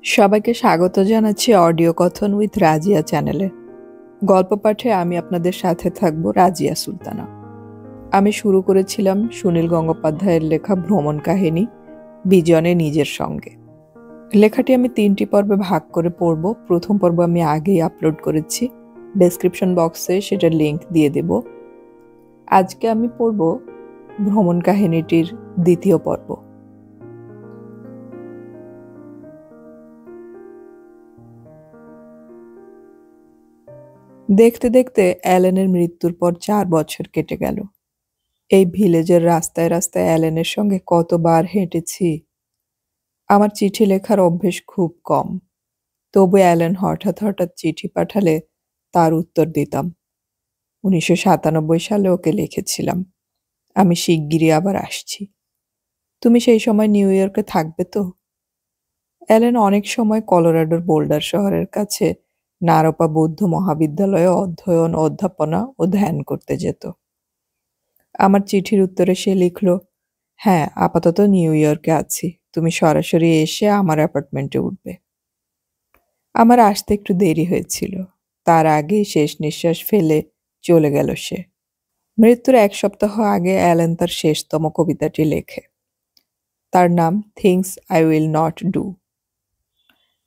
সবাইকে স্বাগত জানাচ্ছি অডিও কথন উইথ রাজিয়া চ্যানেলে। গল্প পাঠে আমি আপনাদের সাথে থাকব রাজিয়া সুলতানা। আমি শুরু করেছিলাম সুনীল গঙ্গোপাধ্যায়ের লেখা ভ্রমণ কাহিনী বিজনে নিজের সঙ্গে। লেখাটি আমি 3টি পর্বে ভাগ করে পড়ব। প্রথম পর্ব আমি আগেই আপলোড করেছি, ডেসক্রিপশন বক্সে সেটার লিংক দিয়ে দেব। আজকে আমি পড়ব ভ্রমণ কাহিনীটির 2য় পর্ব। দেখতে দেখতে অ্যালেনের মৃত্যুর পর 4 বছর কেটে গেল। এই ভিলেজের রাস্তায় রাস্তায় অ্যালেনের সঙ্গে কতবার হেঁটেছি। আমার চিঠি লেখার অভ্যেস খুব কম, তবু অ্যালেন হঠাৎ হঠাৎ চিঠি পাঠালে তার উত্তর দিতাম। 1997 সালে ওকে লিখেছিলাম, আমি শিগগিরই আবার আসছি, তুমি সেই সময় নিউ ইয়র্কে থাকবে তো? অ্যালেন অনেক সময় কলোরাডোর বোল্ডার শহরের কাছে নারোপা বৌদ্ধ মহাবিদ্যালয়ে অধ্যয়ন, অধ্যাপনা ও ধ্যান করতে যেত। আমার চিঠির উত্তরে সে লিখল, হ্যাঁ, আপাতত নিউ ইয়র্কে আছি, তুমি সরাসরি এসে আমার অ্যাপার্টমেন্টে উঠবে। আমার আসতে একটু দেরি হয়েছিল, তার আগেই শেষ নিঃশ্বাস ফেলে চলে গেল সে। মৃত্যুর 1 সপ্তাহ আগে অ্যালেন তার শেষতম কবিতাটি লেখে। তার নাম things I will not do.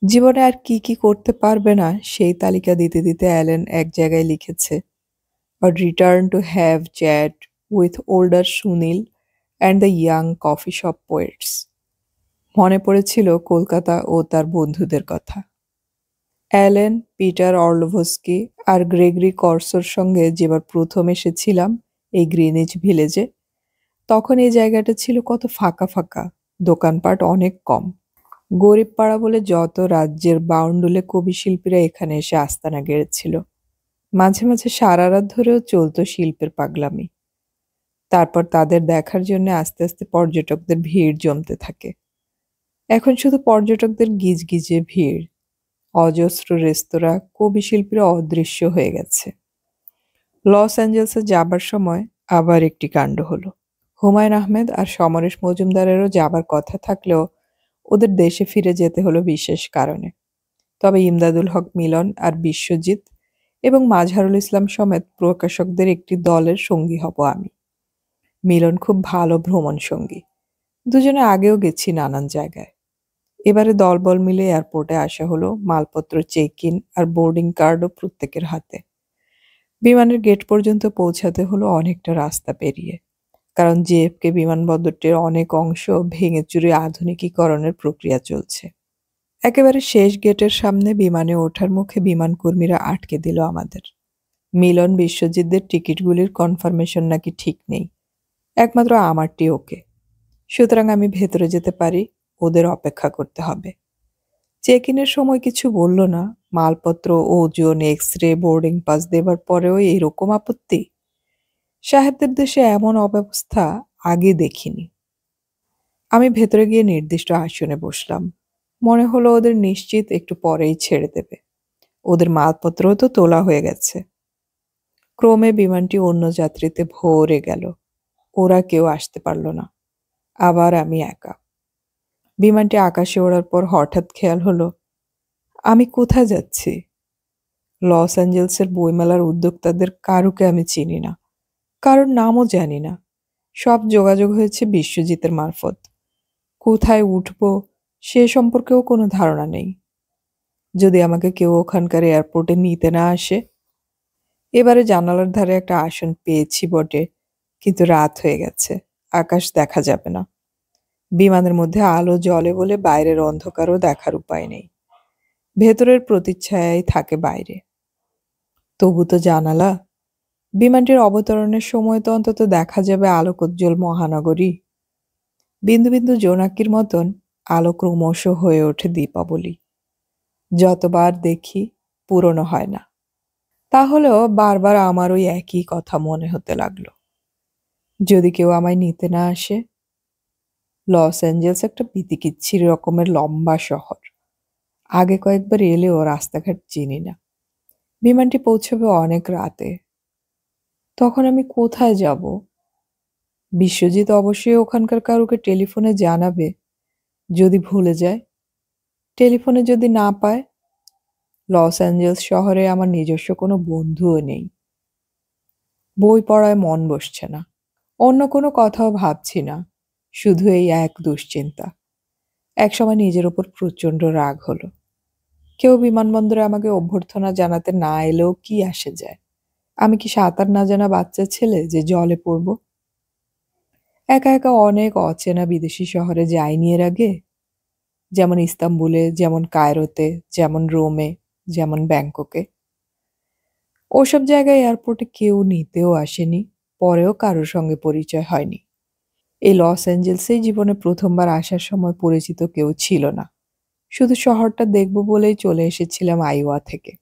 জীবনে আর কি কি করতে পারবে না সেই তালিকা দিতে দিতে অ্যালেন এক জায়গায় লিখেছে, a return to have chat with older Sunil and the young coffee shop poets. মনে পড়েছিল কলকাতা ও তার বন্ধুদের কথা। অ্যালেন, পিটার অর্লোভস্কি আর গ্রেগরি কর্সোর সঙ্গে যেবার প্রথম এসেছিলাম এই গ্রিনিচ ভিলেজে, তখন এই জায়গাটা ছিল কত ফাঁকা ফাঁকা, দোকানপাট অনেক কম। গরিব পাড়া বলে যত রাজ্যের বাউন্ডুলে কবি শিল্পীরা এখানে এসে আস্তানা গেড়েছিল। মাঝে মাঝে সারা রাত ধরেও চলতো শিল্পের পাগলামি। তারপর তাদের দেখার জন্য আস্তে আস্তে পর্যটকদের ভিড় জমতে থাকে। এখন শুধু পর্যটকদের গিজগিজে ভিড়, অজস্র রেস্তোরাঁ, কবি শিল্পীরা অদৃশ্য হয়ে গেছে। লস অ্যাঞ্জেলসে যাবার সময় আবার একটি কাণ্ড হলো। হুমায়ুন আহমেদ আর সমরেশ মজুমদারেরও যাবার কথা থাকলেও ওদের দেশে ফিরে যেতে হলো বিশেষ কারণে। তবে ইমদাদুল হক মিলন আর বিশ্বজিৎ এবং মাজহারুল ইসলাম সমেত প্রকাশকদের একটি দলের সঙ্গী হব আমি। মিলন খুব ভালো ভ্রমণ সঙ্গী, দুজনে আগেও গেছি নানান জায়গায়। এবারে দলবল মিলে এয়ারপোর্টে আসা হলো, মালপত্র চেক ইন আর বোর্ডিং কার্ডও প্রত্যেকের হাতে। বিমানের গেট পর্যন্ত পৌঁছাতে হলো অনেকটা রাস্তা পেরিয়ে, কারণ জেএফকে বিমানবন্দরটির অনেক অংশ ভেঙে চুরে আধুনিকীকরণের প্রক্রিয়া চলছে। একেবারে শেষ গেটের সামনে বিমানে ওঠার মুখে বিমান কর্মীরা আটকে দিল আমাদের। মিলন, বিশ্বজিৎদের টিকিটগুলির কনফার্মেশন নাকি ঠিক নেই, একমাত্র আমারটি ওকে। সুতরাং আমি ভেতরে যেতে পারি, ওদের অপেক্ষা করতে হবে। চেক ইনের সময় কিছু বলল না, মালপত্র, ওজন, এক্স-রে, বোর্ডিং পাস দেবার পরেও এরকম আপত্তি। সাহেবদের দেশে এমন অব্যবস্থা আগে দেখিনি। আমি ভেতরে গিয়ে নির্দিষ্ট আসনে বসলাম। মনে হলো ওদের নিশ্চিত একটু পরেই ছেড়ে দেবে, ওদের মালপত্রও তো তোলা হয়ে গেছে। ক্রমে বিমানটি অন্য যাত্রীতে ভরে গেল, ওরা কেউ আসতে পারল না। আবার আমি একা। বিমানটি আকাশে ওড়ার পর হঠাৎ খেয়াল হলো, আমি কোথায় যাচ্ছি? লস অ্যাঞ্জেলসের বইমেলার উদ্যোক্তাদের কারুকে আমি চিনি না, কারোর নামও জানি না। সব যোগাযোগ হয়েছে বিশ্বজিতের মারফত। কোথায় উঠব সে সম্পর্কেও কোনো ধারণা নেই, যদি আমাকে কেউ ওখানকার এয়ারপোর্টে নিতে না আসে। এবারে জানালার ধারে একটা আসন পেয়েছি বটে, কিন্তু রাত হয়ে গেছে, আকাশ দেখা যাবে না। বিমানের মধ্যে আলো জ্বলে বলে বাইরের অন্ধকারও দেখার উপায় নেই, ভেতরের প্রতিচ্ছায়াই থাকে বাইরে। তবু তো জানালা, বিমানটির অবতরণের সময় তো অন্তত দেখা যাবে আলোকোজ্জ্বল মহানগরী। বিন্দু বিন্দু জোনাকির মতন আলো ক্রমশ হয়ে ওঠে দীপাবলি। যতবার দেখি পুরনো হয় না। তাহলেও বারবার আমার ওই একই কথা মনে হতে লাগলো, যদি কেউ আমায় নিতে না আসে। লস অ্যাঞ্জেলস একটা বিতিকিচ্ছির রকমের লম্বা শহর, আগে কয়েকবার এলেও রাস্তাঘাট চিনি না। বিমানটি পৌঁছবে অনেক রাতে, তখন আমি কোথায় যাব? বিশ্বজিৎ অবশ্যই ওখানকার কারুকে টেলিফোনে জানাবে, যদি ভুলে যায়। টেলিফোনে যদি না পায়? লস অ্যাঞ্জেলস শহরে আমার নিজস্ব কোনো বন্ধুও নেই। বই পড়ায় মন বসছে না। অন্য কোনো কথাও ভাবছি না। শুধু এই এক দুশ্চিন্তা। একসময় নিজের উপর প্রচণ্ড রাগ হলো। কেউ বিমানবন্দরে আমাকে অভ্যর্থনা জানাতে না এলেও কি আসে যায়? আমি কি সাঁতার না জানা বাচ্চা ছেলে যে জলে পড়ব? একা একা অনেক অচেনা বিদেশি শহরে যাইনি এর আগে। যেমন ইস্তাম্বুলে, যেমন কায়রোতে, যেমন রোমে, যেমন ব্যাংককে। ওসব জায়গায় এয়ারপোর্টে কেউ নিতেও আসেনি, পরেও কারোর সঙ্গে পরিচয় হয়নি। এই লস অ্যাঞ্জেলসেই জীবনে প্রথমবার আসার সময় পরিচিত কেউ ছিল না। শুধু শহরটা দেখব বলেই চলে এসেছিলাম আইওয়া থেকে।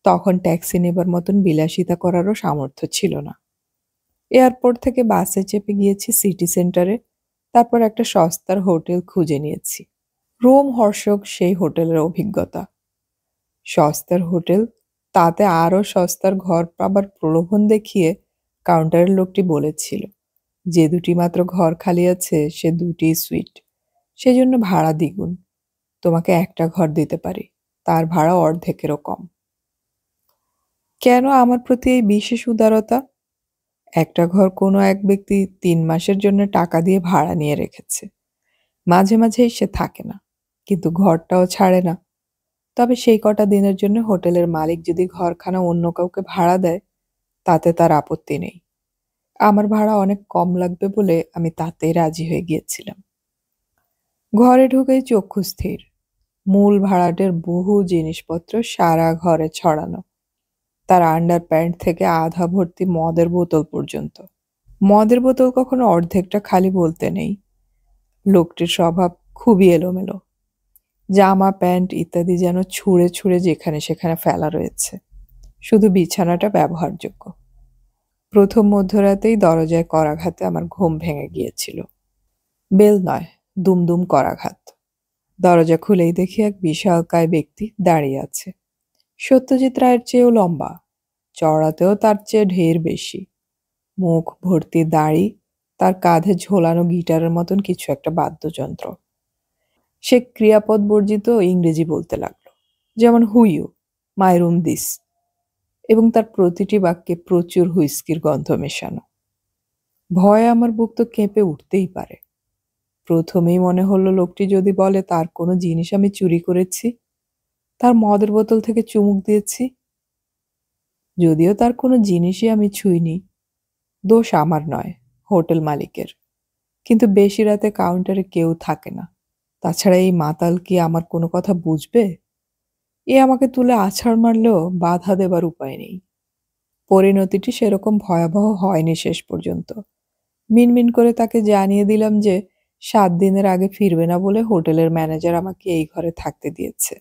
তখন ট্যাক্সি নেবার মতন বিলাসিতা করারও সামর্থ্য ছিল না। এয়ারপোর্ট থেকে বাসে চেপে গিয়েছি সিটি সেন্টারে, তারপর একটা সস্তার হোটেল খুঁজে নিয়েছি। রোম হর্ষক সেই হোটেলের অভিজ্ঞতা। সস্তার হোটেল, তাতে আরও সস্তার ঘর পাবার প্রলোভন দেখিয়ে কাউন্টারের লোকটি বলেছিল, যে দুটি মাত্র ঘর খালি আছে সে দুটি সুইট, সেজন্য ভাড়া দ্বিগুণ। তোমাকে একটা ঘর দিতে পারি, তার ভাড়া অর্ধেকেরও কম। কেন আমার প্রতি এই বিশেষ উদারতা? একটা ঘর কোনো এক ব্যক্তি 3 মাসের জন্য টাকা দিয়ে ভাড়া নিয়ে রেখেছে। মাঝে মাঝেই সে থাকে না, কিন্তু ঘরটাও ছাড়ে না। তবে সেই কটা দিনের জন্য হোটেলের মালিক যদি ঘরখানা অন্য কাউকে ভাড়া দেয়, তাতে তার আপত্তি নেই। আমার ভাড়া অনেক কম লাগবে বলে আমি তাতেই রাজি হয়ে গিয়েছিলাম। ঘরে ঢুকেই চক্ষু স্থির। মূল ভাড়াটের বহু জিনিসপত্র সারা ঘরে ছড়ানো, তার আন্ডার প্যান্ট থেকে আধা ভর্তি মদের বোতল পর্যন্ত। মদের বোতল কখনো অর্ধেকটা খালি বলতে নেই। লোকটির স্বভাব খুবই এলোমেলো। জামা প্যান্ট ইত্যাদি যেন ছুঁড়ে ছুঁড়ে যেখানে সেখানে ফেলা রয়েছে। শুধু বিছানাটা ব্যবহারযোগ্য। প্রথম মধ্যরাতেই দরজায় করাঘাতে আমার ঘুম ভেঙে গিয়েছিল। বেল নয়, দুমদুম করাঘাত। দরজা খুলেই দেখি এক বিশালকায় ব্যক্তি দাঁড়িয়ে আছে। সত্যজিৎ রায়ের চেয়েও লম্বা, চওড়াতেও তার চেয়ে ঢের বেশি। মুখ ভর্তি দাড়ি, তার কাঁধে ঝোলানো গিটারের মতন কিছু একটা বাদ্যযন্ত্র। সে ক্রিয়াপদ বর্জিত ইংরেজি বলতে লাগলো, যেমন হুইউ, মাই রুম দিস, এবং তার প্রতিটি বাক্যে প্রচুর হুইস্কির গন্ধ মেশানো। ভয়ে আমার বুক তো কেঁপে উঠতেই পারে। প্রথমেই মনে হলো লোকটি যদি বলে তার কোনো জিনিস আমি চুরি করেছি, তার মদের বোতল থেকে চুমুক দিয়েছি। যদিও তার কোনো জিনিসই আমি ছুঁইনি, দোষ আমার নয়, হোটেল মালিকের। কিন্তু বেশি রাতে কাউন্টারে কেউ থাকে না। তাছাড়া এই মাতাল কি আমার কোনো কথা বুঝবে? এ আমাকে তুলে আছাড় মারলেও বাধা দেবার উপায় নেই। পরিণতিটি সেরকম ভয়াবহ হয়নি শেষ পর্যন্ত। মিনমিন করে তাকে জানিয়ে দিলাম যে 7 দিনের আগে ফিরবে না বলে হোটেলের ম্যানেজার আমাকে এই ঘরে থাকতে দিয়েছে।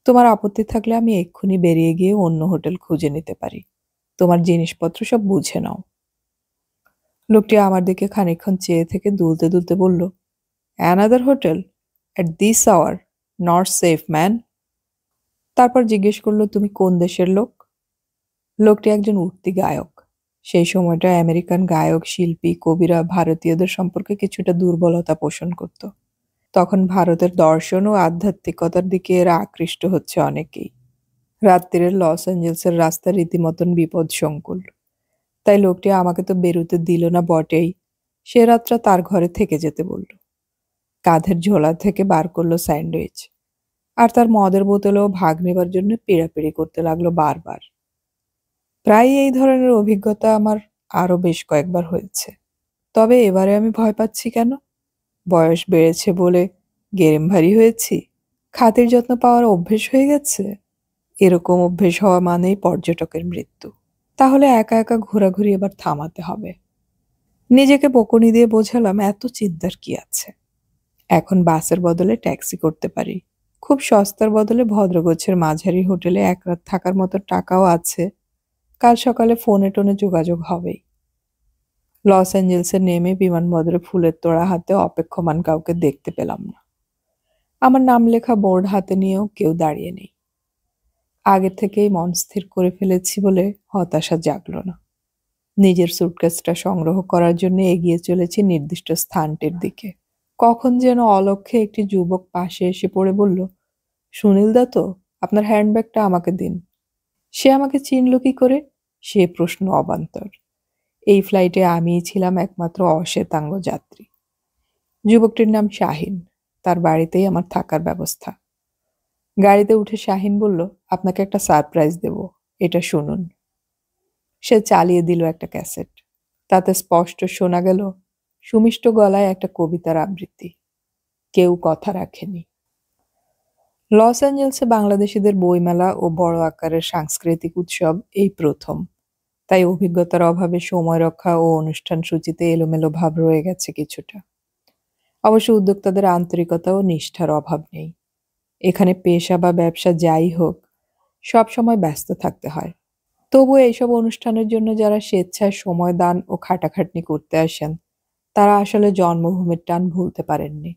তোমার আপত্তি থাকলে আমি এক্ষুনি বেরিয়ে গিয়ে অন্য হোটেল খুঁজে নিতে পারি। তোমার জিনিসপত্র সব বুঝে নাও। লোকটি আমার দিকে খানিকক্ষণ চেয়ে থেকে দুলতে দুলতে বলল, another hotel? At this hour? Not safe man. তারপর জিজ্ঞেস করলো, তুমি কোন দেশের লোক? লোকটি একজন উঠতি গায়ক। সেই সময়টা আমেরিকান গায়ক, শিল্পী, কবিরা ভারতীয়দের সম্পর্কে কিছুটা দুর্বলতা পোষণ করত। তখন ভারতের দর্শন ও আধ্যাত্মিকতার দিকে এরা আকৃষ্ট হচ্ছে অনেকেই। রাত্রিরের লস অ্যাঞ্জেলসের রাস্তা রীতিমতন বিপদসংকুল। তাই লোকটি আমাকে তো বেরুতে দিল না বটেই, সে রাতটা তার ঘরে থেকে যেতে বলল। কাঁধের ঝোলা থেকে বার করলো স্যান্ডউইচ, আর তার মদের বোতলেও ভাগ নেবার জন্য পিড়াপিড়ি করতে লাগলো বারবার। প্রায় এই ধরনের অভিজ্ঞতা আমার আরো বেশ কয়েকবার হয়েছে। তবে এবারে আমি ভয় পাচ্ছি কেন? বয়স বেড়েছে বলে গেরেম ভারী হয়েছি? খাতির যত্ন পাওয়ার অভ্যেস হয়ে গেছে? এরকম অভ্যেস হওয়া মানেই পর্যটকের মৃত্যু। তাহলে একা একা ঘোরাঘুরি এবার থামাতে হবে। নিজেকে বকুনি দিয়ে বোঝালাম এত চিন্তার কি আছে। এখন বাসের বদলে ট্যাক্সি করতে পারি। খুব সস্তার বদলে ভদ্রগোছের মাঝারি হোটেলে এক রাত থাকার মতো টাকাও আছে। কাল সকালে ফোনে টোনে যোগাযোগ হবেই। লস অ্যাঞ্জেলসে নেমে বিমানবন্দরে ফুলের তোড়া হাতে অপেক্ষমান কাউকে দেখতে পেলাম না। আমার নাম লেখা বোর্ড হাতে নিয়েও কেউ দাঁড়িয়ে নেই। আগে থেকেই মন স্থির করে ফেলেছি বলে হতাশা জাগলো না। নিজের সুটকেসটা সংগ্রহ করার জন্য এগিয়ে চলেছি নির্দিষ্ট স্থানটির দিকে। কখন যেন অলক্ষ্যে একটি যুবক পাশে এসে পড়ে বলল, সুনীল দা তো, আপনার হ্যান্ডব্যাগটা আমাকে দিন। সে আমাকে চিনল কি করে? সে প্রশ্ন অবান্তর। এই ফ্লাইটে আমিই ছিলাম একমাত্র অশ্বেতাঙ্গ যাত্রী। যুবকটির নাম শাহিন। তার বাড়িতেই আমার থাকার ব্যবস্থা। গাড়িতে উঠে শাহিন বলল, আপনাকে একটা সারপ্রাইজ দেব, এটা শুনুন। সে চালিয়ে দিল একটা ক্যাসেট। তাতে স্পষ্ট শোনা গেল সুমিষ্ট গলায় একটা কবিতার আবৃত্তি। কেউ কথা রাখেনি। লস অ্যাঞ্জেলসে বাংলাদেশিদের বইমেলা ও বড় আকারের সাংস্কৃতিক উৎসব এই প্রথম। তাই অভিজ্ঞতার অভাবে সময় রক্ষা ও অনুষ্ঠান সূচিতে এলোমেলো ভাব রয়ে গেছে কিছুটা। অবশ্য উদ্যোক্তাদের আন্তরিকতা ও নিষ্ঠার অভাব নেই। এখানে পেশা বা ব্যবসা যাই হোক, সব সময় ব্যস্ত থাকতে হয়। তবু এইসব অনুষ্ঠানের জন্য যারা স্বেচ্ছায় সময় দান ও খাটাখাটনি করতে আসেন, তারা আসলে জন্মভূমির টান ভুলতে পারেননি।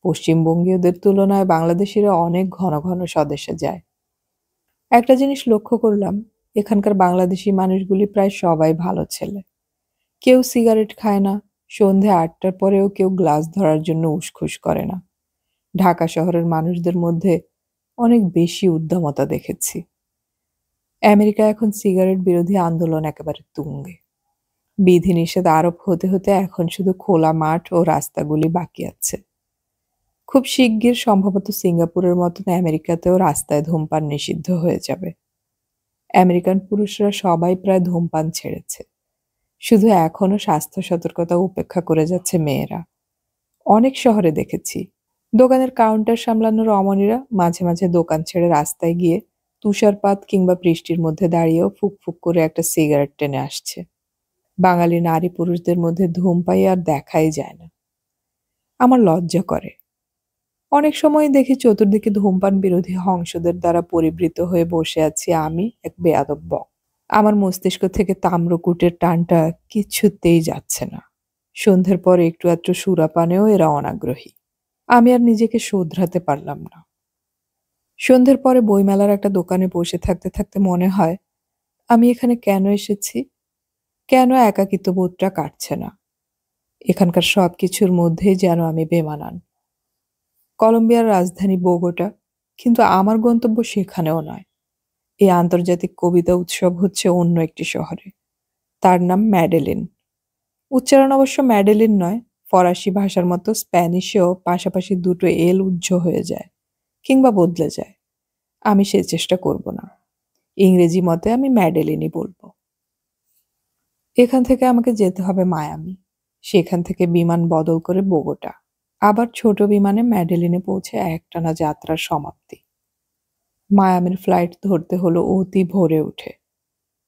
পশ্চিমবঙ্গীয়দের তুলনায় বাংলাদেশিরা অনেক ঘন ঘন স্বদেশে যায়। একটা জিনিস লক্ষ্য করলাম, এখানকার বাংলাদেশি মানুষগুলি প্রায় সবাই ভালো ছেলে। কেউ সিগারেট খায় না, সন্ধে ৮টার পরেও কেউ গ্লাস ধরার জন্য উসখুস করে না। ঢাকা শহরের মানুষদের মধ্যে অনেক বেশি উদ্দামতা দেখেছি। আমেরিকায় এখন সিগারেট বিরোধী আন্দোলন একেবারে তুঙ্গে। বিধিনিষেধ আরোপ হতে হতে এখন শুধু খোলা মাঠ ও রাস্তাগুলি বাকি আছে। খুব শিগগির সম্ভবত সিঙ্গাপুরের মতন আমেরিকাতেও রাস্তায় ধূমপান নিষিদ্ধ হয়ে যাবে। আমেরিকান পুরুষরা সবাই প্রায় ধূমপান ছেড়েছে। শুধু এখনো স্বাস্থ্য সতর্কতা উপেক্ষা করে যাচ্ছে মেয়েরা। অনেক শহরে দেখেছি দোকানের কাউন্টার সামলানো রমণীরা মাঝে মাঝে দোকান ছেড়ে রাস্তায় গিয়ে তুষারপাত কিংবা বৃষ্টির মধ্যে দাঁড়িয়েও ফুক ফুক করে একটা সিগারেট টেনে আসছে। বাঙালি নারী পুরুষদের মধ্যে ধূমপাই আর দেখাই যায় না। আমার লজ্জা করে। অনেক সময় দেখি চতুর্দিকে ধূমপান বিরোধী হংসদের দ্বারা পরিবৃত হয়ে বসে আছি আমি, এক বেয়াদব বক। আমার মস্তিষ্ক থেকে তাম্রকূটের টানটা কিছুতেই যাচ্ছে না। সন্ধ্যের পর একটু আধটু সুরাপানেও এরা অনাগ্রহী। আমি আর নিজেকে শোধরাতে পারলাম না। সন্ধ্যের পরে বইমেলার একটা দোকানে বসে থাকতে থাকতে মনে হয়, আমি এখানে কেন এসেছি? কেন একাকিত্ব বোধটা কাটছে না? এখানকার সবকিছুর মধ্যেই যেন আমি বেমানান। কলম্বিয়ার রাজধানী বোগোটা, কিন্তু আমার গন্তব্য সেখানেও নয়। এই আন্তর্জাতিক কবিতা উৎসব হচ্ছে অন্য একটি শহরে। তার নাম ম্যাডেলিন। উচ্চারণ অবশ্য ম্যাডেলিন নয়, ফরাসি ভাষার মতো স্প্যানিশেও পাশাপাশি দুটো এল উজ্জ হয়ে যায় কিংবা বদলে যায়। আমি সে চেষ্টা করব না। ইংরেজি মতে আমি ম্যাডেলিনই বলবো। এখান থেকে আমাকে যেতে হবে মায়ামি, সেখান থেকে বিমান বদল করে বোগোটা, আবার ছোট বিমানে ম্যাডেলিনে পৌঁছে একটানা যাত্রার সমাপ্তি। মায়ামির ফ্লাইট ধরতে হলো অতি ভোরে উঠে।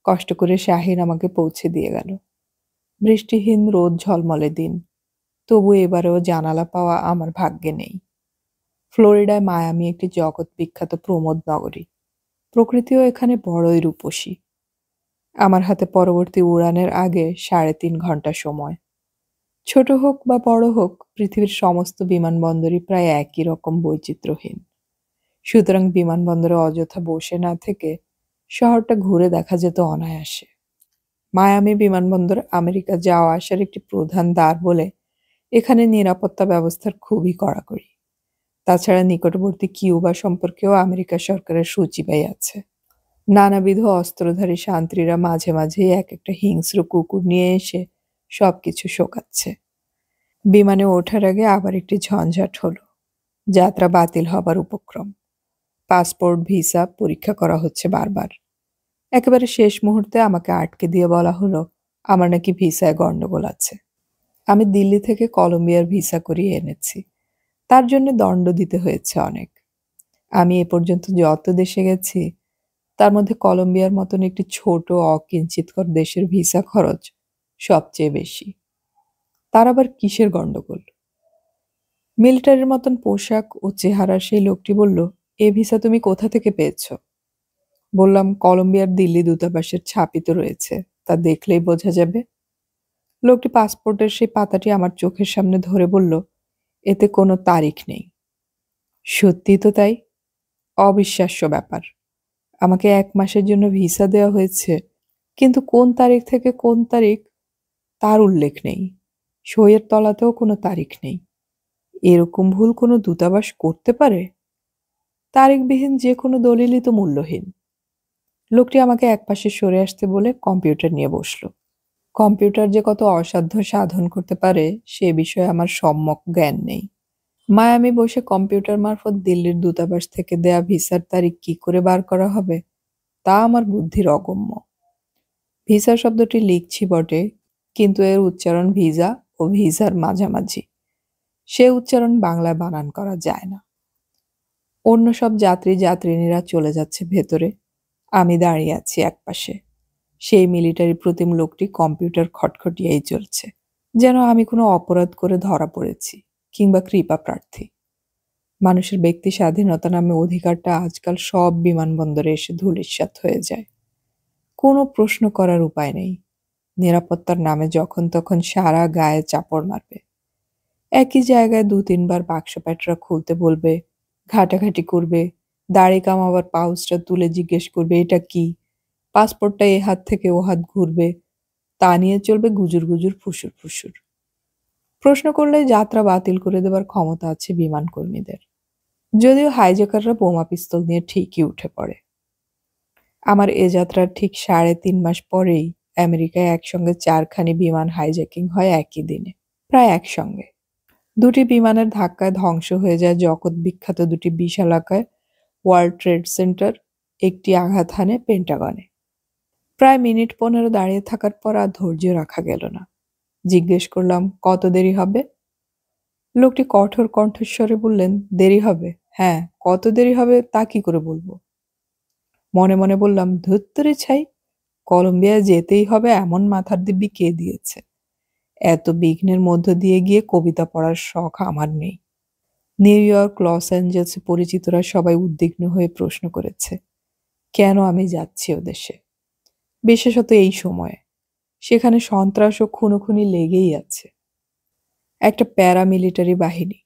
কষ্ট করে শাহিন আমাকে পৌঁছে দিয়ে গেল। বৃষ্টিহীন রোদ ঝলমলে দিন, তবু এবারেও জানালা পাওয়া আমার ভাগ্যে নেই। ফ্লোরিডায় মায়ামি একটি জগৎ বিখ্যাত প্রমোদ নগরী। প্রকৃতিও এখানে বড়ই রূপসী। আমার হাতে পরবর্তী উড়ানের আগে ৩.৫ ঘন্টা সময়। ছোট হোক বা বড় হোক, পৃথিবীর সমস্ত বিমানবন্দরই প্রায় একই রকম বৈচিত্র্যহীন। সুতরাং বিমানবন্দরে অযথা বসে না থেকে শহরটা ঘুরে দেখা যেত অনায়াসে। মায়ামি বিমানবন্দর আমেরিকা যাওয়া আসার একটি প্রধান দ্বার বলে এখানে নিরাপত্তা ব্যবস্থার খুবই কড়াকড়ি। তাছাড়া নিকটবর্তী কিউবা সম্পর্কেও আমেরিকা সরকারের সূচিবাই আছে। নানাবিধ অস্ত্রধারী শান্ত্রীরা মাঝে মাঝেই এক একটা হিংস্র কুকুর নিয়ে এসে সবকিছু শোকাচ্ছে। বিমানে ওঠার আগে আবার একটি ঝঞ্ঝাট হলো। যাত্রা বাতিল হবার উপক্রম। পাসপোর্ট ভিসা পরীক্ষা করা হচ্ছে বারবার। একেবারে শেষ মুহূর্তে আমাকে আটকে দিয়ে বলা হলো আমার নাকি ভিসায় গন্ডগোল আছে। আমি দিল্লি থেকে কলম্বিয়ার ভিসা করিয়ে এনেছি। তার জন্য দণ্ড দিতে হয়েছে অনেক। আমি এ পর্যন্ত যত দেশে গেছি তার মধ্যে কলম্বিয়ার মতন একটি ছোট অকিঞ্চিতকর দেশের ভিসা খরচ সবচেয়ে বেশি। তার আবার কিসের গন্ডগোল? মিলিটারির মতন পোশাক ও চেহারার সেই লোকটি বলল, এ ভিসা তুমি কোথা থেকে পেয়েছ? বললাম, কলম্বিয়ার দিল্লি দূতাবাসের ছাপিত রয়েছে, তা দেখলেই বোঝা যাবে। লোকটি পাসপোর্টের সেই পাতাটি আমার চোখের সামনে ধরে বলল, এতে কোনো তারিখ নেই। সত্যি তো তাই। অবিশ্বাস্য ব্যাপার। আমাকে ১ মাসের জন্য ভিসা দেওয়া হয়েছে, কিন্তু কোন তারিখ থেকে কোন তারিখ তার উল্লেখ নেই। সইয়ের তলাতেও কোনো তারিখ নেই। এরকম ভুল কোনো দূতাবাস করতে পারে? তারিখবিহীন যে কোনো দলিলই তো মূল্যহীন। লোকটি আমাকে একপাশে সরে আসতে বলে কম্পিউটার নিয়ে বসলো। কম্পিউটার যে কত অসাধ্য সাধন করতে পারে সে বিষয়ে আমার সম্যক জ্ঞান নেই। মায়ামি বসে কম্পিউটার মারফত দিল্লির দূতাবাস থেকে দেয়া ভিসার তারিখ কি করে বার করা হবে তা আমার বুদ্ধির অগম্য। ভিসা শব্দটি লিখছি বটে, কিন্তু এর উচ্চারণ ভিসা ও ভিসার মাঝামাঝি। সে উচ্চারণ বাংলায় বানান করা যায় না। অন্য সব যাত্রীরা চলে যাচ্ছে ভেতরে, আমি দাঁড়িয়ে আছি একপাশে। সেই মিলিটারি প্রতিম লোকটি কম্পিউটার খটখটিয়েই চলছে, যেন আমি কোনো অপরাধ করে ধরা পড়েছি কিংবা কৃপা প্রার্থী। মানুষের ব্যক্তি স্বাধীনতা নামে অধিকারটা আজকাল সব বিমানবন্দরে এসে ধূলিসাৎ হয়ে যায়। কোনো প্রশ্ন করার উপায় নেই। নিরাপত্তার নামে যখন তখন সারা গায়ে চাপড় মারবে। একই জায়গায় ২-৩ বার বাক্স প্যাঁটরা খুলতে বলবে, ঘাটাঘাটি করবে, দাড়ি কামাবার পাউচটা তুলে জিজ্ঞেস করবে এটা কি, পাসপোর্টটা এ হাত থেকে ও হাত ঘুরবে, তা নিয়ে চলবে গুজুর গুজুর ফুসুর ফুসুর। প্রশ্ন করলে যাত্রা বাতিল করে দেবার ক্ষমতা আছে বিমান কর্মীদের, যদিও হাইজ্যাকাররা বোমা পিস্তল নিয়ে ঠিকই উঠে পড়ে। আমার এ যাত্রার ঠিক ৩.৫ মাস পরেই আমেরিকায় একসঙ্গে ৪খানি বিমান হাইজ্যাকিং হয় একই দিনে, প্রায় একসঙ্গে। দুটি বিমানের ধাক্কায় ধ্বংস হয়ে যায় জগৎ বিখ্যাত দুটি বিশালাকায় ওয়ার্ল্ড ট্রেড সেন্টার, একটি আঘাত হানে পেন্টাগনে। প্রায় মিনিট ১৫ দাঁড়িয়ে থাকার পর আর ধৈর্য রাখা গেল না। জিজ্ঞেস করলাম, কত দেরি হবে? লোকটি কঠোর কণ্ঠস্বরে বললেন, দেরি হবে? হ্যাঁ, কত দেরি হবে তা কি করে বলবো? মনে মনে বললাম, ধুত্তরি ছাই, কলম্বিয়ায় যেতেই হবে এমন মাথার দিব্যি কে দিয়েছে? এত বিঘ্নের মধ্য দিয়ে গিয়ে কবিতা পড়ার শখ আমার নেই। নিউ ইয়র্ক, লস অ্যাঞ্জেলসে পরিচিতরা সবাই উদ্বিগ্ন হয়ে প্রশ্ন করেছে, কেন আমি যাচ্ছি ও দেশে, বিশেষত এই সময়ে। সেখানে সন্ত্রাস ও খুনোখুনি লেগেই আছে। একটা প্যারামিলিটারি বাহিনী,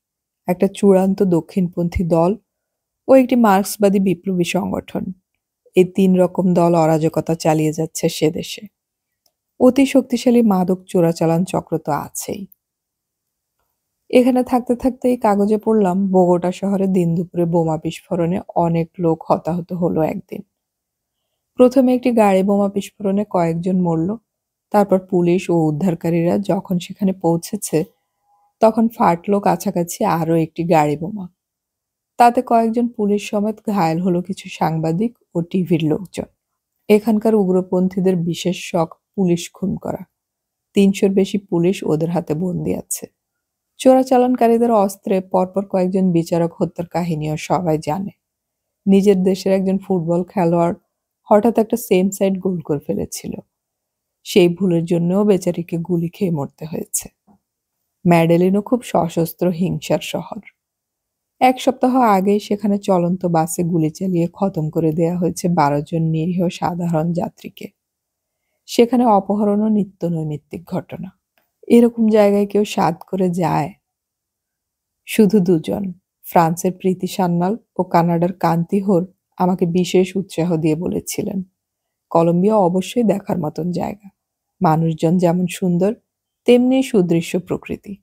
একটা চূড়ান্ত দক্ষিণপন্থী দল ও একটি মার্ক্সবাদী বিপ্লবী সংগঠন, এই ৩ রকম দল অরাজকতা চালিয়ে যাচ্ছে সে দেশে। অতি শক্তিশালী মাদক চোরাচালান চক্র তো আছেই। এখানে থাকতে থাকতেই কাগজে পড়লাম বোগোটা শহরে দিন দুপুরে বোমা বিস্ফোরণে অনেক লোক হতাহত হলো একদিন। প্রথমে একটি গাড়ি বোমা বিস্ফোরণে কয়েকজন মরল, তারপর পুলিশ ও উদ্ধারকারীরা যখন সেখানে পৌঁছেছে তখন ফাটলো কাছাকাছি আরও একটি গাড়ি বোমা। তাতে কয়েকজন পুলিশ সমেত ঘায়েল হলো কিছু সাংবাদিক ও টিভির লোকজন। এখানকার উগ্রপন্থীদের বিশেষ শখ পুলিশ খুন করা। ৩০০-র বেশি পুলিশ ওদের হাতে বন্দী আছে। চোরাচালানকারীদের অস্ত্রে পরপর কয়েকজন বিচারক হত্যার কাহিনীও সবাই জানে। নিজের দেশের একজন ফুটবল খেলোয়াড় হঠাৎ একটা সেম সাইড গোল করে ফেলেছিল, সেই ভুলের জন্যও বেচারিকে গুলি খেয়ে মরতে হয়েছে। ম্যাডেলিনও খুব সশস্ত্র হিংসার শহর। ১ সপ্তাহ আগেই সেখানে চলন্ত বাসে গুলি চালিয়ে খতম করে দেয়া হয়েছে ১২ জন নিরীহ সাধারণ যাত্রীকে। সেখানে অপহরণও নিত্য নৈমিত্তিক ঘটনা। এরকম জায়গায় কেউ সাধ করে যায়? শুধু ২ জন, ফ্রান্সের প্রীতি সান্যাল ও কানাডার কান্তি হোর আমাকে বিশেষ উৎসাহ দিয়ে বলেছিলেন, কলম্বিয়া অবশ্যই দেখার মতন জায়গা। মানুষজন যেমন সুন্দর, তেমনি সুদৃশ্য প্রকৃতি।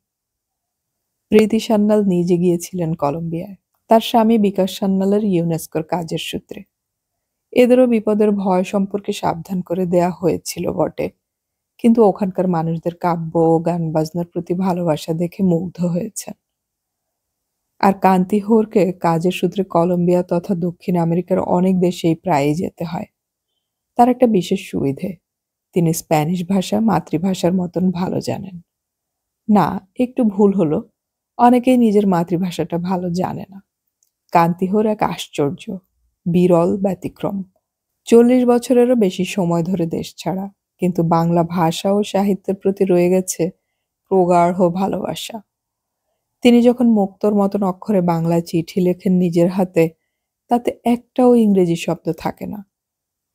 প্রীতি সান্যাল নিজে গিয়েছিলেন কলম্বিয়ায়, তার স্বামী বিকাশ সান্যালের ইউনেস্কোর কাজের সূত্রে। এদেরও বিপদের ভয় সম্পর্কে সাবধান করে দেয়া হয়েছিল বটে, কিন্তু ওখানকার মানুষদের কাব্য ও গান বাজনার প্রতি ভালোবাসা দেখে মুগ্ধ হয়েছেন। আর কান্তি হোরকে কাজের সূত্রে কলম্বিয়া তথা দক্ষিণ আমেরিকার অনেক দেশেই প্রায়ই যেতে হয়। তার একটা বিশেষ সুবিধে, তিনি স্প্যানিশ ভাষা মাতৃভাষার মতন ভালো জানেন। না, একটু ভুল হলো, অনেকেই নিজের মাতৃভাষাটা ভালো জানে না। কান্তি হোর এক আশ্চর্য, বিরল ব্যতিক্রম। ৪০ বছরেরও বেশি সময় ধরে দেশ ছাড়া, কিন্তু বাংলা ভাষা ও সাহিত্যের প্রতি রয়ে গেছে প্রগাঢ় ভালোবাসা। তিনি যখন মুক্তোর মতন অক্ষরে বাংলায় চিঠি লেখেন নিজের হাতে, তাতে একটাও ইংরেজি শব্দ থাকে না,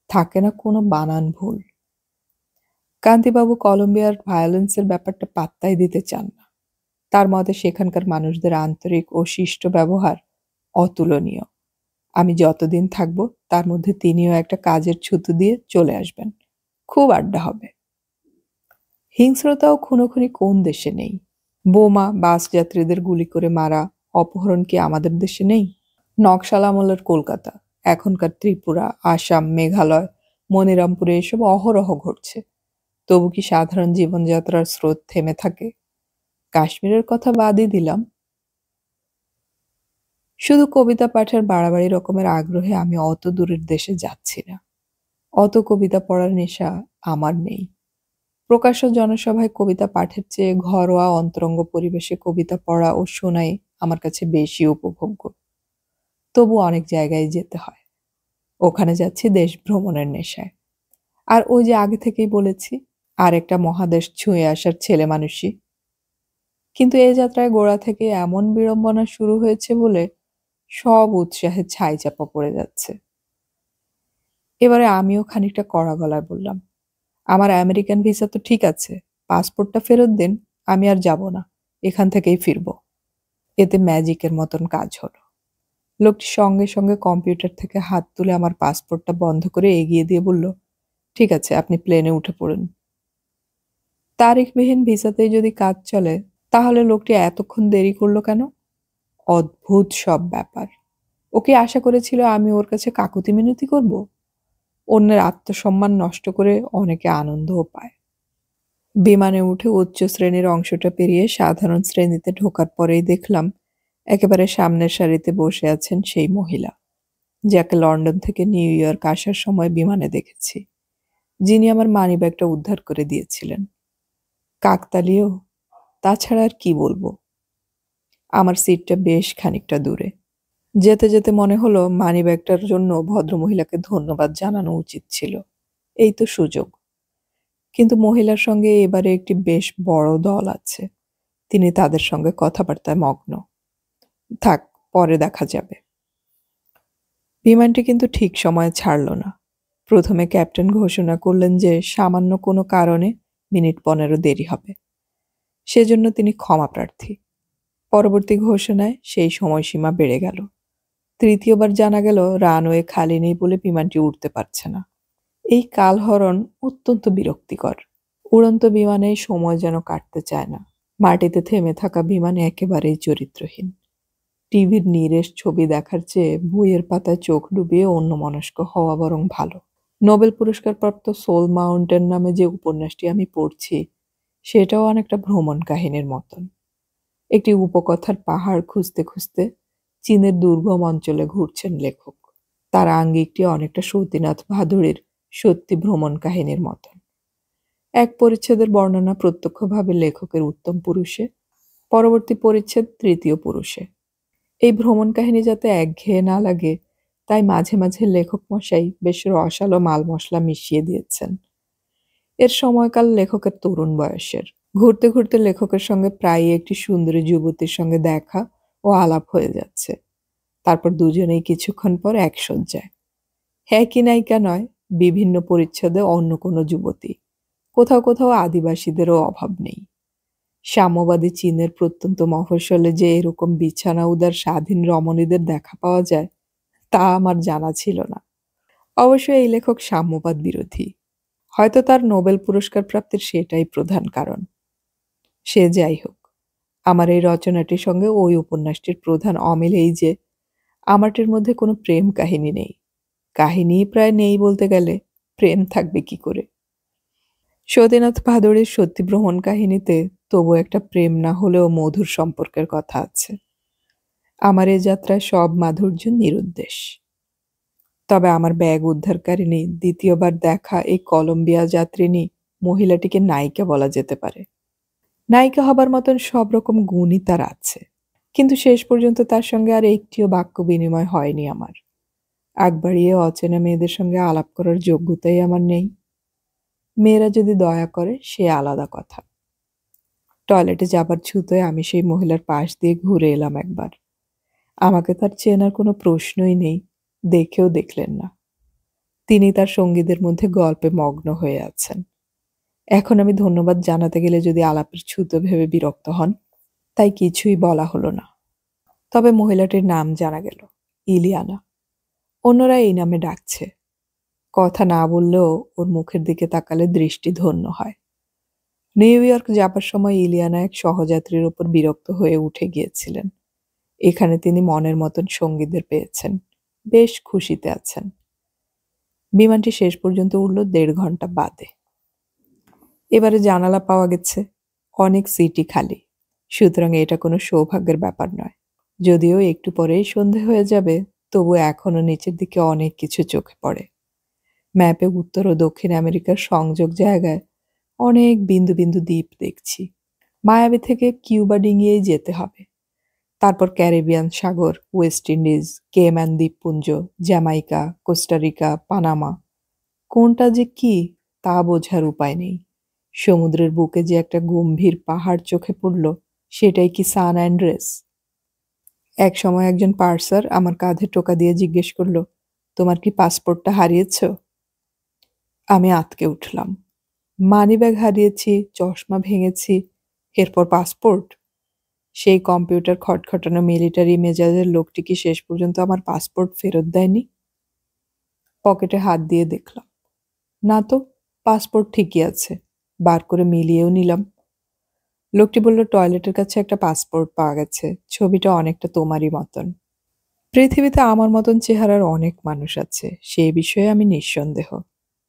থাকে না কোনো বানান ভুল। কান্তিবাবু কলম্বিয়ার ভায়োলেন্সের ব্যাপারটা পাত্তাই দিতে চান না। তার মতে সেখানকার মানুষদের আন্তরিক ও শিষ্ট ব্যবহার অতুলনীয়। আমি যতদিন থাকবো তার মধ্যে তিনিও একটা কাজের ছুতো দিয়ে চলে আসবেন, খুব আড্ডা হবে। হিংস্রতা ও খুনোখুনি কোন দেশে নেই? বোমা, বাস যাত্রীদের গুলি করে মারা, অপহরণ কি আমাদের দেশে নেই? নকশাল আমলের কলকাতা, এখনকার ত্রিপুরা, আসাম, মেঘালয়, মনিরামপুরে এসব অহরহ ঘটছে। তবু কি সাধারণ জীবনযাত্রার স্রোত থেমে থাকে? কাশ্মীরের কথা বাদই দিলাম, শুধু কবিতা পাঠের বাড়াবাড়ি রকমের আগ্রহে আমি অত দূরের দেশে যাচ্ছি না। অত কবিতা পড়ার নেশা আমার নেই। প্রকাশ্য জনসভায় কবিতা পাঠের চেয়ে ঘরোয়া অন্তরঙ্গ পরিবেশে কবিতা পড়া ও শোনাই আমার কাছে বেশি উপভোগ্য। তবু অনেক জায়গায় যেতে হয়। ওখানে যাচ্ছি দেশ ভ্রমণের নেশায়। আর ওই যে আগে থেকেই বলেছি, আরেকটা মহাদেশ ছুঁয়ে আসার ছেলেমানুষি। কিন্তু এ যাত্রায় গোড়া থেকে এমন বিড়ম্বনা শুরু হয়েছে বলে সব উৎসাহে ছাইচাপা পড়ে যাচ্ছে। এবারে আমিও খানিকটা কড়া গলায় বললাম, আমার আমেরিকান ভিসা তো ঠিক আছে, পাসপোর্টটা ফেরত দিন, আমি আর যাব না, এখান থেকেই ফিরব। এতে ম্যাজিকের মতন কাজ হলো। লোকটি সঙ্গে সঙ্গে কম্পিউটার থেকে হাত তুলে আমার পাসপোর্টটা বন্ধ করে এগিয়ে দিয়ে বলল, ঠিক আছে, আপনি প্লেনে উঠে পড়ুন। তারিখবিহীন ভিসাতেই যদি কাজ চলে, তাহলে লোকটি এতক্ষণ দেরি করলো কেন? অদ্ভুত সব ব্যাপার। ওকে আশা করেছিল আমি ওর কাছে কাকুতি মিনতি করব? অন্যের আত্মসম্মান নষ্ট করে অনেকে আনন্দও পায়। বিমানে উঠে উচ্চ শ্রেণীর অংশটা পেরিয়ে সাধারণ শ্রেণীতে ঢোকার পরেই দেখলাম একেবারে সামনের সারিতে বসে আছেন সেই মহিলা, যাকে লন্ডন থেকে নিউ ইয়র্ক আসার সময় বিমানে দেখেছি, যিনি আমার মানিব্যাগটা উদ্ধার করে দিয়েছিলেন। কাকতালীয়, তাছাড়া আর কি বলবো। আমার সিটটা বেশ খানিকটা দূরে। যেতে যেতে মনে হলো মানিব্যাগটার জন্য ভদ্রমহিলাকে ধন্যবাদ জানানো উচিত ছিল। এই তো সুযোগ। কিন্তু মহিলার সঙ্গে এবারে একটি বেশ বড় দল আছে। তিনি তাদের সঙ্গে কথাবার্তায় মগ্ন। থাক, পরে দেখা যাবে। বিমানটি কিন্তু ঠিক সময়ে ছাড়ল না। প্রথমে ক্যাপ্টেন ঘোষণা করলেন যে সামান্য কোনো কারণে মিনিট 15 দেরি হবে। সেজন্য তিনি ক্ষমা প্রার্থী। পরবর্তী ঘোষণায় সেই সময়সীমা বেড়ে গেল। তৃতীয়বার জানা গেল রানওয়ে খালি নেই বলে বিমানটি উঠতে পারছে না। এই কালহরণ অত্যন্ত বিরক্তিকর। উড়ন্ত বিমানে সময় যেন কাটতে চায় না। মাটিতে থেমে থাকা বিমান একেবারেই চরিত্রহীন। টিভির নিরেশ ছবি দেখার চেয়ে বইয়ের পাতায় চোখ ডুবিয়ে অন্যমনস্ক হওয়া বরং ভালো। নোবেল পুরস্কারপ্রাপ্ত সোল মাউন্টেন নামে যে উপন্যাসটি আমি পড়ছি, সেটাও অনেকটা ভ্রমণ কাহিনীর মতন। একটি উপকথার পাহাড় খুঁজতে খুঁজতে চীনের দুর্গম অঞ্চলে ঘুরছেন লেখক। তার আঙ্গিকটি অনেকটা সতীনাথ ভাদুড়ির সত্যি ভ্রমণ কাহিনীর মতন। এক পরিচ্ছেদের বর্ণনা প্রত্যক্ষভাবে লেখকের উত্তম পুরুষে, পরবর্তী পরিচ্ছেদ তৃতীয় পুরুষে। এই ভ্রমণ কাহিনী যাতে একঘেয়ে না লাগে, তাই মাঝে মাঝে লেখক মশাই বেশ রসালো মাল মশলা মিশিয়ে দিয়েছেন। এর সময়কাল লেখকের তরুণ বয়সের। ঘুরতে ঘুরতে লেখকের সঙ্গে প্রায়ই একটি সুন্দরী যুবতীর সঙ্গে দেখা ও আলাপ হয়ে যাচ্ছে। তারপর দুজনেই কিছুক্ষণ পর এক শয্যায়। একই নায়িকা নয়, বিভিন্ন পরিচ্ছদে অন্য কোনো যুবতী। কোথাও কোথাও আদিবাসীদেরও অভাব নেই। সাম্যবাদী চীনের প্রত্যন্ত মফস্বলে যে এরকম বিছানা উদার স্বাধীন রমণীদের দেখা পাওয়া যায়, তা আমার জানা ছিল না। অবশ্য এই লেখক সাম্যবাদ বিরোধী। হয়তো তার নোবেল পুরস্কার প্রাপ্তির সেটাই প্রধান কারণ। সে যাই হোক, আমার এই রচনাটির সঙ্গে ওই উপন্যাসটির প্রধান অমিল এই যে আমারটির মধ্যে কোনো প্রেম কাহিনী নেই। কাহিনী প্রায় নেই বলতে গেলে, প্রেম থাকবে কি করে? সতীনাথ ভাদুড়ির সত্যি ভ্রমণ কাহিনীতে তবু একটা প্রেম না হলেও মধুর সম্পর্কের কথা আছে। আমার এ যাত্রায় সব মাধুর্য নিরুদ্দেশ। তবে আমার ব্যাগ উদ্ধারকারিণী দ্বিতীয়বার দেখা এই কলম্বিয়া যাত্রিনী মহিলাটিকে নায়িকা বলা যেতে পারে। নায়িকা হবার মতন সব রকম গুণই তার আছে, কিন্তু শেষ পর্যন্ত তার সঙ্গে আর একটিও বাক্য বিনিময় হয়নি আমার। আগ বাড়িয়ে অচেনা মেয়েদের সঙ্গে আলাপ করার যোগ্যতাই আমার নেই। মেয়েরা যদি দয়া করে সে আলাদা কথা। টয়লেটে যাবার ছুতোয় আমি সেই মহিলার পাশ দিয়ে ঘুরে এলাম একবার। আমাকে তার চেনার কোনো প্রশ্নই নেই, দেখেও দেখলেন না। তিনি তার সঙ্গীদের মধ্যে গল্পে মগ্ন হয়ে আছেন। এখন আমি ধন্যবাদ জানাতে গেলে যদি আলাপের ছুতো ভেবে বিরক্ত হন, তাই কিছুই বলা হলো না। তবে মহিলাটির নাম জানা গেল, ইলিয়ানা। অন্যরা এই নামে ডাকছে। কথা না বললেও ওর মুখের দিকে তাকালে দৃষ্টি ধন্য হয়। নিউ ইয়র্ক যাবার সময় ইলিয়ানা এক সহযাত্রীর উপর বিরক্ত হয়ে উঠে গিয়েছিলেন। এখানে তিনি মনের মতন সঙ্গীদের পেয়েছেন, বেশ খুশিতে আছেন। বিমানটি শেষ পর্যন্ত উড়ল ১.৫ ঘন্টা বাদে। এবারে জানালা পাওয়া গেছে, অনেক সিটই খালি। সুতরাং এটা কোনো সৌভাগ্যের ব্যাপার নয়। যদিও একটু পরেই সন্ধে হয়ে যাবে, তবু এখনো নিচের দিকে অনেক কিছু চোখে পড়ে। ম্যাপে উত্তর ও দক্ষিণ আমেরিকার সংযোগ জায়গায় অনেক বিন্দু বিন্দু দ্বীপ দেখছি। মায়ামি থেকে কিউবা ডিঙিয়েই যেতে হবে। তারপর ক্যারিবিয়ান সাগর, ওয়েস্ট ইন্ডিজ, কেম্যান দ্বীপপুঞ্জ, জ্যামাইকা, কোস্টারিকা, পানামা। কোনটা যে কি তা বোঝার উপায় নেই। সমুদ্রের বুকে যে একটা গম্ভীর পাহাড় চোখে পড়ল, সেটাই কি সান অ্যান্ড্রেস? এক সময় একজন পার্সার আমার কাঁধে টোকা দিয়ে জিজ্ঞেস করলো, তোমার কি পাসপোর্টটা হারিয়েছ? আমি আঁতকে উঠলাম। মানিব্যাগ হারিয়েছি, চশমা ভেঙেছি, এরপর পাসপোর্ট? সেই কম্পিউটার খটখটানো মিলিটারি মেজাজের লোকটি কি শেষ পর্যন্ত আমার পাসপোর্ট ফেরত দেয়নি? পকেটে হাত দিয়ে দেখলাম, না তো, পাসপোর্ট ঠিকই আছে। বার করে মিলিয়েও নিলাম। লোকটি বলল, টয়লেটের কাছে একটা পাসপোর্ট পাওয়া গেছে, ছবিটা অনেকটা তোমারই মতন। পৃথিবীতে আমার মতন চেহারার অনেক মানুষ আছে, সেই বিষয়ে আমি নিঃসন্দেহ।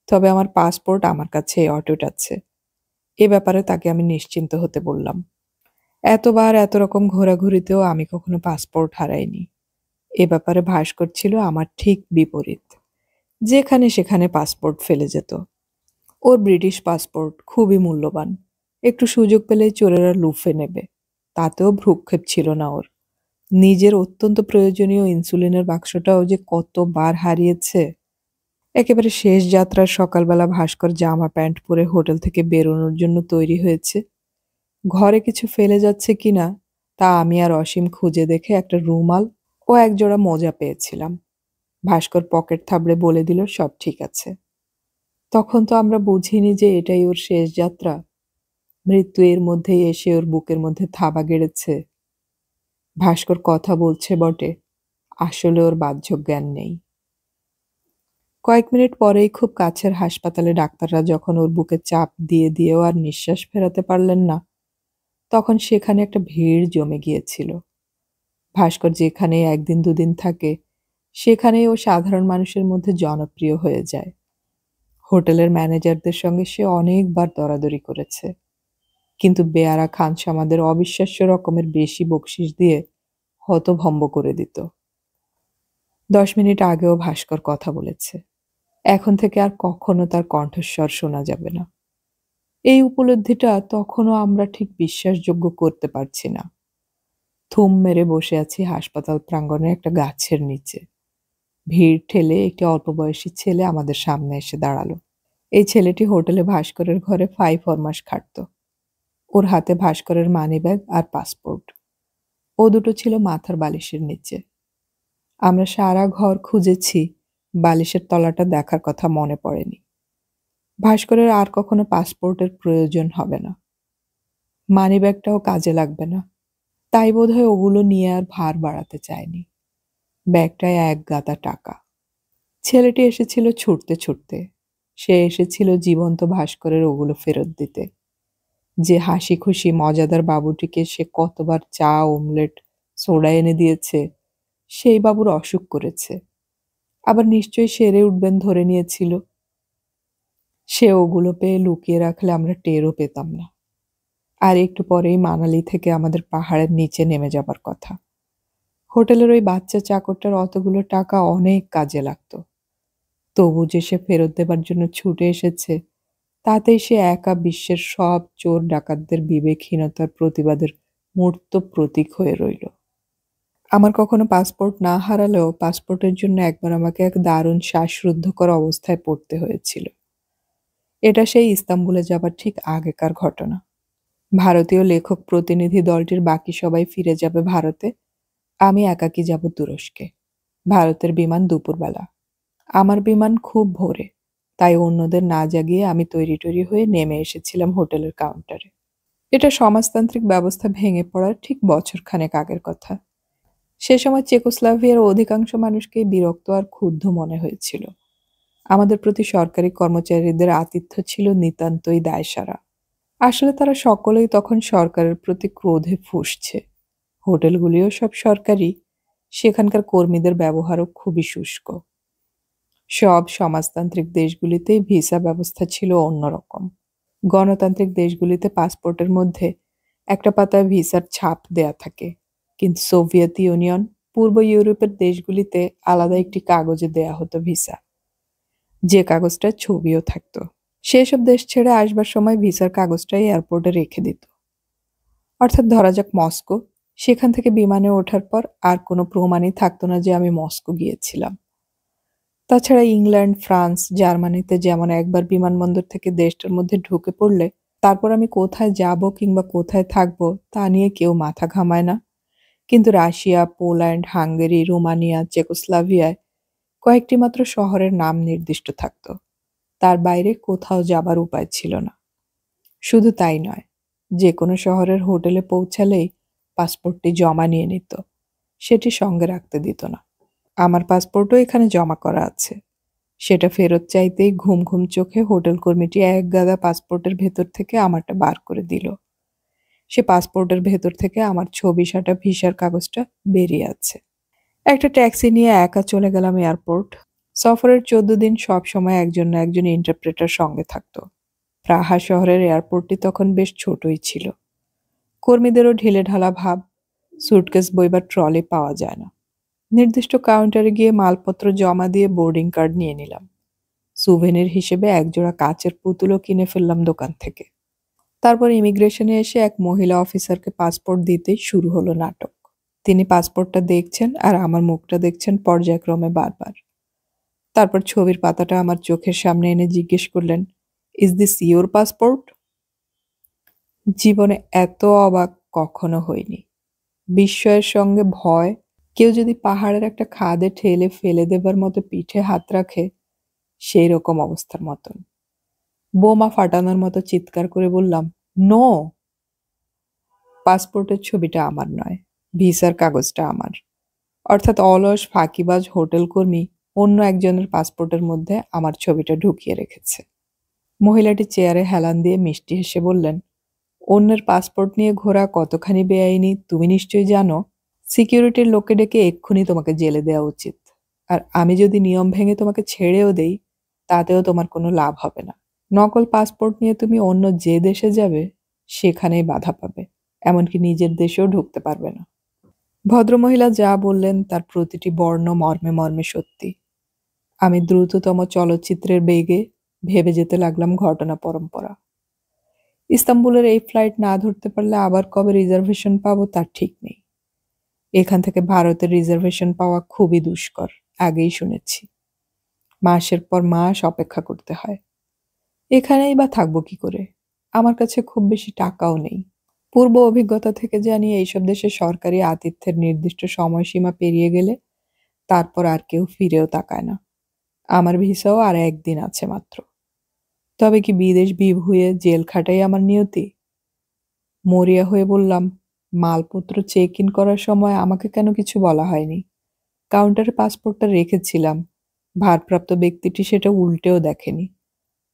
তবে আমার পাসপোর্ট আমার কাছে অটুট আছে। এ ব্যাপারে তাকে আমি নিশ্চিন্ত হতে বললাম। এতবার এত রকম ঘোরাঘুরিতেও আমি কখনো পাসপোর্ট হারাইনি। এ ব্যাপারে ভাস্কর ছিল আমার ঠিক বিপরীত। যেখানে সেখানে পাসপোর্ট ফেলে যেত। ওর ব্রিটিশ পাসপোর্ট খুবই মূল্যবান। একটু সুযোগ পেলেই চোরেরা লুফে নেবে। তাতেও ভ্রুক্ষেপ ছিল না ওর। নিজের অত্যন্ত প্রয়োজনীয় ইনসুলিনের বাক্সটাও যে কতবার হারিয়েছে। একেবারে শেষ যাত্রার সকালবেলা ভাস্কর জামা প্যান্ট পরে হোটেল থেকে বেরোনোর জন্য তৈরি হয়েছে। ঘরে কিছু ফেলে যাচ্ছে কিনা তা আমি আর অসীম খুঁজে দেখে একটা রুমাল ও একজোড়া মোজা পেয়েছিলাম। ভাস্কর পকেট থাবড়ে বলে দিল, সব ঠিক আছে। তখন তো আমরা বুঝিনি যে এটাই ওর শেষ যাত্রা। মৃত্যু এর মধ্যেই এসে ওর বুকের মধ্যে থাবা গেড়েছে। ভাস্কর কথা বলছে বটে, আসলে ওর বাহ্য জ্ঞান নেই। কয়েক মিনিট পরেই খুব কাছের হাসপাতালে ডাক্তাররা যখন ওর বুকে চাপ দিয়ে দিয়েও আর নিঃশ্বাস ফেরাতে পারলেন না, তখন সেখানে একটা ভিড় জমে গিয়েছিল। ভাস্কর যেখানে একদিন দুদিন থাকে, সেখানেই ও সাধারণ মানুষের মধ্যে জনপ্রিয় হয়ে যায়। হোটেলের ম্যানেজারদের সঙ্গে সে অনেকবার দরাদরি করেছে, কিন্তু বেয়ারা খানসামাদের অবিশ্বাস্য রকমের বেশি বকশিস দিয়ে হতভম্ব করে দিত। 10 মিনিট আগেও ভাস্কর কথা বলেছে। এখন থেকে আর কখনো তার কণ্ঠস্বর শোনা যাবে না। এই উপলব্ধিটা তখনও আমরা ঠিক বিশ্বাসযোগ্য করতে পারছি না। থুম মেরে বসে আছি হাসপাতাল প্রাঙ্গণে একটা গাছের নিচে। ভিড় ঠেলে একটি অল্প বয়সী ছেলে আমাদের সামনে এসে দাঁড়ালো। এই ছেলেটি হোটেলে ভাস্করের ঘরে 5-4 মাস খাটত। ওর হাতে ভাস্করের মানিব্যাগ আর পাসপোর্ট। ও দুটো ছিল মাথার বালিশের নিচে। আমরা সারা ঘর খুঁজেছি, বালিশের তলাটা দেখার কথা মনে পড়েনি। ভাস্করের আর কখনো পাসপোর্টের প্রয়োজন হবে না। মানিব্যাগটাও কাজে লাগবে না। তাই বোধহয় ওগুলো নিয়ে আর ভার বাড়াতে চায়নি। ব্যাগটায় এক গাদা টাকা। ছেলেটি এসেছিল ছুটতে ছুটতে। সে এসেছিল জীবন্ত ভাস্করের ওগুলো ফেরত দিতে। যে হাসি খুশি মজাদার বাবুটিকে সে কতবার চা, অমলেট, সোডা এনে দিয়েছে, সেই বাবুর অসুখ করেছে। আবার নিশ্চয়ই সেরে উঠবেন ধরে নিয়েছিল। সে ওগুলো পেয়ে লুকিয়ে রাখলে আমরা টেরও পেতাম না। আর একটু পরেই মানালি থেকে আমাদের পাহাড়ের নিচে নেমে যাবার কথা। হোটেলের ওই বাচ্চা চাকরটার অতগুলো টাকা অনেক কাজে লাগতো। তবু যে সে ফেরত দেবার জন্য ছুটে এসেছে, তাতেই সে একা বিশ্বের সব চোর ডাকাতদের বিবেকহীনতার প্রতিবাদের মূর্ত প্রতীক হয়ে রইল। আমার কখনো পাসপোর্ট না হারালেও পাসপোর্টের জন্য একবার আমাকে এক দারুণ শ্বাসরুদ্ধকর অবস্থায় পড়তে হয়েছিল। এটা সেই ইস্তাম্বুলে যাবার ঠিক আগেকার ঘটনা। ভারতীয় লেখক প্রতিনিধি দলটির বাকি সবাই ফিরে যাবে ভারতে। আমি একাকী যাব তুরস্কে। ভারতের বিমান দুপুরবেলা। আমার বিমান খুব ভোরে। তাই অন্যদের না জাগিয়ে আমি তৈরি হয়ে নেমে এসেছিলাম হোটেলের কাউন্টারে। এটা সমাজতান্ত্রিক ব্যবস্থা ভেঙে পড়ার ঠিক বছরখানেক আগের কথা। সে সময় চেকোস্লোভাকিয়ার অধিকাংশ মানুষকেই বিরক্ত আর ক্ষুব্ধ মনে হয়েছিল। আমাদের প্রতি সরকারি কর্মচারীদের আতিথ্য ছিল নিতান্তই দায়সারা। আসলে তারা সকলেই তখন সরকারের প্রতি ক্রোধে ফুঁসছে। হোটেলগুলিও সব সরকারি, সেখানকার কর্মীদের ব্যবহারও খুবই শুষ্ক। সব সমাজতান্ত্রিক দেশগুলিতেই ভিসা ব্যবস্থা ছিল অন্যরকম। গণতান্ত্রিক দেশগুলিতে পাসপোর্টের মধ্যে একটা পাতায় ভিসার ছাপ দেয়া থাকে, কিন্তু সোভিয়েত ইউনিয়ন, পূর্ব ইউরোপের দেশগুলিতে আলাদা একটি কাগজে দেয়া হতো ভিসা, যে কাগজটার ছবিও থাকতো। সেসব দেশ ছেড়ে আসবার সময় ভিসার কাগজটাই এয়ারপোর্টে রেখে দিত। অর্থাৎ ধরা যাক মস্কো, সেখান থেকে বিমানে ওঠার পর আর কোনো প্রমাণই থাকতো না যে আমি মস্কো গিয়েছিলাম। তাছাড়া ইংল্যান্ড, ফ্রান্স, জার্মানিতে যেমন একবার বিমানবন্দর থেকে দেশটার মধ্যে ঢুকে পড়লে তারপর আমি কোথায় যাব কিংবা কোথায় থাকবো তা নিয়ে কেউ মাথা ঘামায় না। কিন্তু রাশিয়া, পোল্যান্ড, হাঙ্গেরি, রোমানিয়া, চেকোস্লোভাকিয়ায় কয়েকটি মাত্র শহরের নাম নির্দিষ্ট থাকতো। তার বাইরে কোথাও যাবার উপায় ছিল না। শুধু তাই নয়, যে কোনো শহরের হোটেলে পৌঁছালেই পাসপোর্টটি জমা নিয়ে নিত, সেটি সঙ্গে রাখতে দিত না। আমার পাসপোর্টও এখানে জমা করা আছে। সেটা ফেরত চাইতেই ঘুম ঘুম চোখে হোটেল কর্মীটি এক গাদা পাসপোর্টের ভেতর থেকে আমারটা বার করে দিল। সে পাসপোর্টের ভেতর থেকে আমার ছবি সাঁটা ভিসার কাগজটা বেরিয়ে আছে। একটা ট্যাক্সি নিয়ে একা চলে গেলাম এয়ারপোর্ট। সফরের 14 দিন সব সময় একজন না একজন ইন্টারপ্রেটার সঙ্গে থাকতো। প্রাহা শহরের এয়ারপোর্টটি তখন বেশ ছোটই ছিল। কর্মীদেরও ঢিলেঢালা ভাব, সুটকেস বইবার ট্রলি পাওয়া যায় না। নির্দিষ্ট কাউন্টারে গিয়ে মালপত্র জমা দিয়ে বোর্ডিং কার্ড নিয়ে নিলাম। সুভেনির হিসেবে একজোড়া কাচের পুতুলও কিনে ফেললাম দোকান থেকে। তারপর ইমিগ্রেশনে এসে এক মহিলা অফিসারকে পাসপোর্ট দিতেই শুরু হলো নাটক। তিনি পাসপোর্টটা দেখছেন আর আমার মুখটা দেখছেন পর্যায়ক্রমে বারবার। তারপর ছবির পাতাটা আমার চোখের সামনে এনে জিজ্ঞেস করলেন, ইজ দিস ইয়োর পাসপোর্ট? জীবনে এত অবাক কখনো হইনি। বিস্ময়ের সঙ্গে ভয়, কেউ যদি পাহাড়ের একটা খাদে ঠেলে ফেলে দেবার মতো পিঠে হাত রাখে, সেই রকম অবস্থার মতন। বোমা ফাটানোর মতো চিৎকার করে বললাম, নো! পাসপোর্টের ছবিটা আমার নয়, ভিসার কাগজটা আমার। অর্থাৎ অলস ফাঁকিবাজ হোটেল কর্মী অন্য একজনের পাসপোর্টের মধ্যে আমার ছবিটা ঢুকিয়ে রেখেছে। মহিলাটি চেয়ারে হেলান দিয়ে মিষ্টি হেসে বললেন, অন্যের পাসপোর্ট নিয়ে ঘোরা কতখানি বেআইনি তুমি নিশ্চয়ই জানো। সিকিউরিটির লোককে ডেকে এক্ষুনি তোমাকে জেলে দেওয়া উচিত। আর আমি যদি নিয়ম ভেঙে তোমাকে ছেড়েও দেই, তাতেও তোমার কোনো লাভ হবে না। নকল পাসপোর্ট নিয়ে তুমি অন্য যে দেশে যাবে, সেখানেই বাধা পাবে, এমনকি নিজের দেশেও ঢুকতে পারবে না। ভদ্রমহিলা যা বললেন তার প্রতিটি বর্ণ মর্মে মর্মে সত্যি। আমি দ্রুততম চলচ্চিত্রের বেগে ভেবে যেতে লাগলাম ঘটনা পরম্পরা। ইস্তাম্বুলের এই ফ্লাইট না ধরতে পারলে আবার কবে রিজার্ভেশন পাবো তার ঠিক নেই। এখান থেকে ভারতের রিজার্ভেশন পাওয়া খুবই দুষ্কর, আগেই শুনেছি। মাসের পর মাস অপেক্ষা করতে হয়। এখানেই বা থাকবো কি করে? আমার কাছে খুব বেশি টাকাও নেই। পূর্ব অভিজ্ঞতা থেকে জানি এইসব দেশে সরকারি আতিথ্যের নির্দিষ্ট সময়সীমা পেরিয়ে গেলে তারপর আর কেউ ফিরেও তাকায় না। আমার ভিসাও আর একদিন আছে মাত্র। তবে কি বিদেশ বিভুঁইয়ে জেল খাটাই আমার নিয়তি? মরিয়া হয়ে বললাম, মালপত্র চেক ইন করার সময় আমাকে কেন কিছু বলা হয়নি? কাউন্টারে পাসপোর্টটা রেখেছিলাম, ভারপ্রাপ্ত ব্যক্তিটি সেটা উল্টেও দেখেনি।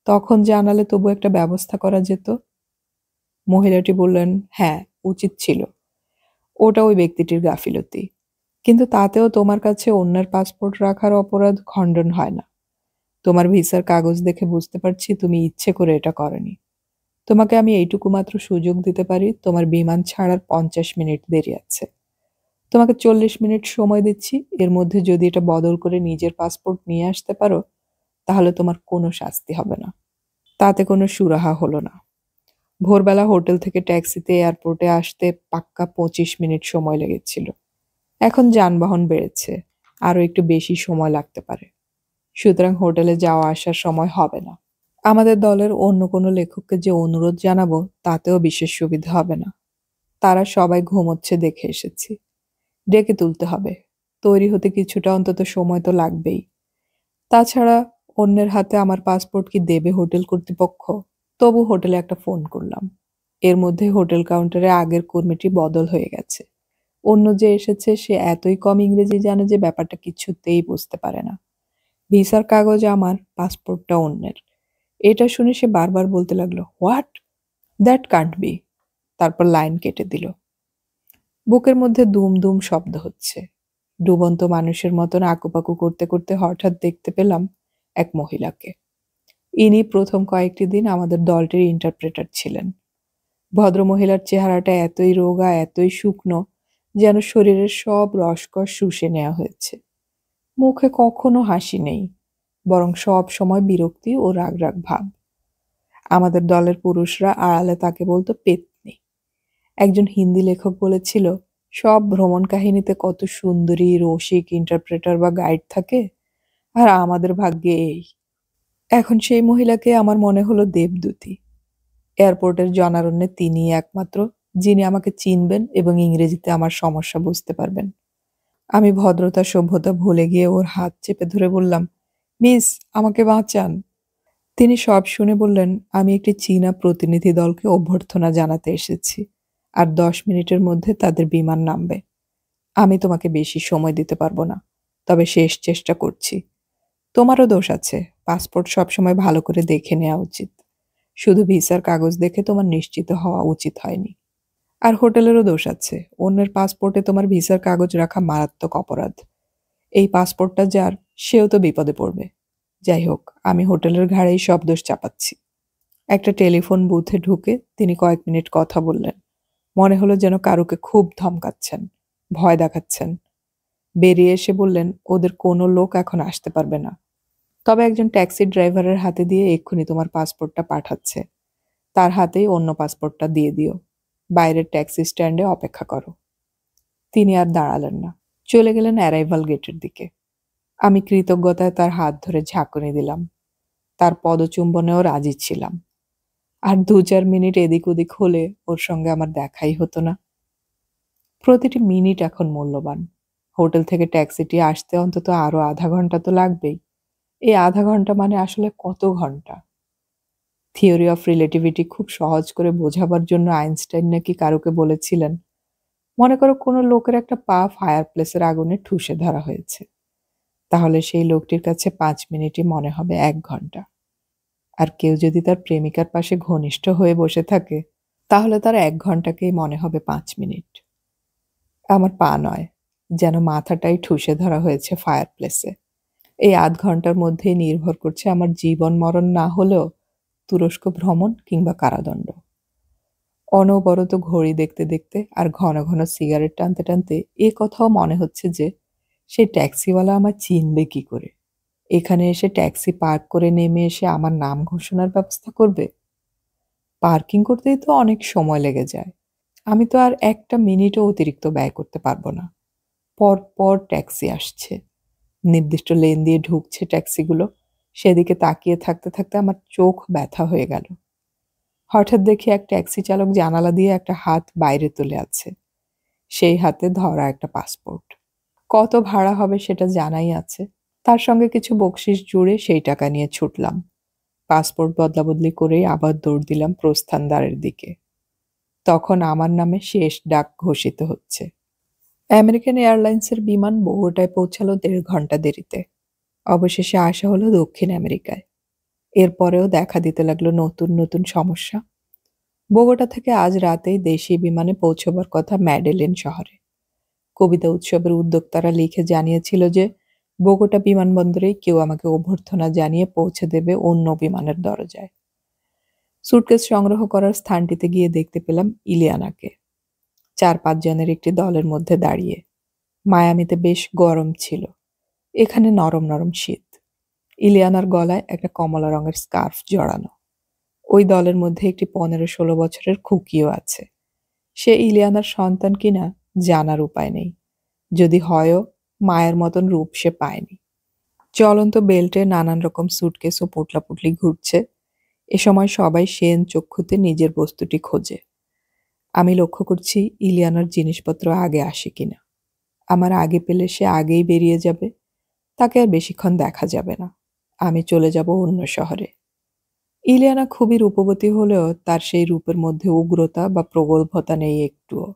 তখন জানালে তবু একটা ব্যবস্থা করা যেত। মহিলাটি বললেন, হ্যাঁ, উচিত ছিল। ওটা ওই ব্যক্তিটির গাফিলতি। কিন্তু তাতেও তোমার কাছে অন্যের পাসপোর্ট রাখার অপরাধ খণ্ডন হয় না। তোমার ভিসার কাগজ দেখে বুঝতে পারছি তুমি ইচ্ছে করে এটা করনি। তোমাকে আমি এইটুকু মাত্র সুযোগ দিতে পারি, তোমার বিমান ছাড়ার 50 মিনিট দেরি আছে। তোমাকে 40 মিনিট সময় দিচ্ছি, এর মধ্যে যদি এটা বদল করে নিজের পাসপোর্ট নিয়ে আসতে পারো, তাহলে তোমার কোনো শাস্তি হবে না। তাতে কোনো সুরাহা হলো না। ভোরবেলা হোটেল থেকে ট্যাক্সিতে এয়ারপোর্টে আসতে পাক্কা 25 মিনিট সময় লেগেছিল। এখন যানবাহন বেড়েছে, আরও একটু বেশি সময় লাগতে পারে। সুতরাং হোটেলে যাওয়া আসার সময় হবে না। আমাদের দলের অন্য কোনো লেখককে যে অনুরোধ জানাবো তাতেও বিশেষ সুবিধা হবে না। তারা সবাই ঘুমোচ্ছে দেখে এসেছি। ডেকে তুলতে হবে। তৈরি হতে কিছুটা অন্তত সময় তো লাগবেই। তাছাড়া অন্যের হাতে আমার পাসপোর্ট কি দেবে হোটেল কর্তৃপক্ষ? তবু হোটেলে একটা ফোন করলাম। এর মধ্যে হোটেল কাউন্টারে আগের কর্মীটি বদল হয়ে গেছে। অন্য যে এসেছে সে এতই কম ইংরেজি জানে যে ব্যাপারটা কিছুতেই বুঝতে পারে না। ভিসার কাগজ আমার, পাসপোর্টটা অন্যের। এটা শুনে সে বারবার বলতে লাগলো, হোয়াট? That can't be. তারপর লাইন কেটে দিল। বুকের মধ্যে দুম দুম শব্দ হচ্ছে। ডুবন্ত মানুষের মতন আকুপাকু করতে করতে হঠাৎ দেখতে পেলাম এক মহিলাকে। ইনি প্রথম কয়েকটি দিন আমাদের দলটির ইন্টারপ্রেটার ছিলেন। ভদ্রমহিলার চেহারাটা এতই রোগা, এতই শুকনো, যেন শরীরের সব রসকস শুষে নেওয়া হয়েছে। মুখে কখনো হাসি নেই, বরং সব সময় বিরক্তি ও রাগ রাগ ভাব। আমাদের দলের পুরুষরা আড়ালে তাকে বলতো পেত্নী। একজন হিন্দি লেখক বলেছিল, সব ভ্রমণ কাহিনীতে কত সুন্দরী রসিক ইন্টারপ্রেটার বা গাইড থাকে, আর আমাদের ভাগ্যে এই। এখন সেই মহিলাকে আমার মনে হলো দেবদূতী। এয়ারপোর্টের জনারণ্যে তিনিই একমাত্র যিনি আমাকে চিনবেন এবং ইংরেজিতে আমার সমস্যা বুঝতে পারবেন। আমি ভদ্রতা সভ্যতা ভুলে গিয়ে ওর হাত চেপে ধরে বললাম, মিস, আমাকে বাঁচান। তিনি সব শুনে বললেন, আমি একটি চীনা প্রতিনিধি দলকে অভ্যর্থনা জানাতে এসেছি, আর 10 মিনিটের মধ্যে তাদের বিমান নামবে। আমি তোমাকে বেশি সময় দিতে পারবো না, তবে শেষ চেষ্টা করছি। তোমারও দোষ আছে, পাসপোর্ট সবসময় ভালো করে দেখে নেওয়া উচিত। শুধু ভিসার কাগজ দেখে তোমার নিশ্চিত হওয়া উচিত হয়নি। আর হোটেলেরও দোষ আছে, অন্যের পাসপোর্টে তোমার ভিসার কাগজ রাখা মারাত্মক অপরাধ। এই পাসপোর্টটা যার, সেও তো বিপদে পড়বে। যাই হোক, আমি হোটেলের ঘাড়েই সব দোষ চাপাচ্ছি। একটা টেলিফোন বুথে ঢুকে তিনি কয়েক মিনিট কথা বললেন। মনে হলো যেন কারুকে খুব ধমকাচ্ছেন, ভয় দেখাচ্ছেন। বেরিয়ে এসে বললেন, ওদের কোনো লোক এখন আসতে পারবে না, তবে একজন ট্যাক্সি ড্রাইভারের হাতে দিয়ে এক্ষুনি তোমার পাসপোর্টটা পাঠাচ্ছে। তার হাতেই অন্য পাসপোর্টটা দিয়ে দিও। বাইরের ট্যাক্সি স্ট্যান্ডে অপেক্ষা করো। তিনি আর দাঁড়ালেন না, চলে গেলেন অ্যারাইভাল গেটের দিকে। আমি কৃতজ্ঞতায় তার হাত ধরে ঝাঁকুনি দিলাম। তার পদচুম্বনেও রাজি ছিলাম। আর 2-4 মিনিট এদিক ওদিক হলে ওর সঙ্গে আমার দেখাই হতো না। প্রতিটি মিনিট এখন মূল্যবান। হোটেল থেকে ট্যাক্সিটি আসতে অন্তত আরো আধা ঘন্টা তো লাগবেই। এই আধা ঘন্টা মানে আসলে কত ঘন্টা? থিওরি অফ রিলেটিভিটি খুব সহজ করে বোঝাবার জন্য আইনস্টাইন নাকি কারুকে বলেছিলেন, মনে করো কোনো লোকের একটা পা ফায়ার প্লেসের আগুনে ঠুসে ধরা হয়েছে, তাহলে সেই লোকটির কাছে 5 মিনিটই মনে হবে 1 ঘন্টা। আর কেউ যদি তার প্রেমিকার পাশে ঘনিষ্ঠ হয়ে বসে থাকে, তাহলে তার 1 ঘন্টাকেই মনে হবে 5 মিনিট। আমার পা নয়, যেন মাথাটাই ঠুসে ধরা হয়েছে ফায়ার প্লেসে। এই আধ ঘন্টার মধ্যেই নির্ভর করছে আমার জীবন মরণ, না হলেও তুরস্ক ভ্রমণ কিংবা কারাদণ্ড। অনবরত ঘড়ি দেখতে দেখতে আর ঘন ঘন সিগারেট টানতে টানতে এ কথাও মনে হচ্ছে যে সেই ট্যাক্সিওয়ালা আমায় চিনবে কি করে। এখানে এসে ট্যাক্সি পার্ক করে নেমে এসে আমার নাম ঘোষণার ব্যবস্থা করবে। পার্কিং করতেই তো অনেক সময় লেগে যায়। আমি তো আর একটা মিনিটও অতিরিক্ত ব্যয় করতে পারবো না। পর পর ট্যাক্সি আসছে, নির্দিষ্ট লেন দিয়ে ঢুকছে ট্যাক্সিগুলো। সেদিকে তাকিয়ে থাকতে থাকতে আমার চোখ ব্যথা হয়ে গেল। হঠাৎ দেখি এক ট্যাক্সি চালক জানালা দিয়ে একটা হাত বাইরে তুলে আছে। সেই হাতে ধরা একটা পাসপোর্ট। কত ভাড়া হবে সেটা জানাই আছে। তার সঙ্গে কিছু বকশিশ জুড়ে সেই টাকা নিয়ে ছুটলাম। পাসপোর্ট বদলাবদলি করেই আবার দৌড় দিলাম প্রস্থানদ্বারের দিকে। তখন আমার নামে শেষ ডাক ঘোষিত হচ্ছে। আমেরিকান এয়ারলাইন্সের বিমান বোগোটায় পৌঁছালো 1.5 ঘন্টা দেরিতে। অবশেষে আসা হলো দক্ষিণ আমেরিকায়। এরপরেও দেখা দিতে লাগলো নতুন নতুন সমস্যা। বোগোটা থেকে আজ রাতেই দেশি বিমানে পৌঁছবার কথা ম্যাডেলিন শহরে। কবিতা উৎসবের উদ্যোক্তারা লিখে জানিয়েছিল যে বোগোটা বিমানবন্দরেই কেউ আমাকে অভ্যর্থনা জানিয়ে পৌঁছে দেবে অন্য বিমানের দরজায়। সুটকেস সংগ্রহ করার স্থানটিতে গিয়ে দেখতে পেলাম ইলিয়ানাকে, 4-5 জনের একটি দলের মধ্যে দাঁড়িয়ে। মায়ামিতে বেশ গরম ছিল, এখানে নরম নরম শীত। ইলিয়ানার গলায় একটা কমলা রঙের স্কার্ফ জড়ানো। ওই দলের মধ্যে একটি 15-16 বছরের খুকিও আছে। সে ইলিয়ানার সন্তান কিনা জানার উপায় নেই। যদি হয়ও, মায়ের মতন রূপ সে পায়নি। চলন্ত বেল্টে নানান রকম সুটকেস ও পোটলাপুটলি ঘুরছে। এ সময় সবাই সেন চক্ষুতে নিজের বস্তুটি খোঁজে। আমি লক্ষ্য করছি ইলিয়ানার জিনিসপত্র আগে আসে কিনা। আমার আগে পেলে সে আগেই বেরিয়ে যাবে, তাকে আর বেশিক্ষণ দেখা যাবে না। আমি চলে যাব অন্য শহরে। ইলিয়ানা খুবই রূপবতী হলেও তার সেই রূপের মধ্যে উগ্রতা বা প্রগল্ভতা নেই একটুও।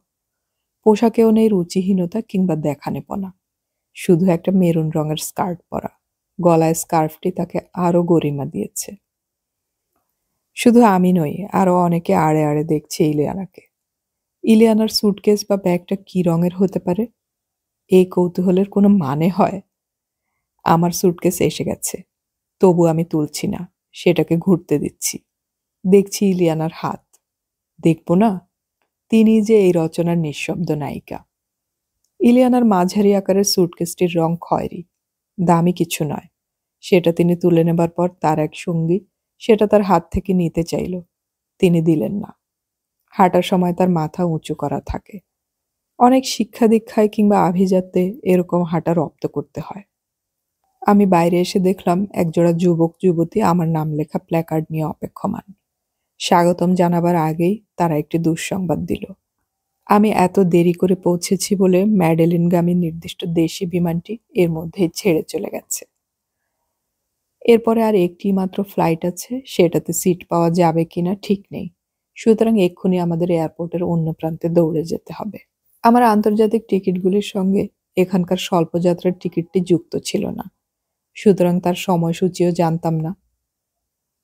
পোশাকেও নেই রুচিহীনতা কিংবা দেখানেপনা। শুধু একটা মেরুন রঙের স্কার্ট পরা, গলায় স্কার্ফটি তাকে আরো গরিমা দিয়েছে। শুধু আমি নই, আরো অনেকে আড়ে আড়ে দেখছে ইলিয়ানাকে। ইলিয়ানার সুটকেস বা ব্যাগটা কি রঙের হতে পারে? এই কৌতূহলের কোনো মানে হয়? আমার সুটকেস এসে গেছে, তবু আমি তুলছি না, সেটাকে ঘুরতে দিচ্ছি। দেখছি ইলিয়ানার হাত। দেখব না? তিনি যে এই রচনার নিঃশব্দ নায়িকা। ইলিয়ানার মাঝারি আকারের সুটকেসটির রং খয়েরি, দামি কিছু নয়। সেটা তিনি তুলে নেবার পর তার এক সঙ্গী সেটা তার হাত থেকে নিতে চাইল, তিনি দিলেন না। হাঁটার সময় তার মাথা উঁচু করা থাকে। অনেক শিক্ষা দীক্ষায় কিংবা আভিজাত্যে এরকম হাঁটা রপ্ত করতে হয়। আমি বাইরে এসে দেখলাম একজোড়া যুবক যুবতী আমার নাম লেখা প্ল্যাকার্ড নিয়ে অপেক্ষমান। স্বাগতম জানাবার আগেই তারা একটি দুঃসংবাদ দিল। আমি এত দেরি করে পৌঁছেছি বলে ম্যাডেলিনগামী নির্দিষ্ট দেশি বিমানটি এর মধ্যেই ছেড়ে চলে গেছে। এরপরে আর একটি মাত্র ফ্লাইট আছে, সেটাতে সিট পাওয়া যাবে কিনা ঠিক নেই। সুতরাং এক্ষুনি আমাদের এয়ারপোর্টের অন্য প্রান্তে দৌড়ে যেতে হবে। আমার আন্তর্জাতিক টিকিটগুলির সঙ্গে এখানকার স্বল্পযাত্রার টিকিটটি যুক্ত ছিল না, সুতরাং তার সময়সূচিও জানতাম না।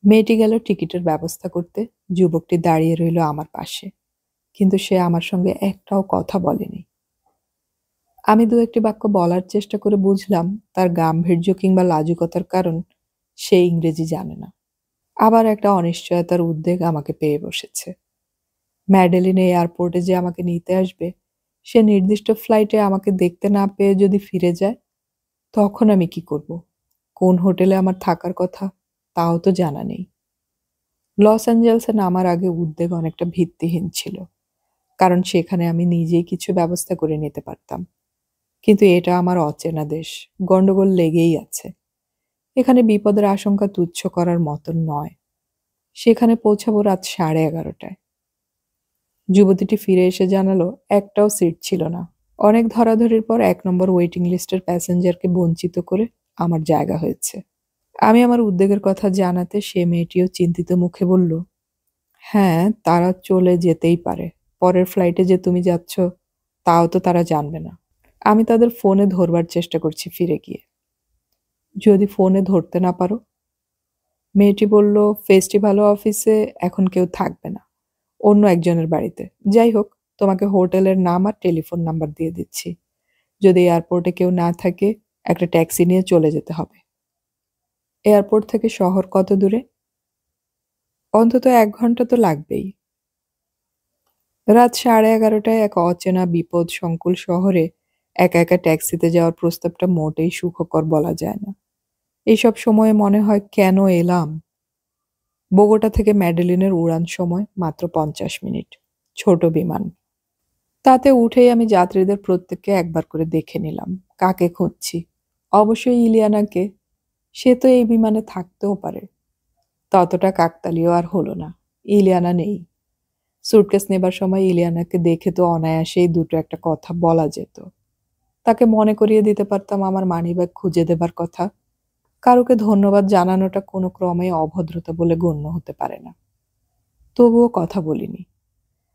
মেয়েটি গেল টিকিটের ব্যবস্থা করতে, যুবকটি দাঁড়িয়ে রইল আমার পাশে, কিন্তু সে আমার সঙ্গে একটাও কথা বলেনি। আমি দু একটি বাক্য বলার চেষ্টা করে বুঝলাম তার গাম্ভীর্য কিংবা লাজুকতার কারণ সে ইংরেজি জানে না। আবার একটা অনিশ্চয়তার উদ্বেগ আমাকে পেয়ে বসেছে। ম্যাডেলিন এয়ারপোর্টে যে আমাকে নিতে আসবে, সে নির্দিষ্ট ফ্লাইটে আমাকে দেখতে না পেয়ে যদি ফিরে যায়, তখন আমি কি করব? কোন হোটেলে আমার থাকার কথা তাও তো জানা নেই। লস অ্যাঞ্জেলসে নামার আগে উদ্বেগ অনেকটা ভিত্তিহীন ছিল, কারণ সেখানে আমি নিজেই কিছু ব্যবস্থা করে নিতে পারতাম। কিন্তু এটা আমার অচেনা দেশ, গন্ডগোল লেগেই আছে। এখানে বিপদের আশঙ্কা তুচ্ছ করার মতন নয়। সেখানে পৌঁছাবো রাত 11:30টায়। যুবতীটি ফিরে এসে জানালো একটাও সিট ছিল না। অনেক ধরাধরির পর 1 নম্বর ওয়েটিং লিস্টের প্যাসেঞ্জারকে বঞ্চিত করে আমার জায়গা হয়েছে। আমি আমার উদ্বেগের কথা জানাতে সে মেয়েটিও চিন্তিত মুখে বলল, হ্যাঁ, তারা চলে যেতেই পারে। পরের ফ্লাইটে যে তুমি যাচ্ছ তাও তো তারা জানবে না। আমি তাদের ফোনে ধরবার চেষ্টা করছি ফিরে গিয়ে। যদি ফোনে ধরতে না পারো? মেয়েটি বলল, ফেস্টিভ্যাল অফিসে এখন কেউ থাকবে না, অন্য একজনের বাড়িতে। যাই হোক, তোমাকে হোটেলের নাম আর টেলিফোন নাম্বার দিয়ে দিচ্ছি। যদি এয়ারপোর্টে কেউ না থাকে, একটা ট্যাক্সি নিয়ে চলে যেতে হবে। এয়ারপোর্ট থেকে শহর কত দূরে? অন্তত 1 ঘন্টা তো লাগবেই। রাত 11:30টায় এক অচেনা বিপদ সংকুল শহরে একা একা ট্যাক্সিতে যাওয়ার প্রস্তাবটা মোটেই সুখকর বলা যায় না। এইসব সময়ে মনে হয় কেন এলাম। বোগোটা থেকে ম্যাডেলিনের উড়ান সময় মাত্র 50 মিনিট। ছোট বিমান। তাতে উঠেই আমি যাত্রীদের প্রত্যেককে একবার করে দেখে নিলাম। কাকে খুঁজছি? অবশ্যই ইলিয়ানাকে। সে তো এই বিমানে থাকতেও পারে। ততটা কাকতালীয় আর হলো না। ইলিয়ানা নেই। সুটকেস নেবার সময় ইলিয়ানাকে দেখে তো অনায়াসেই দুটো একটা কথা বলা যেত। তাকে মনে করিয়ে দিতে পারতাম আমার মানিব্যাগ খুঁজে দেবার কথা। কারুকে ধন্যবাদ জানানোটা কোনো ক্রমে অভদ্রতা বলে গণ্য হতে পারে না। তবুও কথা বলিনি।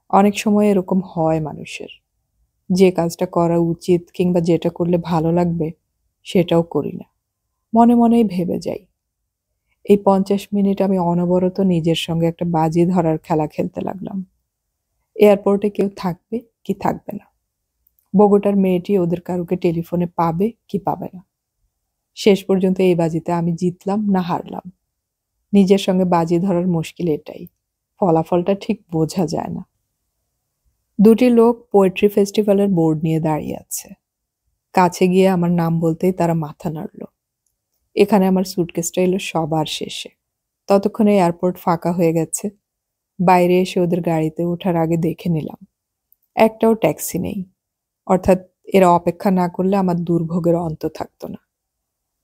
অনেক সময় এরকম হয় মানুষের। যে কাজটা করা উচিত কিংবা যেটা করলে ভালো লাগবে সেটাও করি না। মনে মনেই ভেবে যাই। এই 50 মিনিট আমি অনবরত নিজের সঙ্গে একটা বাজি ধরার খেলা খেলতে লাগলাম। এয়ারপোর্টে কেউ থাকবে কি থাকবে না? বোগোটার মেয়েটি ওদের কারুকে টেলিফোনে পাবে কি পাবে না? শেষ পর্যন্ত এই বাজিতে আমি জিতলাম না হারলাম। নিজের সঙ্গে বাজি ধরার মুশকিল এটাই, ফলাফলটা ঠিক বোঝা যায় না। দুটি লোক পোয়েট্রি ফেস্টিভ্যালের বোর্ড নিয়ে দাঁড়িয়ে আছে। কাছে গিয়ে আমার নাম বলতেই তারা মাথা নাড়ল। এখানে আমার সুটকেসটা এলো সবার শেষে। ততক্ষণে এয়ারপোর্ট ফাঁকা হয়ে গেছে। বাইরে এসে ওদের গাড়িতে ওঠার আগে দেখে নিলাম একটাও ট্যাক্সি নেই। অর্থাৎ এরা অপেক্ষা না করলে আমার দুর্ভোগের অন্ত থাকতো না।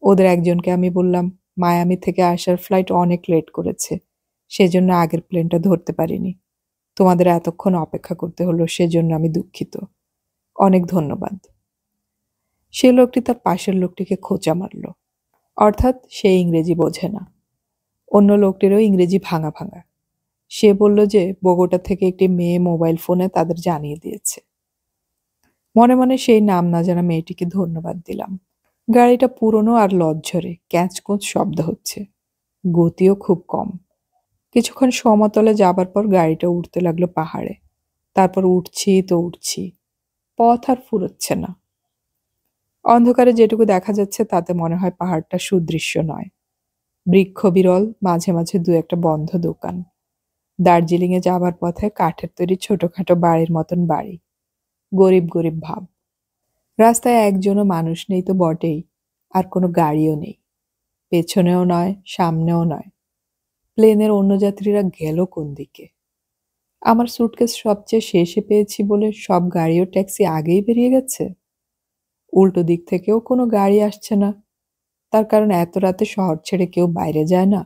ওদের একজনকে আমি বললাম, মায়ামি থেকে আসার ফ্লাইট অনেক লেট করেছে, সেজন্য আগের প্লেনটা ধরতে পারিনি। তোমাদের এতক্ষণ অপেক্ষা করতে হলো, সেজন্য আমি দুঃখিত। অনেক ধন্যবাদ। সে লোকটি তার পাশের লোকটিকে খোঁচা মারল। অর্থাৎ সে ইংরেজি বোঝে না। অন্য লোকটিরও ইংরেজি ভাঙা ভাঙা। সে বলল যে বোগোটা থেকে একটি মেয়ে মোবাইল ফোনে তাদের জানিয়ে দিয়েছে। মনে মনে সেই নাম না জানা মেয়েটিকে ধন্যবাদ দিলাম। গাড়িটা পুরনো আর লজ্জরে ক্যাঁচকোঁচ শব্দ হচ্ছে। গতিও খুব কম। কিছুক্ষণ সমতলে যাবার পর গাড়িটা উঠতে লাগলো পাহাড়ে। তারপর উঠছি তো উঠছি, পথ আর ফুরোচ্ছে না। অন্ধকারে যেটুকু দেখা যাচ্ছে তাতে মনে হয় পাহাড়টা সুদৃশ্য নয়। বৃক্ষ বিরল, মাঝে মাঝে দু একটা বন্ধ দোকান। দার্জিলিংয়ে যাবার পথে কাঠের তৈরি ছোটখাটো বাড়ির মতন বাড়ি, গরিব গরিব ভাব। রাস্তায় একজনও মানুষ নেই তো বটেই, আর কোনো গাড়িও নেই, পেছনেও নয় সামনেও নয়। প্লেনের অন্য যাত্রীরা গেল কোন দিকে? আমার সুটকেস সবচেয়ে শেষে পেয়েছি বলে সব গাড়ি ও ট্যাক্সি আগেই বেরিয়ে গেছে। উল্টো দিক থেকেও কোনো গাড়ি আসছে না, তার কারণ এত রাতে শহর ছেড়ে কেউ বাইরে যায় না।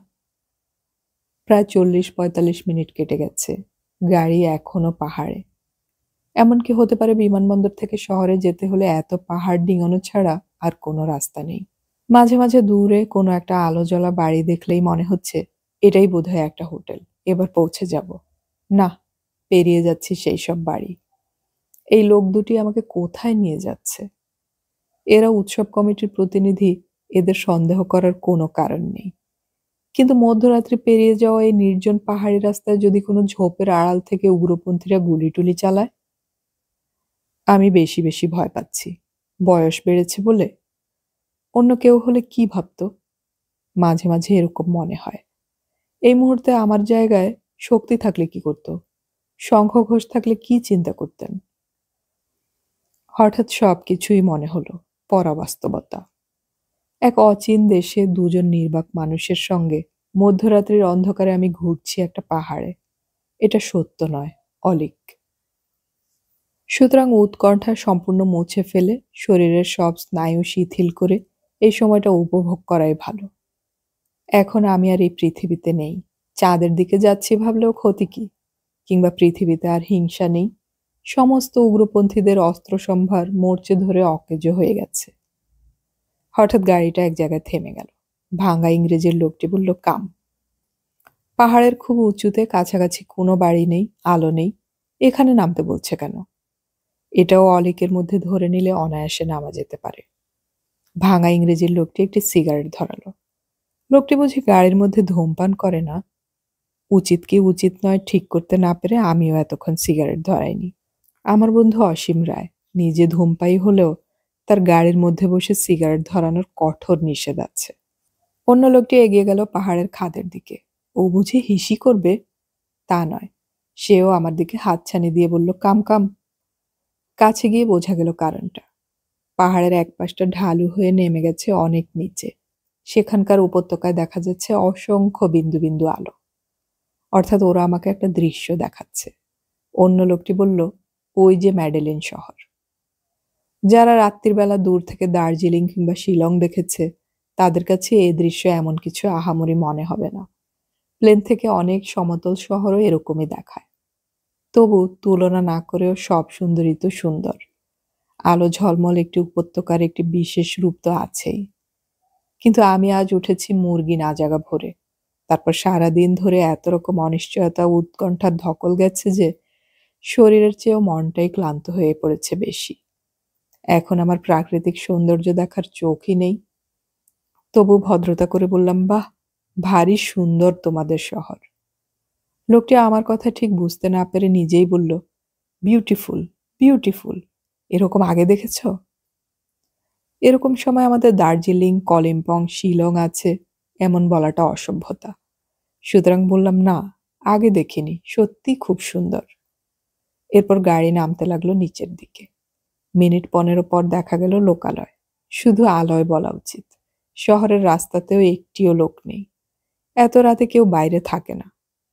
প্রায় 40-45 মিনিট কেটে গেছে, গাড়ি এখনো পাহাড়ে। এমনকি হতে পারে বিমানবন্দর থেকে শহরে যেতে হলে এত পাহাড় ডিঙানো ছাড়া আর কোনো রাস্তা নেই। মাঝে মাঝে দূরে কোনো একটা আলো জ্বলা বাড়ি দেখলেই মনে হচ্ছে এটাই বোধহয় একটা হোটেল, এবার পৌঁছে যাব। না, পেরিয়ে যাচ্ছি সেই সব বাড়ি। এই লোক দুটি আমাকে কোথায় নিয়ে যাচ্ছে? এরা উৎসব কমিটির প্রতিনিধি, এদের সন্দেহ করার কোনো কারণ নেই। কিন্তু মধ্যরাত্রি পেরিয়ে যাওয়া এই নির্জন পাহাড়ি রাস্তায় যদি কোনো ঝোপের আড়াল থেকে উগ্রপন্থীরা গুলি টুলি চালায়? আমি বেশি বেশি ভয় পাচ্ছি। বয়স বেড়েছে বলে? অন্য কেউ হলে কি ভাবতো? মাঝে মাঝে এরকম মনে হয়। এই মুহূর্তে আমার জায়গায় শক্তি থাকলে কি করত? শঙ্খ ঘোষ থাকলে কি চিন্তা করতেন? হঠাৎ সবকিছুই মনে হলো পরাবাস্তবতা। এক অচিন দেশে দুজন নির্বাক মানুষের সঙ্গে মধ্যরাত্রির অন্ধকারে আমি ঘুরছি একটা পাহাড়ে। এটা সত্য নয়, অলীক। সুতরাং উৎকণ্ঠা সম্পূর্ণ মুছে ফেলে শরীরের সব স্নায়ু শিথিল করে এই সময়টা উপভোগ করাই ভালো। এখন আমি আর এই পৃথিবীতে নেই। চাঁদের দিকে যাচ্ছি ভাবলেও ক্ষতি কি? কিংবা পৃথিবীতে আর হিংসা নেই। সমস্ত উগ্রপন্থীদের অস্ত্র সম্ভার মরচে ধরে অকেজো হয়ে গেছে। হঠাৎ গাড়িটা এক জায়গায় থেমে গেল। ভাঙা ইংরেজির লোকটি বলল, কাম। পাহাড়ের খুব উঁচুতে, কাছাকাছি কোনো বাড়ি নেই, আলো নেই। এখানে নামতে বলছে কেন? এটাও অলীকের মধ্যে ধরে নিলে অনায়াসে নামা যেতে পারে। ভাঙা ইংরেজির লোকটি একটি সিগারেট ধরালো। লোকটি বুঝি গাড়ির মধ্যে ধূমপান করে না? উচিত কি উচিত নয় ঠিক করতে না পেরে আমিও এতক্ষণ সিগারেট ধরাইনি। আমার বন্ধু অসীম রায় নিজে ধূমপায়ী হলেও তার গাড়ির মধ্যে বসে সিগারেট ধরানোর কঠোর নিষেধ আছে। অন্য লোকটি এগিয়ে গেল পাহাড়ের খাদের দিকে। ও বুঝি হিসি করবে? তা নয়, সেও আমার দিকে হাতছানি দিয়ে বলল, কাম কাম। কাছে গিয়ে বোঝা গেল কারণটা। পাহাড়ের এক পাশটা ঢালু হয়ে নেমে গেছে অনেক নিচে। সেখানকার উপত্যকায় দেখা যাচ্ছে অসংখ্য বিন্দু বিন্দু আলো। অর্থাৎ ওরা আমাকে একটা দৃশ্য দেখাচ্ছে। অন্য লোকটি বলল, ওই যে ম্যাডেলিন শহর। যারা রাত্রির বেলা দূর থেকে দার্জিলিং কিংবা শিলং দেখেছে তাদের কাছে এই দৃশ্য এমন কিছু আহামরি মনে হবে না। প্লেন থেকে অনেক সমতল শহরও এরকমই দেখায়। তবু তুলনা না করেও সব সুন্দরই তো সুন্দর। আলো ঝলমল একটি উপত্যকার একটি বিশেষ রূপ তো আছেই। কিন্তু আমি আজ উঠেছি মুরগি না জাগা ভোরে। তারপর সারাদিন ধরে এত রকম অনিশ্চয়তা উৎকণ্ঠার ধকল গেছে যে শরীরের চেয়েও মনটাই ক্লান্ত হয়ে পড়েছে বেশি। এখন আমার প্রাকৃতিক সৌন্দর্য দেখার চোখই নেই। তবু ভদ্রতা করে বললাম, বাহ, ভারী সুন্দর তোমাদের শহর। লোকটি আমার কথা ঠিক বুঝতে না পেরে নিজেই বলল, বিউটিফুল, বিউটিফুল। এরকম আগে দেখেছ? এরকম সময় আমাদের দার্জিলিং, কলিম্পং, শিলং আছে এমন বলাটা অসভ্যতা। সুতরাং বললাম, না, আগে দেখিনি, সত্যি খুব সুন্দর। এরপর গাড়ি নামতে লাগলো নিচের দিকে। মিনিট 15 পর দেখা গেল লোকালয়। শুধু আলয় বলা উচিত। শহরের রাস্তাতেও একটিও লোক নেই। এত রাতে কেউ বাইরে থাকে না।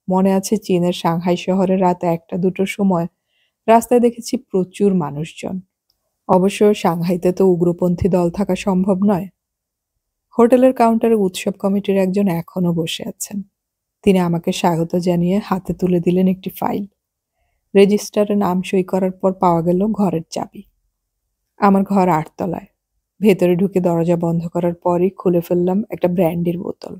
মনে আছে চীনের সাংহাই শহরে রাত 1টা-2টোর সময় রাস্তায় দেখেছি প্রচুর মানুষজন। অবশ্য সাংহাইতে তো উগ্রপন্থী দল থাকা সম্ভব নয়। হোটেলের কাউন্টারে উৎসব কমিটির একজন এখনো বসে আছেন। তিনি আমাকে স্বাগত জানিয়ে হাতে তুলে দিলেন একটি ফাইল। রেজিস্টারে নাম সই করার পর পাওয়া গেল ঘরের চাবি। আমার ঘর 8 তলায়। ভেতরে ঢুকে দরজা বন্ধ করার পরই খুলে ফেললাম একটা ব্র্যান্ডির বোতল।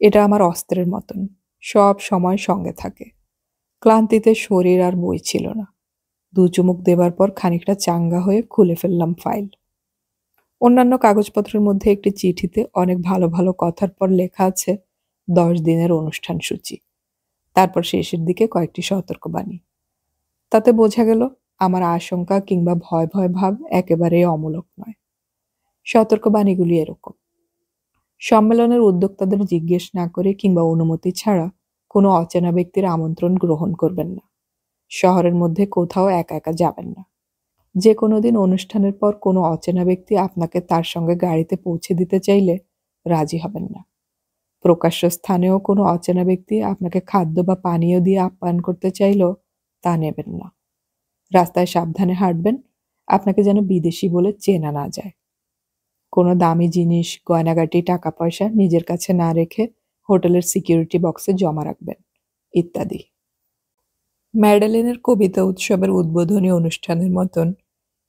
এটা আমার অস্ত্রের মতন, সব সময় সঙ্গে থাকে। ক্লান্তিতে শরীর আর বইছিল না। 2 চুমুক দেবার পর খানিকটা চাঙ্গা হয়ে খুলে ফেললাম ফাইল। অন্যান্য কাগজপত্রের মধ্যে একটি চিঠিতে অনেক ভালো ভালো কথার পর লেখা আছে, 10 দিনের অনুষ্ঠান সূচি, তারপর শেষের দিকে কয়েকটি সতর্কবাণী। তাতে বোঝা গেল আমার আশঙ্কা কিংবা ভয় ভয় ভাব একেবারেই অমূলক নয়। সতর্কবাণীগুলি এরকম: সম্মেলনের উদ্যোক্তাদের জিজ্ঞেস না করে কিংবা অনুমতি ছাড়া কোনো অচেনা ব্যক্তির আমন্ত্রণ গ্রহণ করবেন না। শহরের মধ্যে কোথাও একা একা যাবেন না। যে কোনো দিন অনুষ্ঠানের পর কোনো অচেনা ব্যক্তি আপনাকে তার সঙ্গে গাড়িতে পৌঁছে দিতে চাইলে রাজি হবেন না। প্রকাশ্য স্থানেও কোনো অচেনা ব্যক্তি আপনাকে খাদ্য বা পানীয় দিয়ে আপ্যায়ন করতে চাইলেও তা নেবেন না। রাস্তায় সাবধানে হাঁটবেন, আপনাকে যেন বিদেশি বলে চেনা না যায়। কোনো দামি জিনিস, গয়নাগাটি, টাকা পয়সা নিজের কাছে না রেখে হোটেলের সিকিউরিটি বক্সে জমা রাখবেন, ইত্যাদি। ম্যাডেলিনের কবিতা উৎসবের উদ্বোধনী অনুষ্ঠানের মতন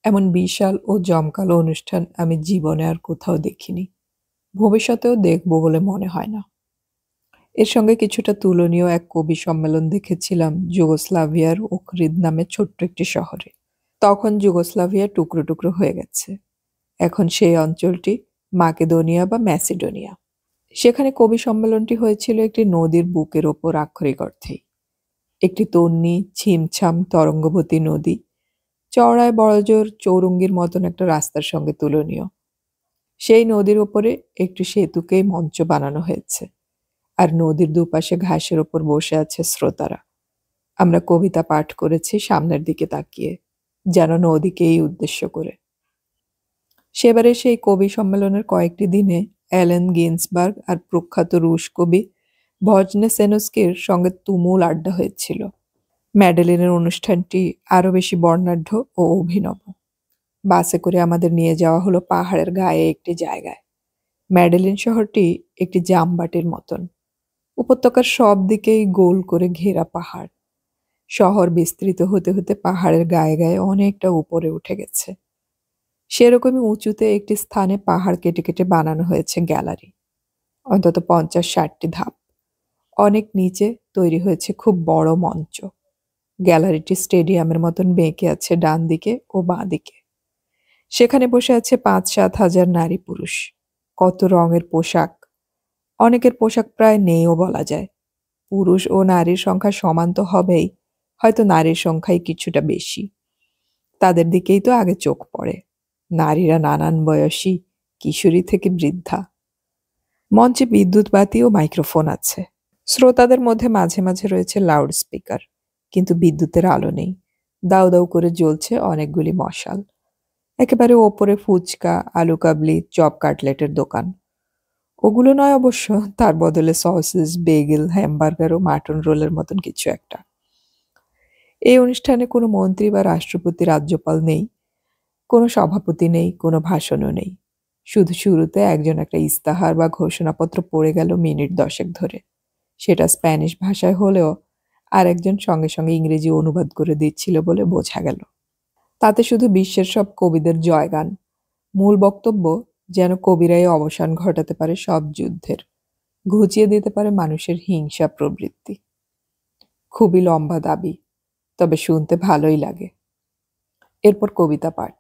এমন বিশাল ও জমকালো অনুষ্ঠান আমি জীবনে আর কোথাও দেখিনি। ভবিষ্যতেও দেখব বলে মনে হয় না। এর সঙ্গে কিছুটা তুলনীয় এক কবি সম্মেলন দেখেছিলাম যুগোস্লাভিয়ার ওখরিদ নামে ছোট্ট একটি শহরে। তখন যুগোস্লাভিয়া টুকরো টুকরো হয়ে গেছে। এখন সেই অঞ্চলটি মাকেদোনিয়া বা ম্যাসিডোনিয়া। সেখানে কবি সম্মেলনটি হয়েছিল একটি নদীর বুকের ওপর আক্ষরিক অর্থেই। একটি তন্বী, ছিমছাম, তরঙ্গবতী নদী, চওড়ায় বড়জোর চৌরঙ্গির মতন একটা রাস্তার সঙ্গে তুলনীয়। সেই নদীর ওপরে একটি সেতুকেই মঞ্চ বানানো হয়েছে, আর নদীর দুপাশে ঘাসের ওপর বসে আছে শ্রোতারা। আমরা কবিতা পাঠ করেছি সামনের দিকে তাকিয়ে, যেন নদীকেই উদ্দেশ্য করে। সেবারে সেই কবি সম্মেলনের কয়েকটি দিনে অ্যালেন গিন্সবার্গ আর প্রখ্যাত রুশ কবি ভজনেসেনস্কির সঙ্গে তুমুল আড্ডা হয়েছিল। ম্যাডেলিনের অনুষ্ঠানটি আরও বেশি বর্ণাঢ্য ও অভিনব। বাসে করে আমাদের নিয়ে যাওয়া হলো পাহাড়ের গায়ে একটি জায়গায়। ম্যাডেলিন শহরটি একটি জামবাটির মতন। উপত্যকার সব দিকেই গোল করে ঘেরা পাহাড়। শহর বিস্তৃত হতে হতে পাহাড়ের গায়ে গায়ে অনেকটা উপরে উঠে গেছে। সেরকমই উঁচুতে একটি স্থানে পাহাড় কেটে কেটে বানানো হয়েছে গ্যালারি, অন্তত 50-60টি ধাপ। অনেক নিচে তৈরি হয়েছে খুব বড় মঞ্চ। গ্যালারিটি স্টেডিয়ামের মতন বেঁকে আছে ডান দিকে ও বাঁ দিকে। সেখানে বসে আছে 5-7 হাজার নারী পুরুষ। কত রঙের পোশাক! অনেকের পোশাক প্রায় নেইও বলা যায়। পুরুষ ও নারীর সংখ্যা সমান তো হবেই, হয়তো নারীর সংখ্যাই কিছুটা বেশি। তাদের দিকেই তো আগে চোখ পড়ে। নারীরা নানান বয়সী, কিশোরী থেকে বৃদ্ধা। মঞ্চে বিদ্যুৎ বাতি ও মাইক্রোফোন আছে। শ্রোতাদের মধ্যে মাঝে মাঝে রয়েছে লাউড স্পিকার, কিন্তু বিদ্যুতের আলো নেই। দাউ দাউ করে জ্বলছে অনেকগুলি মশাল। একেবারে ওপরে ফুচকা, আলু কাবলি, চপ কাটলেটের দোকান। ওগুলো নয় অবশ্য, তার বদলে সসেস, বেগেল, হ্যামবার্গার ও মাটন রোলের মতন কিছু একটা। এই অনুষ্ঠানে কোনো মন্ত্রী বা রাষ্ট্রপতি, রাজ্যপাল নেই, কোনো সভাপতি নেই, কোনো ভাষণও নেই। শুধু শুরুতে একজন একটা ইস্তাহার বা ঘোষণাপত্র পড়ে গেল মিনিট 10 ধরে। সেটা স্প্যানিশ ভাষায় হলেও আর একজন সঙ্গে সঙ্গে ইংরেজি অনুবাদ করে দিচ্ছিল বলে বোঝা গেল। তাতে শুধু বিশ্বের সব কবিদের জয়গান। মূল বক্তব্য যেন কবিরাই অবসান ঘটাতে পারে সব যুদ্ধের, ঘুচিয়ে দিতে পারে মানুষের হিংসা প্রবৃত্তি। খুবই লম্বা দাবি, তবে শুনতে ভালোই লাগে। এরপর কবিতা পাঠ।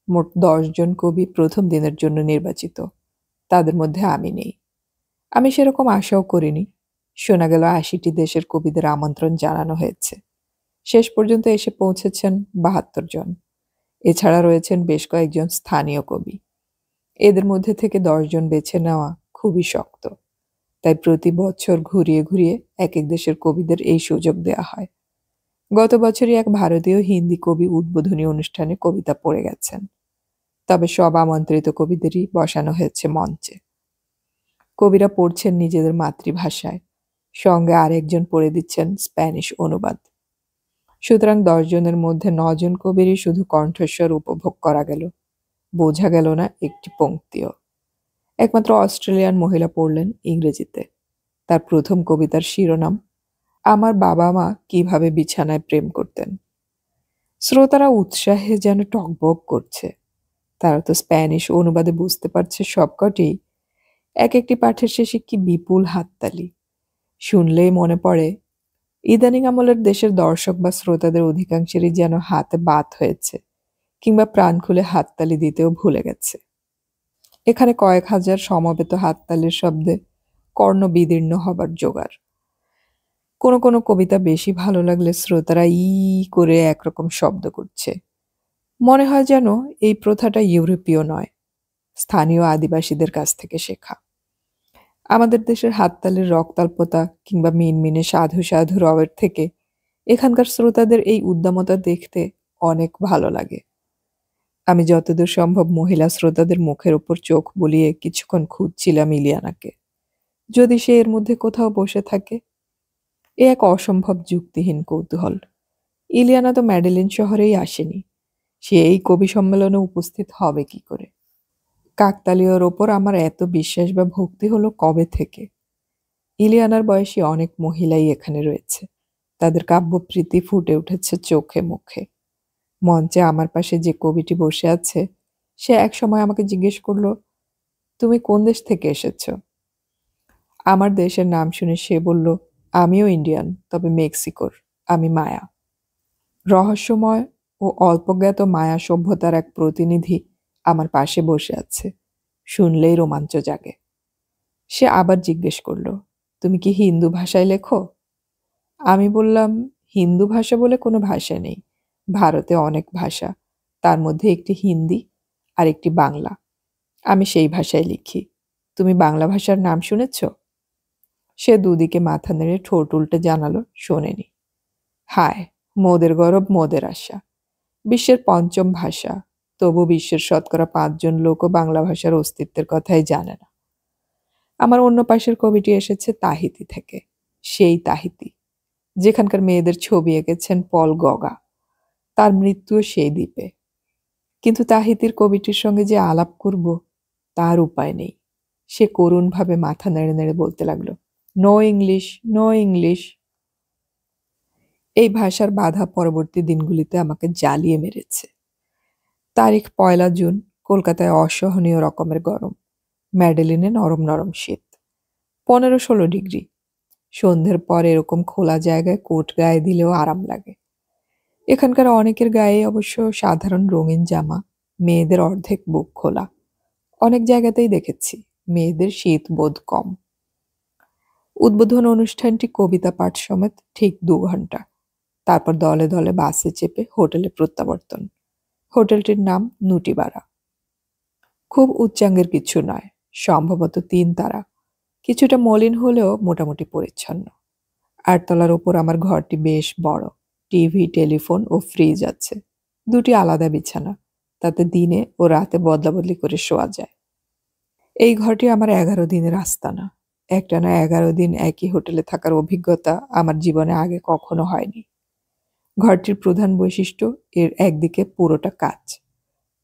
মোট 10 জন কবি প্রথম দিনের জন্য নির্বাচিত। তাদের মধ্যে আমি নেই। আমি সেরকম আশাও করিনি। শোনা গেল 80টি দেশের কবিদের আমন্ত্রণ জানানো হয়েছে। শেষ পর্যন্ত এসে পৌঁছেছেন 72 জন। এছাড়া রয়েছেন বেশ কয়েকজন স্থানীয় কবি। এদের মধ্যে থেকে 10 জন বেছে নেওয়া খুবই শক্ত। তাই প্রতি বছর ঘুরিয়ে ঘুরিয়ে এক এক দেশের কবিদের এই সুযোগ দেওয়া হয়। গত বছরই এক ভারতীয় হিন্দি কবি উদ্বোধনী অনুষ্ঠানে কবিতা পড়ে গেছেন। তবে সব আমন্ত্রিত কবিদেরই বসানো হয়েছে মঞ্চে। কবিরা পড়ছেন নিজেদের মাতৃভাষায়, সঙ্গে আরেকজন পড়ে দিচ্ছেন স্প্যানিশ অনুবাদ। সুতরাং 10 জনের মধ্যে 9 জন কবিরই শুধু কণ্ঠস্বর উপভোগ করা গেল, বোঝা গেল না একটি পংক্তিও। একমাত্র অস্ট্রেলিয়ান মহিলা পড়লেন ইংরেজিতে। তার প্রথম কবিতার শিরোনাম আমার বাবা মা কিভাবে বিছানায় প্রেম করতেন। শ্রোতারা উৎসাহে যেন টকবক করছে। তারা তো স্প্যানিশ অনুবাদে বুঝতে পারছে সবকটি। এক একটি পাঠের শেষে কি বিপুল হাততালি! শুনলেই মনে পড়ে ইদানিং আমলের দেশের দর্শক বা শ্রোতাদের অধিকাংশেরই যেন হাতে বাত হয়েছে, কিংবা প্রাণ খুলে হাততালি দিতেও ভুলে গেছে। এখানে কয়েক হাজার সমবেত হাততালির শব্দে কর্ণবিদীর্ণ হবার জোগাড়। কোনো কোনো কবিতা বেশি ভালো লাগলে শ্রোতারা ই করে একরকম শব্দ করছে। মনে হয় যেন এই প্রথাটা ইউরোপীয় নয়, স্থানীয় আদিবাসীদের কাছ থেকে শেখা। আমাদের দেশের হাততালির রক্তাল্পতা কিংবা মিনমিনে সাধু সাধু রবের থেকে এখানকার শ্রোতাদের এই উদ্দামতা দেখতে অনেক ভালো লাগে। আমি যতদূর সম্ভব মহিলা শ্রোতাদের মুখের ওপর চোখ বুলিয়ে কিছুক্ষণ খুঁজছিলাম ইলিয়ানাকে, যদি সে এর মধ্যে কোথাও বসে থাকে। এ এক অসম্ভব যুক্তিহীন কৌতূহল। ইলিয়ানা তো ম্যাডেলিন শহরেই আসেনি, সে এই কবি সম্মেলনে উপস্থিত হবে কি করে? কাকতালীয়র ওপর আমার এত বিশ্বাস বা ভক্তি হলো কবে থেকে? ইলিয়ানার বয়সী অনেক মহিলাই এখানে রয়েছে, তাদের কাব্যপ্রীতি ফুটে উঠেছে চোখে মুখে। মঞ্চে আমার পাশে যে কবিটি বসে আছে, সে এক সময় আমাকে জিজ্ঞেস করলো, তুমি কোন দেশ থেকে এসেছ? আমার দেশের নাম শুনে সে বলল, আমিও ইন্ডিয়ান, তবে মেক্সিকোর। আমি মায়া। রহস্যময় ও অল্পজ্ঞাত মায়া সভ্যতার এক প্রতিনিধি আমার পাশে বসে আছে, শুনলেই রোমাঞ্চ জাগে। সে আবার জিজ্ঞেস করলো, তুমি কি হিন্দু ভাষায় লেখো? আমি বললাম, হিন্দু ভাষা বলে কোনো ভাষা নেই, ভারতে অনেক ভাষা, তার মধ্যে একটি হিন্দি আর একটি বাংলা। আমি সেই ভাষায় লিখি। তুমি বাংলা ভাষার নাম শুনেছ? সে দুদিকে মাথা নেড়ে ঠোঁট উল্টে জানালো, শোনেনি। হায়, মোদের গরব মোদের আশা। বিশ্বের পঞ্চম ভাষা, তবু বিশ্বের শতকরা 5 জন লোকও বাংলা ভাষার অস্তিত্বের কথাই জানে না। আমার অন্য পাশের কবিটি এসেছে তাহিতি থেকে, সেই তাহিতি যেখানকার মেয়েদের ছবি এঁকেছেন পল গগা। তার মৃত্যুও সেই দ্বীপে। কিন্তু তাহিতির কবিটির সঙ্গে যে আলাপ করব তার উপায় নেই। সে করুণভাবে মাথা নেড়ে নেড়ে বলতে লাগলো, নো ইংলিশ, নো ইংলিশ। এই ভাষার বাধা পরবর্তী দিনগুলিতে আমাকে জ্বালিয়ে মেরেছে। তারিখ 1 জুন, কলকাতায় অসহনীয় রকমের গরম, ম্যাডেলিনে নরম নরম শীত, 15-16 ডিগ্রি। সন্ধ্যের পর এরকম খোলা জায়গায় কোট গায়ে দিলেও আরাম লাগে। এখানকার অনেকের গায়ে অবশ্য সাধারণ রঙিন জামা, মেয়েদের অর্ধেক বুক খোলা। অনেক জায়গাতেই দেখেছি মেয়েদের শীত বোধ কম। উদ্বোধন অনুষ্ঠানটি কবিতা পাঠ সমেত ঠিক 2 ঘন্টা। তারপর দলে দলে বাসে চেপে হোটেলে প্রত্যাবর্তন। হোটেলটির নাম নুটিবাড়া। খুব উচ্চাঙ্গের কিছু নয়, সম্ভবত 3 তারা। কিছুটা মলিন হলেও মোটামুটি পরিচ্ছন্ন। 8 তলার ওপর আমার ঘরটি বেশ বড়, টিভি, টেলিফোন ও ফ্রিজ আছে। 2টি আলাদা বিছানা, তাতে দিনে ও রাতে বদলা বদলি করে শোয়া যায়। এই ঘরটি আমার 11 দিনের আস্তানা। একটানা 11 দিন একই হোটেলে থাকার অভিজ্ঞতা আমার জীবনে আগে কখনো হয়নি। ঘরটির প্রধান বৈশিষ্ট্য, এর একদিকে পুরোটা কাচ।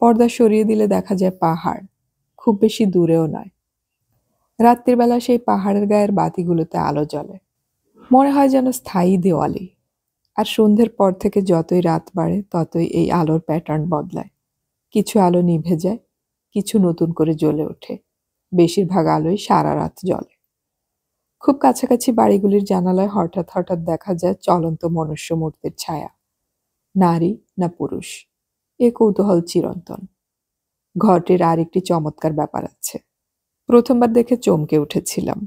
পর্দা সরিয়ে দিলে দেখা যায় পাহাড়, খুব বেশি দূরেও নয়। রাত্রির বেলা সেই পাহাড়ের গায়ের বাতিগুলোতে আলো জ্বলে, মনে হয় যেন স্থায়ী দেওয়ালি। আর সন্ধ্যের পর থেকে যতই রাত বাড়ে ততই এই আলোর প্যাটার্ন বদলায়। কিছু আলো নিভে যায়, কিছু নতুন করে জ্বলে ওঠে। বেশিরভাগ আলোই সারা রাত জ্বলে। খুব কাছাকাছি বাড়িগুলির জানালায় হঠাৎ হঠাৎ দেখা যায় চলন্ত মনুষ্য মূর্তির ছায়া। নারী না পুরুষ, এ কৌতূহল চিরন্তন। ঘরটির আর একটি চমৎকার ব্যাপার আছে। প্রথমবার দেখে চমকে উঠেছিলাম।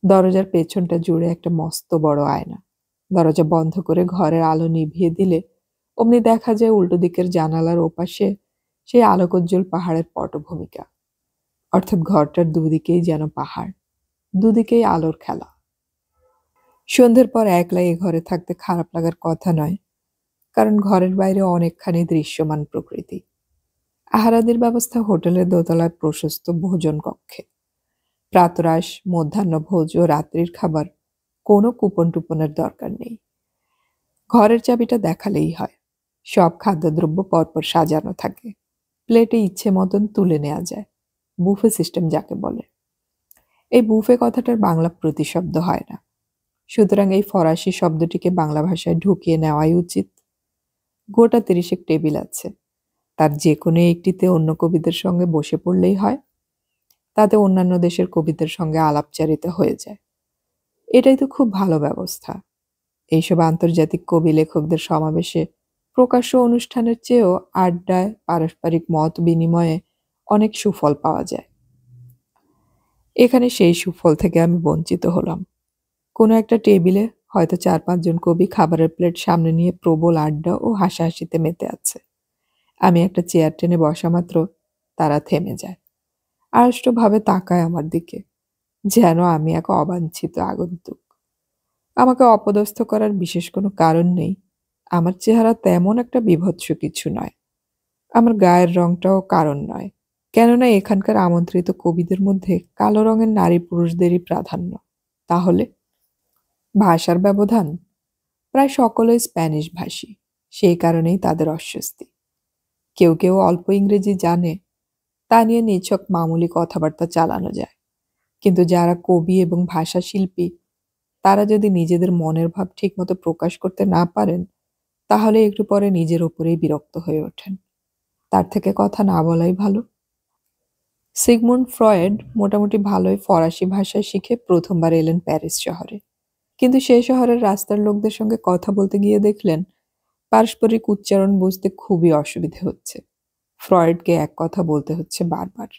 দরজার পেছনটা জুড়ে একটা মস্ত বড় আয়না। দরজা বন্ধ করে ঘরের আলো নিভিয়ে দিলে অমনি দেখা যায় উল্টো দিকের জানালার ওপাশে সেই আলোকোজ্জ্বল পাহাড়ের পটভূমিকা। অর্থাৎ ঘরটার দুদিকেই যেন পাহাড়, দুদিকেই আলোর খেলা। সন্ধ্যের পর একলা এ ঘরে থাকতে খারাপ লাগার কথা নয়, কারণ ঘরের বাইরে অনেকখানি দৃশ্যমান প্রকৃতি। আহারাদির ব্যবস্থা হোটেলের দোতলার প্রশস্ত ভোজন কক্ষে। প্রাতরাশ, মধ্যাহ্নভোজ ও রাত্রির খাবার কোনো কুপন টুপনের দরকার নেই। ঘরের চাবিটা দেখালেই হয়। সব খাদ্যদ্রব্য পরপর সাজানো থাকে, প্লেটে ইচ্ছে মতন তুলে নেওয়া যায়। বুফে সিস্টেম যাকে বলে। এই বুফে কথাটার বাংলা প্রতিশব্দ হয় না, সুতরাং এই ফরাসি শব্দটিকে বাংলা ভাষায় ঢুকিয়ে নেওয়াই উচিত। গোটা 30 টেবিল আছে, তার যে কোনো একটিতে অন্য কবিদের সঙ্গে বসে পড়লেই হয়। তাতে অন্যান্য দেশের কবিদের সঙ্গে আলাপচারিতা হয়ে যায়। এটাই তো খুব ভালো ব্যবস্থা। এইসব আন্তর্জাতিক কবি লেখকদের সমাবেশে প্রকাশ্য অনুষ্ঠানের চেয়েও আড্ডায়, পারস্পরিক মত বিনিময়ে অনেক সুফল পাওয়া যায়। এখানে সেই সুফল থেকে আমি বঞ্চিত হলাম। কোনো একটা টেবিলে হয়তো ৪-৫ জন কবি খাবারের প্লেট সামনে নিয়ে প্রবল আড্ডা ও হাসাহাসিতে মেতে আছে। আমি একটা চেয়ার টেনে বসা মাত্র তারা থেমে যায়। আড়ষ্টভাবে তাকায় আমার দিকে, যেন আমি এক অবাঞ্ছিত আগন্তুক। আমাকে অপদস্থ করার বিশেষ কোনো কারণ নেই। আমার চেহারা তেমন একটা বীভৎস কিছু নয়। আমার গায়ের রংটাও কারণ নয়। কেননা এখানকার আমন্ত্রিত কবিদের মধ্যে কালো রঙের নারী পুরুষদেরই প্রাধান্য। তাহলে ভাষার ব্যবধান? প্রায় সকলেই স্প্যানিশ ভাষী, সেই কারণেই তাদের অস্বস্তি। কেউ কেউ অল্প ইংরেজি জানে, তা নিয়ে নিছক মামুলি কথাবার্তা চালানো যায়। কিন্তু যারা কবি এবং ভাষা শিল্পী, তারা যদি নিজেদের মনের ভাব ঠিকমতো প্রকাশ করতে না পারেন, তাহলে একটু পরে নিজের ওপরেই বিরক্ত হয়ে ওঠেন। তার থেকে কথা না বলাই ভালো। সিগমুন্ড ফ্রয়েড মোটামুটি ভালোই ফরাসি ভাষা শিখে প্রথমবার এলেন প্যারিস শহরে। কিন্তু সেই শহরের রাস্তার লোকদের সঙ্গে কথা বলতে গিয়ে দেখলেন পারস্পরিক উচ্চারণ বুঝতে খুবই অসুবিধে হচ্ছে। ফ্রয়েডকে এক কথা বলতে হচ্ছে বারবার।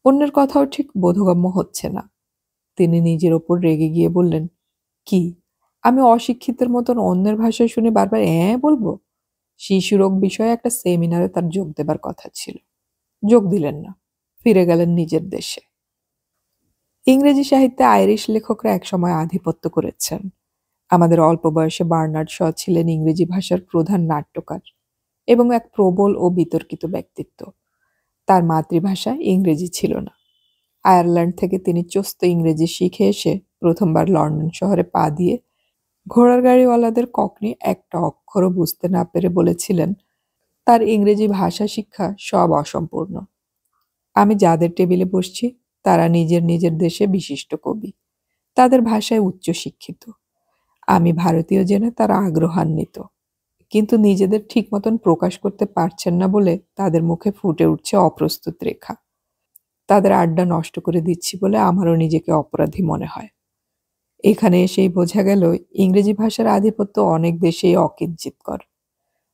অন্যের কথাও ঠিক বোধগম্য হচ্ছে না। তিনি নিজের ওপর রেগে গিয়ে বললেন, কি, আমি অশিক্ষিতের মতন অন্যের ভাষায় শুনে বারবার বলবো? শিশুরোগ বিষয়ে একটা সেমিনারে তার যোগ দেবার কথা ছিল। যোগ দিলেন না, ফিরে গেলেন নিজের দেশে। ইংরেজি সাহিত্যে আইরিশ লেখকরা একসময় আধিপত্য করেছেন। আমাদের অল্প বয়সে বার্নার্ড শ ছিলেন ইংরেজি ভাষার প্রধান নাট্যকার এবং এক প্রবল ও বিতর্কিত ব্যক্তিত্ব। তার মাতৃভাষা ইংরেজি ছিল না। আয়ারল্যান্ড থেকে তিনি চোস্ত ইংরেজি শিখে এসে প্রথমবার লন্ডন শহরে পা দিয়ে ঘোড়ার গাড়িওয়ালাদের ককনি একটা অক্ষরও বুঝতে না পেরে বলেছিলেন তার ইংরেজি ভাষা শিক্ষা সব অসম্পূর্ণ। আমি যাদের টেবিলে বসছি তারা নিজের নিজের দেশে বিশিষ্ট কবি, তাদের ভাষায় উচ্চশিক্ষিত। আমি ভারতীয় জেনে তারা আগ্রহান্বিত, কিন্তু নিজেদের ঠিক মতন প্রকাশ করতে পারছেন না বলে তাদের মুখে ফুটে উঠছে অপ্রস্তুত রেখা। তাদের আড্ডা নষ্ট করে দিচ্ছি বলে আমারও নিজেকে অপরাধী মনে হয়। এখানে এসেই বোঝা গেল ইংরেজি ভাষার আধিপত্য অনেক দেশেই অকিঞ্চিৎকর।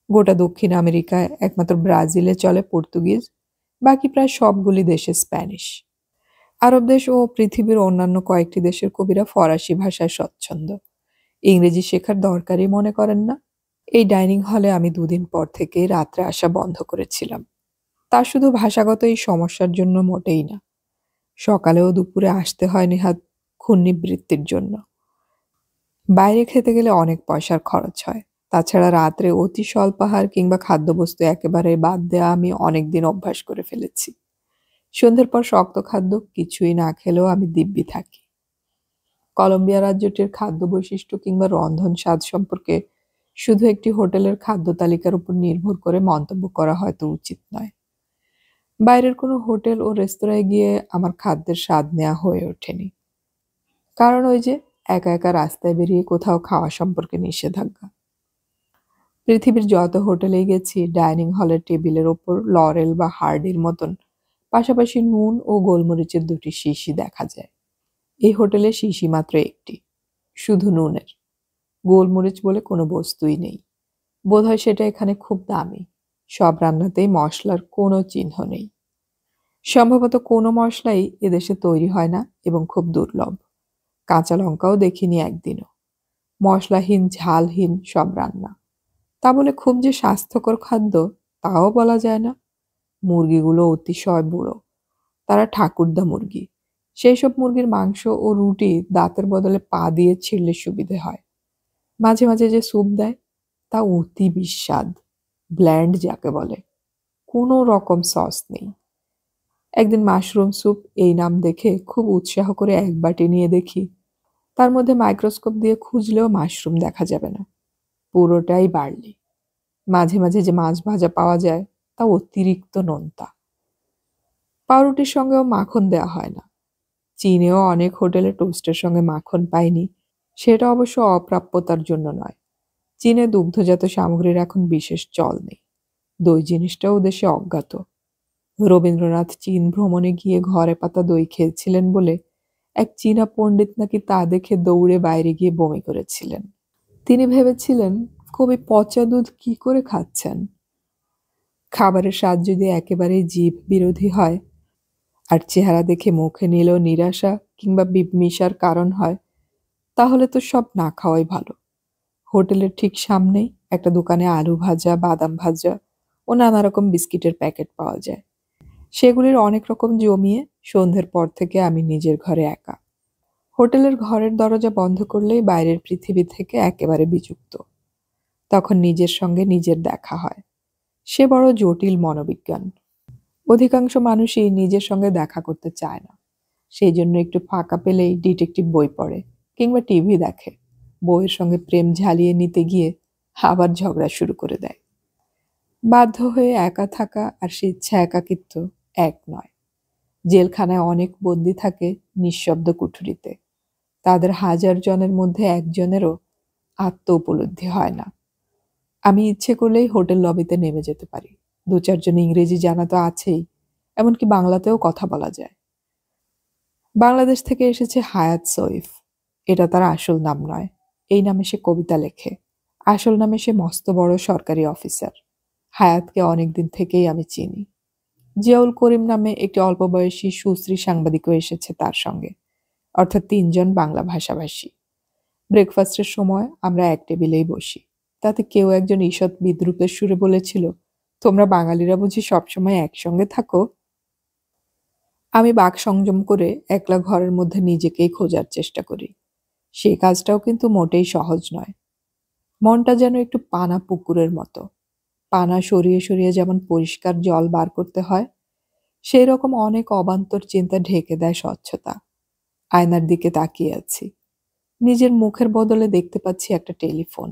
গোটা দক্ষিণ আমেরিকায় একমাত্র ব্রাজিলে চলে পর্তুগিজ, বাকি প্রায় সবগুলি দেশে স্প্যানিশ। আরব দেশ ও পৃথিবীর অন্যান্য কয়েকটি দেশের কবিরা ফরাসি ভাষায় স্বচ্ছন্দ, ইংরেজি শেখার দরকারই মনে করেন না। এই ডাইনিং হলে আমি দুদিন পর থেকেই রাত্রে আসা বন্ধ করেছিলাম। তা শুধু ভাষাগত এই সমস্যার জন্য মোটেই না। সকালে ও দুপুরে আসতে হয় নেহাত ক্ষুণ্ণিবৃত্তির জন্য। বাইরে খেতে গেলে অনেক পয়সার খরচ হয়। তাছাড়া রাত্রে অতি স্বল্পাহার কিংবা খাদ্যবস্তু একেবারে বাদ দেওয়া আমি অনেকদিন অভ্যাস করে ফেলেছি। সন্ধ্যের পর শক্ত খাদ্য কিছুই না খেলেও আমি দিব্যি থাকি। কলম্বিয়া রাজ্যটির খাদ্য বৈশিষ্ট্য কিংবা রন্ধন স্বাদ সম্পর্কে শুধু একটি হোটেলের খাদ্য তালিকার উপর নির্ভর করে মন্তব্য করা হয়তো উচিত নয়। বাইরের কোনো হোটেল ও রেস্তোরাঁয় গিয়ে আমার খাদ্যের স্বাদ নেওয়া হয়ে ওঠেনি। কারণ ওই যে একা একা রাস্তায় বেরিয়ে কোথাও খাওয়া সম্পর্কে নিষেধাজ্ঞা। পৃথিবীর যত হোটেলেই গেছি ডাইনিং হলের টেবিলের ওপর লরেল বা হার্ডির মতন পাশাপাশি নুন ও গোলমরিচের দুটি শিশি দেখা যায়। এই হোটেলে শিশি মাত্র একটি, শুধু নুনের। গোলমরিচ বলে কোনো বস্তুই নেই। বোধহয় সেটা এখানে খুব দামি। সব রান্নাতেই মশলার কোনো চিহ্ন নেই। সম্ভবত কোনো মশলাই এদেশে তৈরি হয় না এবং খুব দুর্লভ। কাঁচা লঙ্কাও দেখিনি একদিনও। মশলাহীন ঝালহীন সব রান্না। তা বলে খুব যে স্বাস্থ্যকর খাদ্য তাও বলা যায় না। মুরগিগুলো অতিশয় বুড়ো। তারা ঠাকুরদা মুরগি। সেই সব মুরগির মাংস ও রুটি দাঁতের বদলে পা দিয়ে ছিঁড়লে সুবিধে হয়। মাঝে মাঝে যে স্যুপ দেয় তা অতি বিস্বাদ, ব্ল্যান্ড যাকে বলে। কোনো রকম সস নেই। একদিন মাশরুম স্যুপ এই নাম দেখে খুব উৎসাহ করে এক বাটি নিয়ে দেখি তার মধ্যে মাইক্রোস্কোপ দিয়ে খুঁজলেও মাশরুম দেখা যাবে না, পুরোটাই বার্লি। মাঝে মাঝে যে মাছ ভাজা পাওয়া যায় তা অতিরিক্ত নোনতা। পাউরুটির সঙ্গেও মাখন দেওয়া হয় না। চীনেও অনেক হোটেলে টোস্টের সঙ্গে মাখন পাইনি, সেটা অবশ্য অপ্রাপ্যতার জন্য নয়। চীনে দুগ্ধজাত সামগ্রীর এখন বিশেষ চল নেই। দই জিনিসটাও দেশে অজ্ঞাত। রবীন্দ্রনাথ চীন ভ্রমণে গিয়ে ঘরে পাতা দই খেয়েছিলেন বলে এক চীনা পণ্ডিত নাকি তা দেখে দৌড়ে বাইরে গিয়ে বমি করেছিলেন। তিনি ভেবেছিলেন কবি পচা দুধ কি করে খাচ্ছেন। খাবারের স্বাদ যদি একেবারেই জিভ বিরোধী হয় আর চেহারা দেখে মুখে নিলেও নিরাশা কিংবা বিমিষার কারণ হয়, তাহলে তো সব না খাওয়াই ভালো। হোটেলের ঠিক সামনেই একটা দোকানে আলু ভাজা, বাদাম ভাজা ও নানা রকম বিস্কিটের প্যাকেট পাওয়া যায়। সেগুলির অনেক রকম জমিয়ে সন্ধ্যের পর থেকে আমি নিজের ঘরে একা। হোটেলের ঘরের দরজা বন্ধ করলেই বাইরের পৃথিবী থেকে একেবারে বিযুক্ত। তখন নিজের সঙ্গে নিজের দেখা হয়। সে বড় জটিল মনোবিজ্ঞান। অধিকাংশ মানুষই নিজের সঙ্গে দেখা করতে চায় না। সেই জন্য একটু ফাঁকা পেলেই ডিটেকটিভ বই পড়ে কিংবা টিভি দেখে। বইয়ের সঙ্গে প্রেম ঝালিয়ে নিতে গিয়ে আবার ঝগড়া শুরু করে দেয়। বাধ্য হয়ে একা থাকা আর স্বেচ্ছা একাকিত্ব এক নয়। জেলখানায় অনেক বন্দী থাকে নিঃশব্দ কুঠুরিতে। তাদের হাজার জনের মধ্যে একজনেরও আত্ম উপলব্ধি হয় না। আমি ইচ্ছে করলেই হোটেল লবিতে নেমে যেতে পারি। দু চারজন ইংরেজি জানা তো আছেই, এমনকি বাংলাতেও কথা বলা যায়। বাংলাদেশ থেকে এসেছে হায়াত সইফ। এটা তার আসল নাম নয়। এই নামে সে কবিতা লেখে। আসল নামে সে মস্ত বড় সরকারি অফিসার। হায়াতকে অনেকদিন থেকেই আমি চিনি। জিয়াউল করিম নামে একটি অল্প বয়সী সুশ্রী সাংবাদিকও এসেছে তার সঙ্গে, অর্থাৎ তিনজন বাংলা ভাষাভাষী। ব্রেকফাস্টের সময় আমরা এক টেবিলেই বসি। তাতে কেউ একজন ঈষৎ বিদ্রূপের সুরে বলেছিল, তোমরা বাঙালিরা বুঝি সবসময় একসঙ্গে থাকো? আমি বাক সংযম করে একলা ঘরের মধ্যে নিজেকেই খোঁজার চেষ্টা করি। সেই কাজটাও কিন্তু মোটেই সহজ নয়। মনটা যেন একটু পানা পুকুরের মতো। পানা সরিয়ে সরিয়ে যেমন পরিষ্কার জল বার করতে হয়, সেই রকম অনেক অবান্তর চিন্তা ঢেকে দেয় স্বচ্ছতা। আয়নার দিকে তাকিয়ে আছি। নিজের মুখের বদলে দেখতে পাচ্ছি একটা টেলিফোন।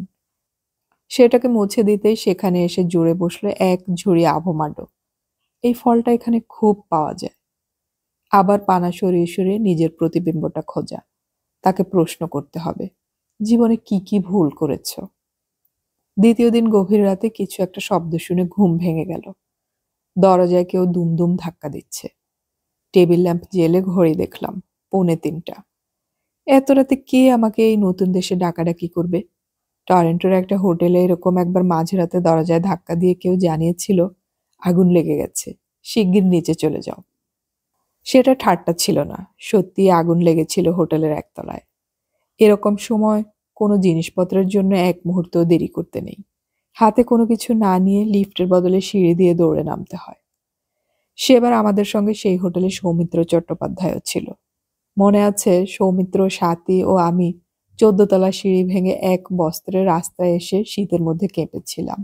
সেটাকে মুছে দিতেই সেখানে এসে জুড়ে বসলো এক ঝুড়ি আভোমাডো। এই ফলটা এখানে খুব পাওয়া যায়। আবার পানা সরিয়ে সরিয়ে নিজের প্রতিবিম্বটা খোঁজা। তাকে প্রশ্ন করতে হবে, জীবনে কি কি ভুল করেছ? দ্বিতীয় দিন গভীর রাতে কিছু একটা শব্দ শুনে ঘুম ভেঙে গেল। দরজায় কেউ দুমদুম ধাক্কা দিচ্ছে। টেবিল ল্যাম্প জেলে ঘড়ি দেখলাম, 2:45। এত রাতে কে আমাকে এই নতুন দেশে ডাকাডাকি করবে? টরন্টোর একটা হোটেলে এরকম একবার মাঝরাতে দরজায় ধাক্কা দিয়ে কেউ জানিয়েছিল, আগুন লেগে গেছে, শিগগির নিচে চলে যাও। সেটা ঠাট্টা ছিল না, সত্যি আগুন লেগেছিল হোটেলের একতলায়। এরকম সময় কোনো জিনিসপত্রের জন্য এক মুহূর্ত দেরি করতে নেই। হাতে কোনো কিছু না নিয়ে লিফটের বদলে সিঁড়ি দিয়ে দৌড়ে নামতে হয়। সেবার আমাদের সঙ্গে সেই হোটেলে সৌমিত্র চট্টোপাধ্যায়ও ছিল। মনে আছে, সৌমিত্র, স্বাতী ও আমি 14 তলা সিঁড়ি ভেঙে এক বস্ত্রে রাস্তায় এসে শীতের মধ্যে কেঁপেছিলাম।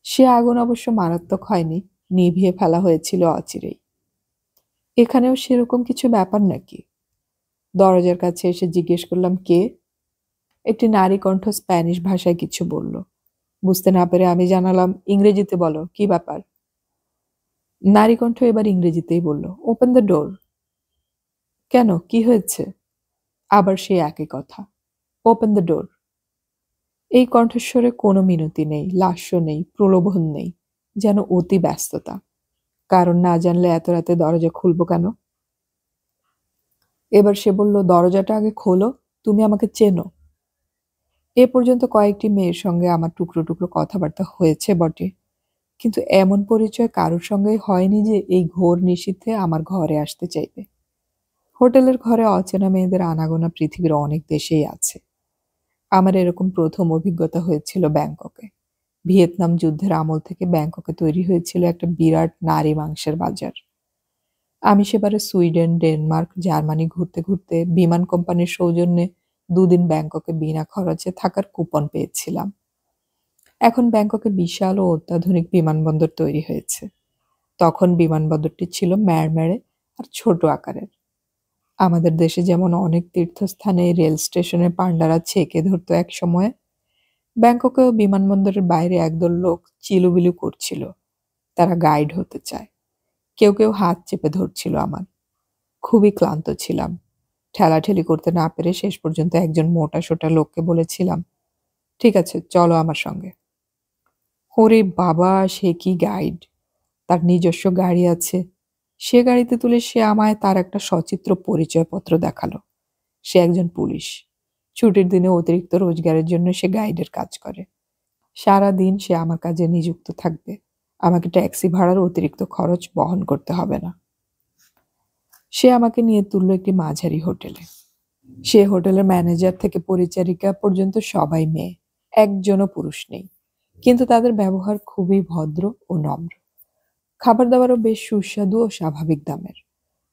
সে আগুন অবশ্য মারাত্মক হয়নি, নিভিয়ে ফেলা হয়েছিল অচিরেই। এখানেও সেরকম কিছু ব্যাপার নাকি? দরজার কাছে এসে জিজ্ঞেস করলাম, কে? একটি নারী কণ্ঠ স্প্যানিশ ভাষায় কিছু বলল। বুঝতে না পেরে আমি জানালাম, ইংরেজিতে বলো, কি ব্যাপার? নারী কণ্ঠ এবার ইংরেজিতেই বলল, ওপেন দ্য ডোর। কেন, কি হয়েছে? আবার সেই একই কথা, ওপেন দ্য ডোর। এই কণ্ঠস্বরে কোনো মিনতি নেই, লাস্য নেই, প্রলোভন নেই, যেন অতি ব্যস্ততা। কারণ না জানলে এত রাতে দরজা খুলবো কেন? এবার সে বলল, দরজাটা আগে খোলো, তুমি আমাকে চেনো। এ পর্যন্ত কয়েকটি মেয়ের সঙ্গে আমার টুকরো টুকরো কথাবার্তা হয়েছে বটে, কিন্তু এমন পরিচয় কারোর সঙ্গেই হয়নি যে এই ঘোর নিশীথে আমার ঘরে আসতে চাইবে। হোটেলের ঘরে অচেনা মেয়েদের আনাগোনা পৃথিবীর অনেক দেশেই আছে। আমার এরকম প্রথম অভিজ্ঞতা হয়েছিল ব্যাংককে। ভিয়েতনাম যুদ্ধের আমল থেকে ব্যাংককে তৈরি হয়েছিল একটা বিরাট নারী মাংসের বাজার। আমি সেবারে সুইডেন, ডেনমার্ক, জার্মানি ঘুরতে ঘুরতে বিমান কোম্পানির সৌজন্যে 2 দিন ব্যাংককে বিনা খরচে থাকার কুপন পেয়েছিলাম। এখন ব্যাংককে বিশাল ও অত্যাধুনিক বিমানবন্দর তৈরি হয়েছে। তখন বিমানবন্দরটি ছিল ম্যাড়ম্যাড়ে আর ছোট আকারের। আমাদের দেশে যেমন অনেক তীর্থস্থানে রেল স্টেশনে পান্ডারা ছেঁকে ধরত এক সময়ে, ব্যাংককেও বিমানবন্দরের বাইরে একদল লোক চিলুবিলু করছিল। তারা গাইড হতে চায়। কেউ কেউ হাত চেপে ধরছিল আমার। খুবই ক্লান্ত ছিলাম। ঠেলাঠেলি করতে না পেরে শেষ পর্যন্ত একজন মোটা-সোটা লোককে বলেছিলাম, ঠিক আছে, চলো আমার সঙ্গে। ওরে বাবা, সে কি গাইড! তার নিজস্ব গাড়ি আছে। সে গাড়িতে তুলে সে আমায় তার একটা সচিত্র পরিচয়পত্র দেখালো। সে একজন পুলিশ। ছুটির দিনে অতিরিক্ত রোজগারের জন্য সে গাইডের কাজ করে। সারা দিন সে আমার কাজে নিযুক্ত থাকবে। আমাকে ট্যাক্সি ভাড়ার অতিরিক্ত খরচ বহন করতে হবে না। সে আমাকে নিয়ে তুলল একটি মাঝারি হোটেলে। সে হোটেলের ম্যানেজার থেকে পরিচারিকা পর্যন্ত সবাই মেয়ে, একজনও পুরুষ নেই। কিন্তু তাদের ব্যবহার খুবই ভদ্র ও নম্র। খাবার দাবারও বেশ সুস্বাদু ও স্বাভাবিক দামের।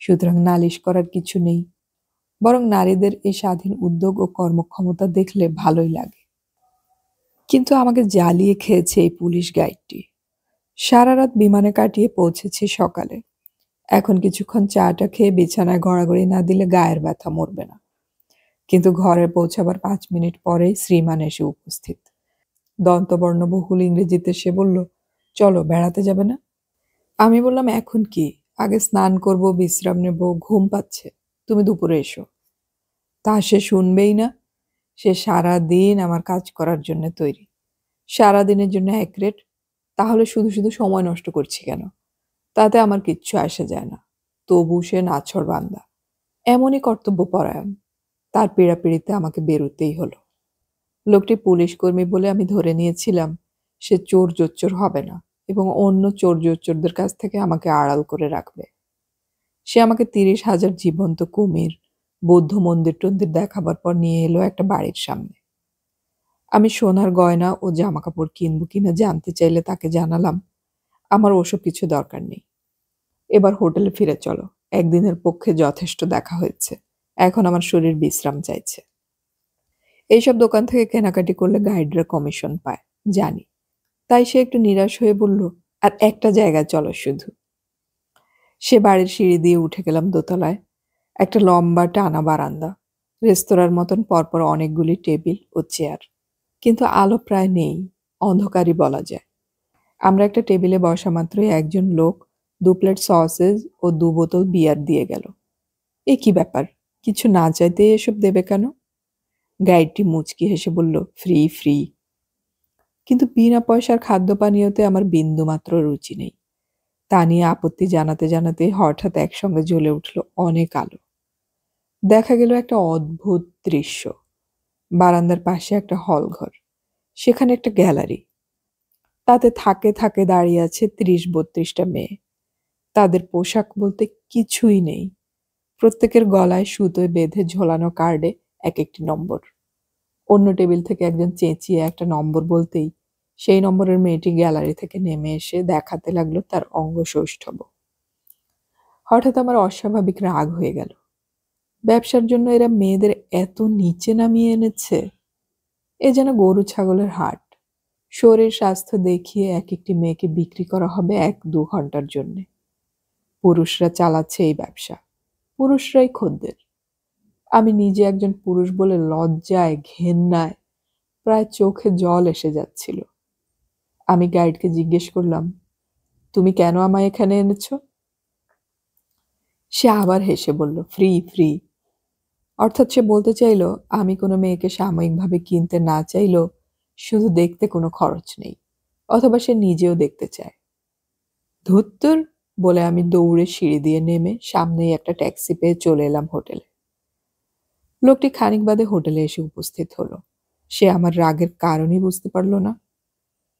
সুতরাং নালিশ করার কিছু নেই। বরং নারীদের এই স্বাধীন উদ্যোগ ও কর্মক্ষমতা দেখলে ভালোই লাগে। কিন্তু আমাকে জ্বালিয়ে খেয়েছে এই পুলিশ গাইডটি। সারা রাত বিমানে কাটিয়ে পৌঁছেছি সকালে। এখন কিছুক্ষণ চাটা খেয়ে বিছানায় গড়াগড়ি না দিলে গায়ের ব্যথা মরবে না। কিন্তু ঘরে পৌঁছাবার 5 মিনিট পরেই শ্রীমান এসে উপস্থিত। দন্তবর্ণ বহুল ইংরেজিতে সে বলল, চলো বেড়াতে যাবে না? আমি বললাম, এখন কি? আগে স্নান করব, বিশ্রাম নেব, ঘুম পাচ্ছে। তুমি দুপুরে এসো। তা সে শুনবেই না। সে সারা দিন আমার কাজ করার জন্য তৈরি। সারা দিনের জন্য এক রেট। তাহলে শুধু শুধু সময় নষ্ট করছি কেন? তাতে আমার কিচ্ছু আসে যায় না। তবু সে নাছোড়বান্দা, এমনই কর্তব্যপরায়ণ। তার পীড়াপিড়িতে আমাকে বেরোতেই হলো। লোকটি পুলিশ কর্মী বলে আমি ধরে নিয়েছিলাম সে চোর জোচ্চোর হবে না এবং অন্য চোর জোচ্চোরদের কাছ থেকে আমাকে আড়াল করে রাখবে। সে আমাকে 30,000 জীবন্ত কুমির, বৌদ্ধ মন্দির টন্দির দেখাবার পর নিয়ে এলো একটা বাড়ির সামনে। আমি সোনার গয়না ও জামা কাপড় কিনবো কিনা জানতে চাইলে তাকে জানালাম, আমার ওসব কিছু দরকার নেই। এবার হোটেলে ফিরে চলো। একদিনের পক্ষে যথেষ্ট দেখা হয়েছে। এখন আমার শরীর বিশ্রাম চাইছে। এইসব দোকান থেকে কেনাকাটি করলে গাইডরা কমিশন পায়, জানি। তাই সে একটু নিরাশ হয়ে বলল, আর একটা জায়গায় চলো শুধু। সে বাড়ির সিঁড়ি দিয়ে উঠে গেলাম দোতলায়। একটা লম্বা টানা বারান্দা, রেস্তোরাঁর মতন পরপর অনেকগুলি টেবিল ও চেয়ার। কিন্তু আলো প্রায় নেই, অন্ধকারই বলা যায়। আমরা একটা টেবিলে বসা মাত্রই একজন লোক 2 প্লেট সসেজ ও 2 বোতল বিয়ার দিয়ে গেল। এ কি ব্যাপার? কিছু না চাইতেই এসব দেবে কেন? গাইডটি মুচকি হেসে বলল, ফ্রি ফ্রি। কিন্তু বিনা পয়সার খাদ্য পানীয়তে আমার বিন্দুমাত্র রুচি নেই। তা নিয়ে আপত্তি জানাতে জানাতে হঠাৎ একসঙ্গে জ্বলে উঠল অনেক আলো। দেখা গেল একটা অদ্ভুত দৃশ্য। বারান্দার পাশে একটা হল ঘর, সেখানে একটা গ্যালারি। তাতে থাকে থাকে দাঁড়িয়ে আছে 30-32টা মেয়ে। তাদের পোশাক বলতে কিছুই নেই। প্রত্যেকের গলায় সুতোয় বেঁধে ঝোলানো কার্ডে এক একটি নম্বর। অন্য টেবিল থেকে একজন চেঁচিয়ে একটা নম্বর বলতেই সেই নম্বরের মেয়েটি গ্যালারি থেকে নেমে এসে দেখাতে লাগলো তার অঙ্গসৌষ্ঠব। হঠাৎ আমার অস্বাভাবিক রাগ হয়ে গেল। ব্যবসার জন্য এরা মেয়েদের এত নিচে নামিয়ে এনেছে। এ যেন গরু ছাগলের হাট। শরীর স্বাস্থ্য দেখিয়ে এক একটি মেয়েকে বিক্রি করা হবে 1-2 ঘন্টার জন্য। পুরুষরা চালাচ্ছে এই ব্যবসা, পুরুষরাই খদ্দের। আমি নিজে একজন পুরুষ বলে লজ্জায় ঘেন্নায় প্রায় চোখে জল এসে যাচ্ছিল। আমি গাইডকে জিজ্ঞেস করলাম, তুমি কেন আমায় এখানে এনেছো? সে আবার হেসে বলল, ফ্রি ফ্রি। অর্থাৎ সে বলতে চাইল, আমি কোনো মেয়েকে সাময়িকভাবে কিনতে না চাইলেও শুধু দেখতে কোনো খরচ নেই, অথবা সে নিজেও দেখতে চায়। ধুত্তুর বলে আমি দৌড়ে সিঁড়ি দিয়ে নেমে সামনেই একটা ট্যাক্সি পেয়ে চলে এলাম হোটেলে। লোকটি খানিক বাদে হোটেলে এসে উপস্থিত হলো। সে আমার রাগের কারণই বুঝতে পারল না।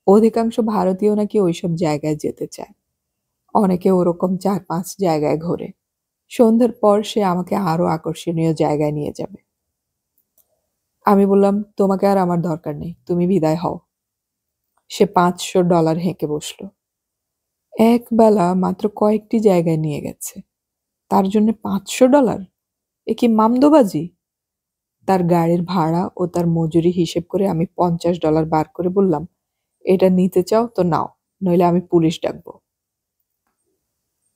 অধিকাংশ ভারতীয় নাকি ওইসব জায়গায় যেতে চায়। অনেকে ওরকম 4-5 জায়গায় ঘোরে। সন্ধ্যার পর সে আমাকে আরো আকর্ষণীয় জায়গায় নিয়ে যাবে। আমি বললাম, তোমাকে আর আমার দরকার নেই, তুমি বিদায় হও। সে $500 হেঁকে বসল। একবেলা মাত্র কয়েকটি জায়গায় নিয়ে গেছে, তার জন্য $500? এ কি মামদোবাজি? তার গাড়ির ভাড়া ও তার মজুরি হিসেব করে আমি $50 বার করে বললাম, এটা নিতে চাও তো নাও, নইলে আমি পুলিশ ডাকবো।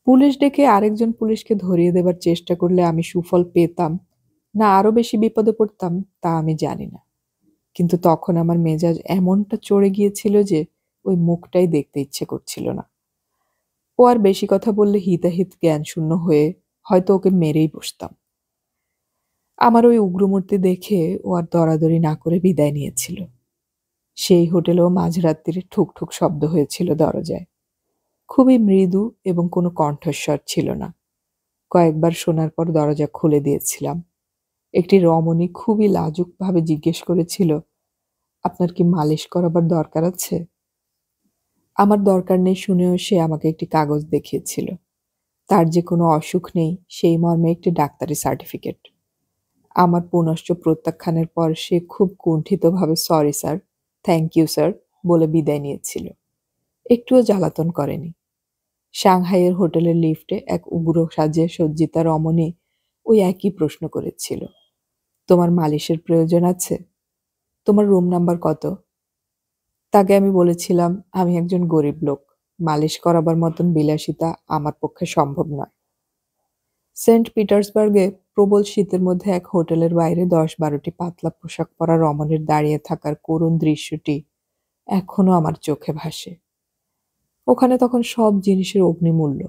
পুলিশ ডেকে আরেকজন পুলিশকে ধরিয়ে দেবার চেষ্টা করলে আমি সুফল পেতাম না আরো বেশি বিপদে পড়তাম তা আমি জানি না। কিন্তু তখন আমার মেজাজ এমনটা চড়ে গিয়েছিল যে ওই মুখটাই দেখতে ইচ্ছে করছিল না। ও আর বেশি কথা বললে হিতাহিত জ্ঞান শূন্য হয়ে হয়তো ওকে মেরেই বসতাম। আমার ওই উগ্রমূর্তি দেখে ও আর দরাদরি না করে বিদায় নিয়েছিল। সেই হোটেলেও মাঝরাত্রিরে ঠুকঠুক শব্দ হয়েছিল দরজায়। খুবই মৃদু এবং কোনো কণ্ঠস্বর ছিল না। কয়েকবার শোনার পর দরজা খুলে দিয়েছিলাম। একটি রমণী খুবই লাজুকভাবে জিজ্ঞেস করেছিল, আপনার কি মালিশ করাবার দরকার আছে? আমার দরকার নেই শুনেও সে আমাকে একটি কাগজ দেখিয়েছিল। তার যে কোনো অসুখ নেই সেই মর্মে একটি ডাক্তারি সার্টিফিকেট। আমার পুনশ্চ প্রত্যাখ্যানের পর সে খুব কুণ্ঠিতভাবে sorry sir, thank you sir বলে বিদায় নিয়েছিল। একটুও জ্বালাতন করেনি। সাংহাইয়ের হোটেলের লিফটে এক উগ্র সাজে সজ্জিতা রমণী ওই একই প্রশ্ন করেছিল, তোমার মালিশের প্রয়োজন আছে? তোমার রুম নাম্বার কত? তাকে আমি বলেছিলাম, আমি একজন গরিব লোক, মালিশ করাবার মতন বিলাসিতা আমার পক্ষে সম্ভব নয়। সেন্ট পিটার্সবার্গে প্রবল শীতের মধ্যে এক হোটেলের বাইরে 10-12টি পাতলা পোশাক পরা রমণীর দাঁড়িয়ে থাকার করুণ দৃশ্যটি এখনো আমার চোখে ভাসে। ওখানে তখন সব জিনিসের অগ্নিমূল্য।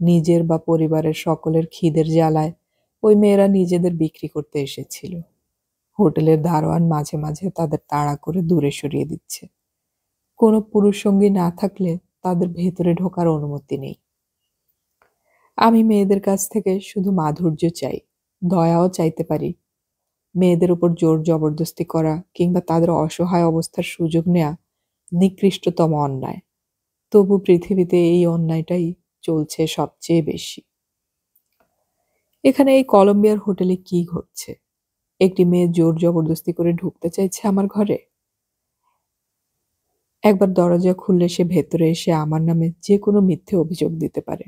নিজের বা পরিবারের সকলের খিদের জ্বালায় ওই মেয়েরা নিজেদের বিক্রি করতে এসেছিল। হোটেলের দারোয়ান মাঝে মাঝে তাদের তাড়া করে দূরে সরিয়ে দিচ্ছে। কোনো পুরুষ সঙ্গী না থাকলে তাদের ভেতরে ঢোকার অনুমতি নেই। আমি মেয়েদের কাছ থেকে শুধু মাধুর্য চাই, দয়াও চাইতে পারি। মেয়েদের উপর জোর জবরদস্তি করা কিংবা তাদের অসহায় অবস্থার সুযোগ নেয়া নিকৃষ্টতম অন্যায়। তবু পৃথিবীতে এই অন্যায়টাই চলছে সবচেয়ে বেশি। এখানে এই কলম্বিয়ার হোটেলে কি ঘটছে? একটি মেয়ে জোর জবরদস্তি করে ঢুকতে চাইছে আমার ঘরে। একবার দরজা খুললে সে ভেতরে এসে আমার নামে যে কোনো মিথ্যে অভিযোগ দিতে পারে।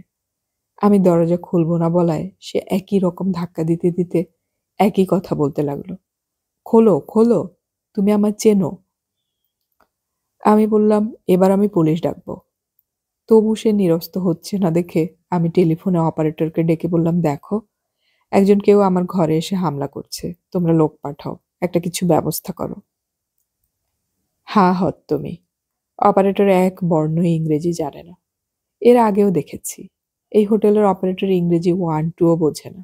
আমি দরজা খুলব না বলায় সে একই রকম ধাক্কা দিতে দিতে একই কথা বলতে লাগলো, খোলো খোলো, তুমি আমার চেনো। আমি বললাম, এবার আমি পুলিশ ডাকবো। তবু সে নিরস্ত হচ্ছে না দেখে আমি টেলিফোনে অপারেটরকে ডেকে বললাম, দেখো, কেউ আমার ঘরে এসে হামলা করছে, তোমরা লোক পাঠাও, একটা কিছু ব্যবস্থা করো। হা হত্তমি। অপারেটর এক বর্ণই ইংরেজি জানে না। এর আগেও দেখেছি এই হোটেলের অপারেটর ইংরেজি 1-2ও বোঝে না।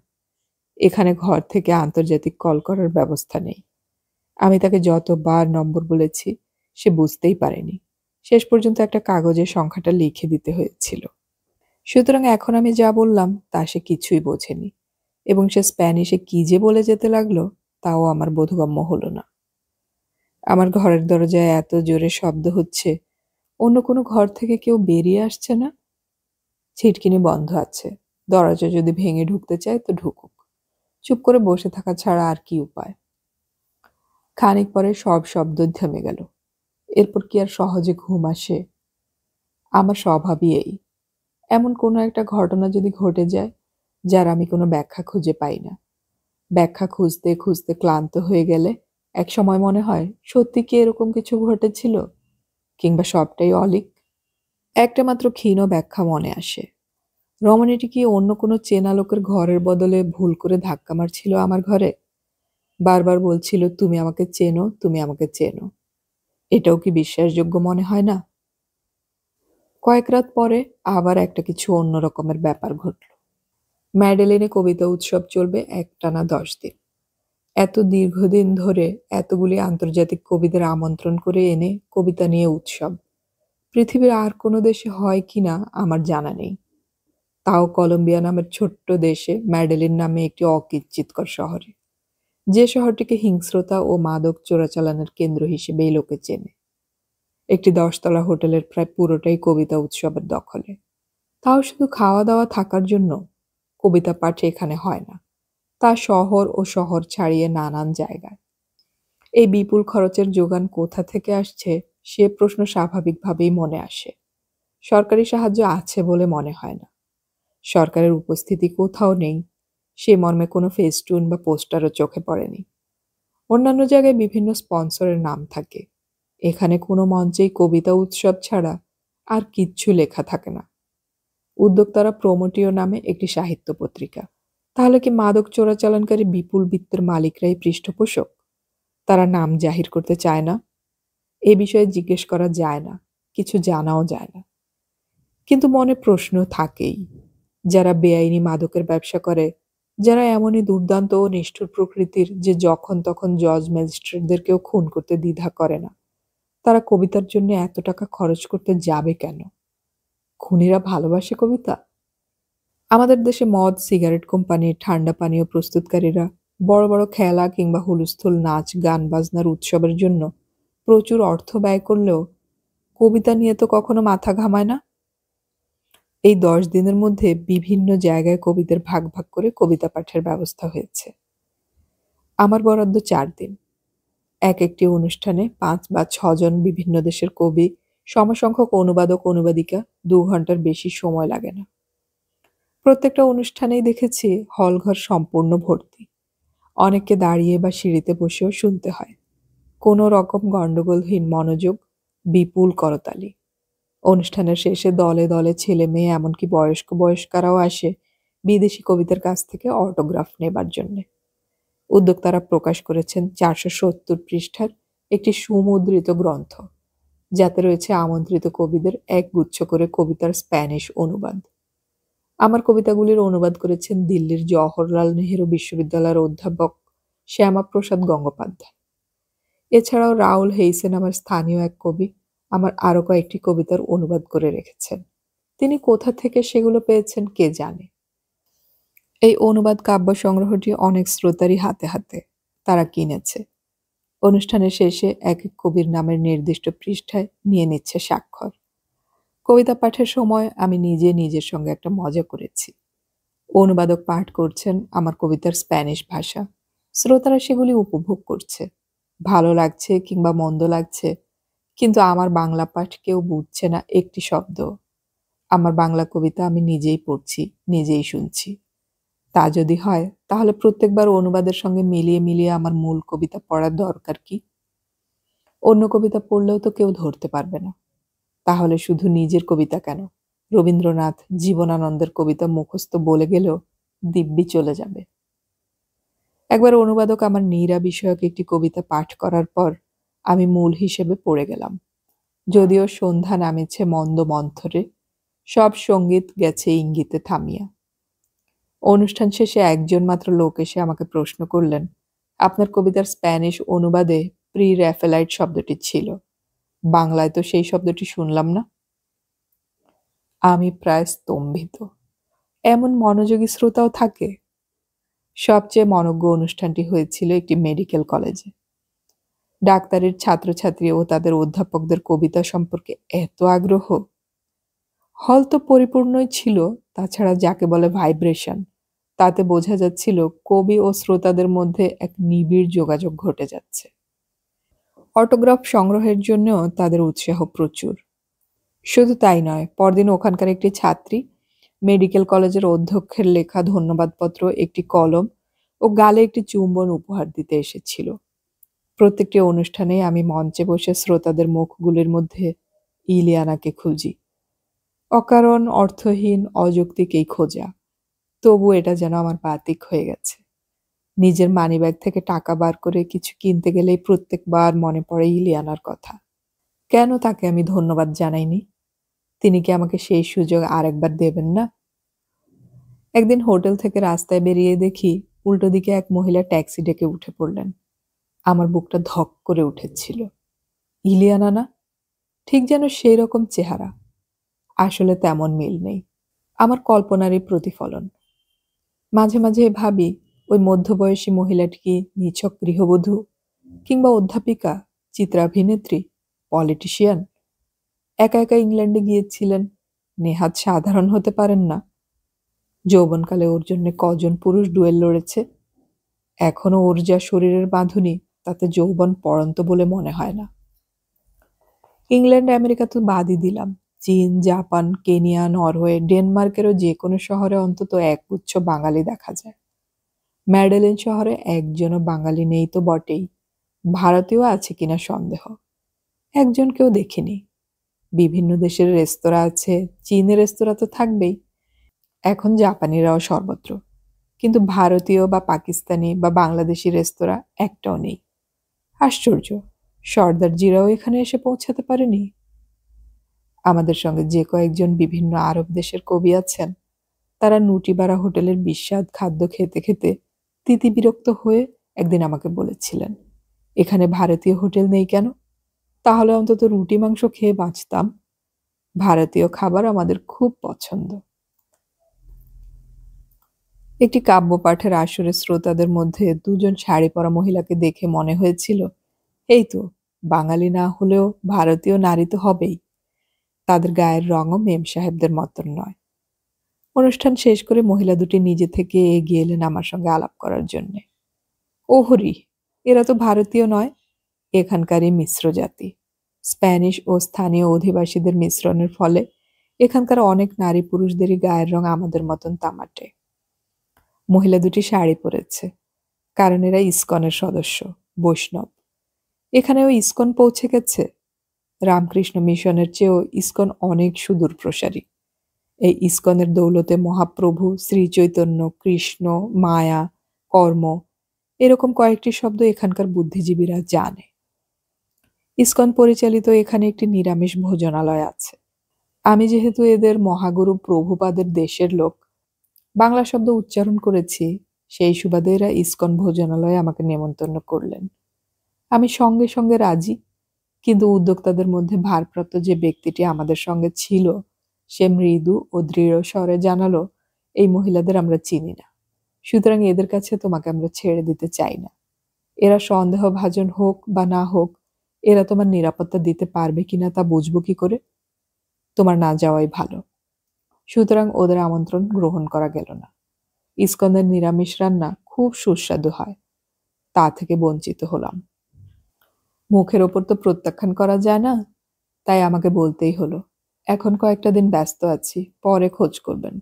এখানে ঘর থেকে আন্তর্জাতিক কল করার ব্যবস্থা নেই। আমি তাকে যতবার নম্বর বলেছি সে বুঝতেই পারেনি। শেষ পর্যন্ত একটা কাগজে সংখ্যাটা লিখে দিতে হয়েছিল। সুতরাং এখন আমি যা বললাম তা সে কিছুই বোঝেনি, এবং সে স্প্যানিশে কি যে বলে যেতে লাগলো তাও আমার বোধগম্য হলো না। আমার ঘরের দরজায় এত জোরে শব্দ হচ্ছে, অন্য কোনো ঘর থেকে কেউ বেরিয়ে আসছে না। ছিটকিনি বন্ধ আছে, দরজা যদি ভেঙে ঢুকতে চায় তো ঢুকুক। চুপ করে বসে থাকা ছাড়া আর কি উপায়? খানিক পরে সব শব্দ থেমে গেল। এরপর কি আর সহজে ঘুম আসে? আমার স্বভাবই এই। এমন কোনো একটা ঘটনা যদি ঘটে যায় যার আমি কোনো ব্যাখ্যা খুঁজে পাই না, ব্যাখ্যা খুঁজতে খুঁজতে ক্লান্ত হয়ে গেলে এক সময় মনে হয় সত্যি কি এরকম কিছু ঘটেছিল, কিংবা সবটাই অলীক। একটা মাত্র ক্ষীণ ব্যাখ্যা মনে আসে। রমণীটি কি অন্য কোনো চেনা লোকের ঘরের বদলে ভুল করে ধাক্কা মারছিল আমার ঘরে? বারবার বলছিল, তুমি আমাকে চেনো, তুমি আমাকে চেনো। এটাও কি বিশ্বাসযোগ্য মনে হয় না? কয়েক রাত পরে আবার একটা কিছু অন্য রকমের ব্যাপার ঘটল। ম্যাডেলিনে কবিতা উৎসব চলবে একটানা 10 দিন। এত দীর্ঘদিন ধরে এতগুলি আন্তর্জাতিক কবিদের আমন্ত্রণ করে এনে কবিতা নিয়ে উৎসব পৃথিবীর আর কোনো দেশে হয় কিনা আমার জানা নেই। তাও কলম্বিয়া নামের ছোট্ট দেশে, ম্যাডেলিন নামে একটি অকিঞ্চিৎকর শহরে, যে শহরটিকে হিংস্রতা ও মাদক চোরাচালানের কেন্দ্র হিসেবেই লোকে চেনে। একটি 10 তলা হোটেলের প্রায় পুরোটাই কবিতা উৎসবের দখলে। তাও শুধু খাওয়া দাওয়া থাকার জন্য। কবিতা পাঠ এখানে হয় না, তা শহর ও শহর ছাড়িয়ে নানান জায়গায়। এই বিপুল খরচের যোগান কোথা থেকে আসছে সে প্রশ্ন স্বাভাবিকভাবেই মনে আসে। সরকারি সাহায্য আছে বলে মনে হয় না। সরকারের উপস্থিতি কোথাও নেই, সে মর্মে কোনো ফেস্টুন বা পোস্টারও চোখে পড়েনি। অন্যান্য জায়গায় বিভিন্ন স্পন্সরের নাম থাকে, এখানে কোনো মঞ্চেই কবিতা উৎসব ছাড়া আর কিচ্ছু লেখা থাকে না। উদ্যোক্তারা প্রোমোটিও নামে একটি সাহিত্য পত্রিকা। তাহলে কি মাদক চোরাচালানকারী বিপুল বিত্তের মালিকরাই পৃষ্ঠপোষক? তারা নাম জাহির করতে চায় না। এ বিষয়ে জিজ্ঞেস করা যায় না, কিছু জানাও যায় না। কিন্তু মনে প্রশ্ন থাকেই। যারা বেআইনি মাদকের ব্যবসা করে, যারা এমনই দুর্দান্ত ও নিষ্ঠুর প্রকৃতির যে যখন তখন জজ ম্যাজিস্ট্রেটদেরকেও খুন করতে দ্বিধা করে না, তারা কবিতার জন্য এত টাকা খরচ করতে যাবে কেন? খুনিরা ভালোবাসে কবিতা? আমাদের দেশে মদ, সিগারেট কোম্পানি, ঠান্ডা পানীয় প্রস্তুতকারীরা বড় বড় খেলা কিংবা হুলস্থুল নাচ গান বাজনার উৎসবের জন্য প্রচুর অর্থ ব্যয় করলেও কবিতা নিয়ে তো কখনো মাথা ঘামায় না। এই ১০ দিনের মধ্যে বিভিন্ন জায়গায় কবিদের ভাগ ভাগ করে কবিতা পাঠের ব্যবস্থা হয়েছে। আমার বরাদ্দ ৪ দিন। একটি অনুষ্ঠানে ৫ বা ৬ জন বিভিন্ন দেশের কবি, সমসংখ্যক অনুবাদক অনুবাদিকা, ২ ঘন্টার বেশি সময় লাগে না। প্রত্যেকটা অনুষ্ঠানেই দেখেছি হলঘর সম্পূর্ণ ভর্তি। অনেককে দাঁড়িয়ে বা সিঁড়িতে বসেও শুনতে হয়। কোনো রকম গন্ডগোলহীন মনোযোগ, বিপুল করতালি। অনুষ্ঠানের শেষে দলে দলে ছেলে মেয়ে এমনকি বয়স্করাও আসে বিদেশি কবিদের কাছ থেকে অটোগ্রাফ নেবার জন্যে। উদ্যোক্তারা প্রকাশ করেছেন ৪৭০ পৃষ্ঠার একটি সুমুদ্রিত গ্রন্থ, যাতে রয়েছে আমন্ত্রিত কবিদের একগুচ্ছ করে কবিতার স্প্যানিশ অনুবাদ। আমার কবিতাগুলির অনুবাদ করেছেন দিল্লির জওহরলাল নেহেরু বিশ্ববিদ্যালয়ের অধ্যাপক শ্যামাপ্রসাদ গঙ্গোপাধ্যায়। এছাড়াও রাউল হেইসে নামের স্থানীয় এক কবি আমার আরও কয়েকটি কবিতার অনুবাদ করে রেখেছেন। তিনি কোথা থেকে সেগুলো পেয়েছেন কে জানে। এই অনুবাদ কাব্য সংগ্রহটি অনেক শ্রোতারই হাতে হাতে। তারা কিনেছে। অনুষ্ঠানের শেষে এক এক কবির নামের নির্দিষ্ট পৃষ্ঠায় নিয়ে নিচ্ছে স্বাক্ষর। কবিতা পাঠের সময় আমি নিজে নিজের সঙ্গে একটা মজা করেছি। অনুবাদক পাঠ করছেন আমার কবিতার স্প্যানিশ ভাষা। শ্রোতারা সেগুলি উপভোগ করছে। ভালো লাগছে কিংবা মন্দ লাগছে, কিন্তু আমার বাংলা পাঠ কেউ বুঝছে না একটি শব্দ। আমার বাংলা কবিতা আমি নিজেই পড়ছি, নিজেই শুনছি। তা যদি হয়, তাহলে প্রত্যেকবার অনুবাদের সঙ্গে মিলিয়ে মিলিয়ে আমার মূল কবিতা পড়ার দরকার কি? অন্য কবিতা পড়লেও তো কেউ ধরতে পারবে না। তাহলে শুধু নিজের কবিতা কেন, রবীন্দ্রনাথ, জীবনানন্দের কবিতা মুখস্থ বলে গেলেও দিব্যি চলে যাবে। একবার অনুবাদক আমার নীরা বিষয়ক একটি কবিতা পাঠ করার পর আমি মূল হিসেবে পড়ে গেলাম। যদিও সন্ধ্যা নামেছে মন্দ মন্থরে, সব সঙ্গীত গেছে ইঙ্গিতে থামিয়া। অনুষ্ঠান শেষে একজন মাত্র লোক এসে আমাকে প্রশ্ন করলেন, আপনার কবিতার স্প্যানিশ অনুবাদে প্রি র্যাফেলাইট শব্দটি ছিল, বাংলায় তো সেই শব্দটি শুনলাম না। আমি প্রায় স্তম্ভিত। এমন মনোযোগী শ্রোতাও থাকে? সবচেয়ে মনোজ্ঞ অনুষ্ঠানটি হয়েছিল একটি মেডিকেল কলেজে। ডাক্তারের ছাত্রছাত্রী ও তাদের অধ্যাপকদের কবিতা সম্পর্কে এত আগ্রহ। হল তো পরিপূর্ণই ছিল, তাছাড়া যাকে বলে ভাইব্রেশন, তাতে বোঝা যাচ্ছিল কবি ও শ্রোতাদের মধ্যে এক নিবিড় যোগাযোগ ঘটে যাচ্ছে। অটোগ্রাফ সংগ্রহের জন্যও তাদের উৎসাহ প্রচুর। শুধু তাই নয়, পরদিন ওখানকার একটি ছাত্রী মেডিকেল কলেজের অধ্যক্ষের লেখা ধন্যবাদপত্র, একটি কলম ও গালে একটি চুম্বন উপহার দিতে এসেছিল। প্রত্যেকটি অনুষ্ঠানেই আমি মঞ্চে বসে শ্রোতাদের মুখগুলির মধ্যে ইলিয়ানাকে খুঁজি। অকারণ, অর্থহীন, অযৌক্তিক এই খোঁজা। তবু এটা যেন আমার বাতিক হয়ে গেছে। নিজের মানিব্যাগ থেকে টাকা বার করে কিছু কিনতে গেলেই প্রত্যেকবার মনে পড়ে ইলিয়ানার কথা। কেন তাকে আমি ধন্যবাদ জানাইনি? তিনি কি আমাকে সেই সুযোগ আরেকবার দেবেন না? একদিন হোটেল থেকে রাস্তায় বেরিয়ে দেখি উল্টো দিকে এক মহিলা ট্যাক্সি ডেকে উঠে পড়লেন। আমার বুকটা ধক করে উঠেছিল। ইলিয়ানা না? ঠিক যেন সেই রকম চেহারা। আসলে তেমন মিল নেই। আমার কল্পনারই প্রতিফলন। মাঝে মাঝে ভাবি, ওই মধ্যবয়সী মহিলাটি কি নিছক গৃহবধূ, কিংবা অধ্যাপিকা, চিত্রাভিনেত্রী, পলিটিশিয়ান? একা একা ইংল্যান্ডে গিয়েছিলেন, নেহাত সাধারণ হতে পারেন না। যৌবনকালে ওর জন্য কজন পুরুষ ডুয়েল লড়েছে। এখনো ওর যা শরীরের বাঁধুনি, তাতে যৌবন পড়ন্ত বলে মনে হয় না। ইংল্যান্ড আমেরিকা তো বাদই দিলাম, চীন, জাপান, কেনিয়া, নরওয়ে, ডেনমার্কেরও যে কোনো শহরে অন্তত একগুচ্ছ বাঙালি দেখা যায়। ম্যাডেলিন শহরে একজনও বাঙালি নেই তো বটেই, ভারতীয় আছে কিনা সন্দেহ। একজনকেও দেখিনি। বিভিন্ন দেশের রেস্তোরাঁ আছে, চীনের রেস্তোরাঁ তো থাকবেই, এখন জাপানিরাও সর্বত্র, কিন্তু ভারতীয় বা পাকিস্তানি বা বাংলাদেশি রেস্তোরাঁ একটাও নেই। আশ্চর্য, সর্দারজিরাও এখানে এসে পৌঁছাতে পারেনি। আমাদের সঙ্গে যে কয়েকজন বিভিন্ন আরব দেশের কবি আছেন, তারা নুটিবাড়া হোটেলের বিস্বাদ খাদ্য খেতে খেতে তিতিবিরক্ত হয়ে একদিন আমাকে বলেছিলেন, এখানে ভারতীয় হোটেল নেই কেন? তাহলে অন্তত রুটি মাংস খেয়ে বাঁচতাম। ভারতীয় খাবার আমাদের খুব পছন্দ। একটি কাব্য পাঠের আসরে শ্রোতাদের মধ্যে দুজন শাড়ি পরা মহিলাকে দেখে মনে হয়েছিল, এই তো, বাঙালি না হলেও ভারতীয় নারী তো হবেই। তাদের গায়ের রঙও মেম সাহেবদের মতন নয়। অনুষ্ঠান শেষ করে মহিলা দুটি নিজে থেকে এগিয়ে এলেন আমার সঙ্গে আলাপ করার জন্যে। ওহরি! এরা তো ভারতীয় নয়, এখানকারই মিশ্র জাতি। স্প্যানিশ ও স্থানীয় অধিবাসীদের মিশ্রণের ফলে এখানকার অনেক নারী পুরুষদেরই গায়ের রং আমাদের মতন তামাটে। মহিলা দুটি শাড়ি পরেছে, কারণ এরা ইসকনের সদস্য, বৈষ্ণব। এখানেও ইসকন পৌঁছে গেছে। রামকৃষ্ণ মিশনের চেয়েও ইসকন অনেক সুদূর প্রসারী। এই ইসকনের দৌলতে মহাপ্রভু, শ্রীচৈতন্য, কৃষ্ণ, মায়া, কর্ম এরকম কয়েকটি শব্দ এখানকার বুদ্ধিজীবীরা জানে। ইসকন পরিচালিত এখানে একটি নিরামিষ ভোজনালয় আছে। আমি যেহেতু এদের মহাগুরু প্রভুপাদের দেশের লোক, বাংলা শব্দ উচ্চারণ করেছি, সেই সুবাদে এরা ইসকন ভোজনালয়ে আমাকে নেমন্তন্ন করলেন। আমি সঙ্গে সঙ্গে রাজি, কিন্তু উদ্যোক্তাদের মধ্যে ভারপ্রাপ্ত যে ব্যক্তিটি আমাদের সঙ্গে ছিল সে মৃদু ও দৃঢ় স্বরে জানালো, এই মহিলাদের আমরা চিনি না, সুতরাং এদের কাছে তোমাকে আমরা ছেড়ে দিতে চাই না। এরা সন্দেহভাজন হোক বা না হোক, এরা তোমার নিরাপত্তা দিতে পারবে কিনা তা বুঝবো কি করে? তোমার না যাওয়াই ভালো। সুতরাং ওদের আমন্ত্রণ গ্রহণ করা গেল না। ইসকনের নিরামিষ রান্না খুব সুস্বাদু হয়, তা থেকে বঞ্চিত হলাম। মুখের ওপর তো প্রত্যাখ্যান করা যায় না, তাই আমাকে বলতেই হলো, এখন কয়েকটা দিন ব্যস্ত আছি, পরে খোঁজ করবেন।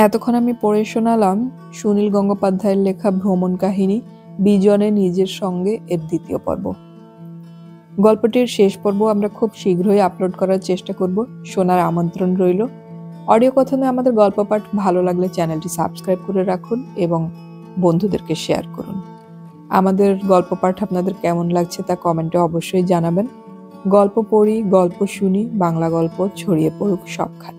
এতক্ষণ আমি পড়ে শোনালাম সুনীল গঙ্গোপাধ্যায়ের লেখা ভ্রমণ কাহিনী বিজনে নিজের সঙ্গে এর দ্বিতীয় পর্ব। গল্পটির শেষ পর্ব আমরা খুব শীঘ্রই আপলোড করার চেষ্টা করব, শোনার আমন্ত্রণ রইল। অডিও কথনে আমাদের গল্প পাঠ ভালো লাগলে চ্যানেলটি সাবস্ক্রাইব করে রাখুন এবং বন্ধুদেরকে শেয়ার করুন। আমাদের গল্প পাঠ আপনাদের কেমন লাগছে তা কমেন্টে অবশ্যই জানাবেন। গল্প পড়ি, গল্প শুনি, বাংলা গল্প ছড়িয়ে পড়ুক সবখানে।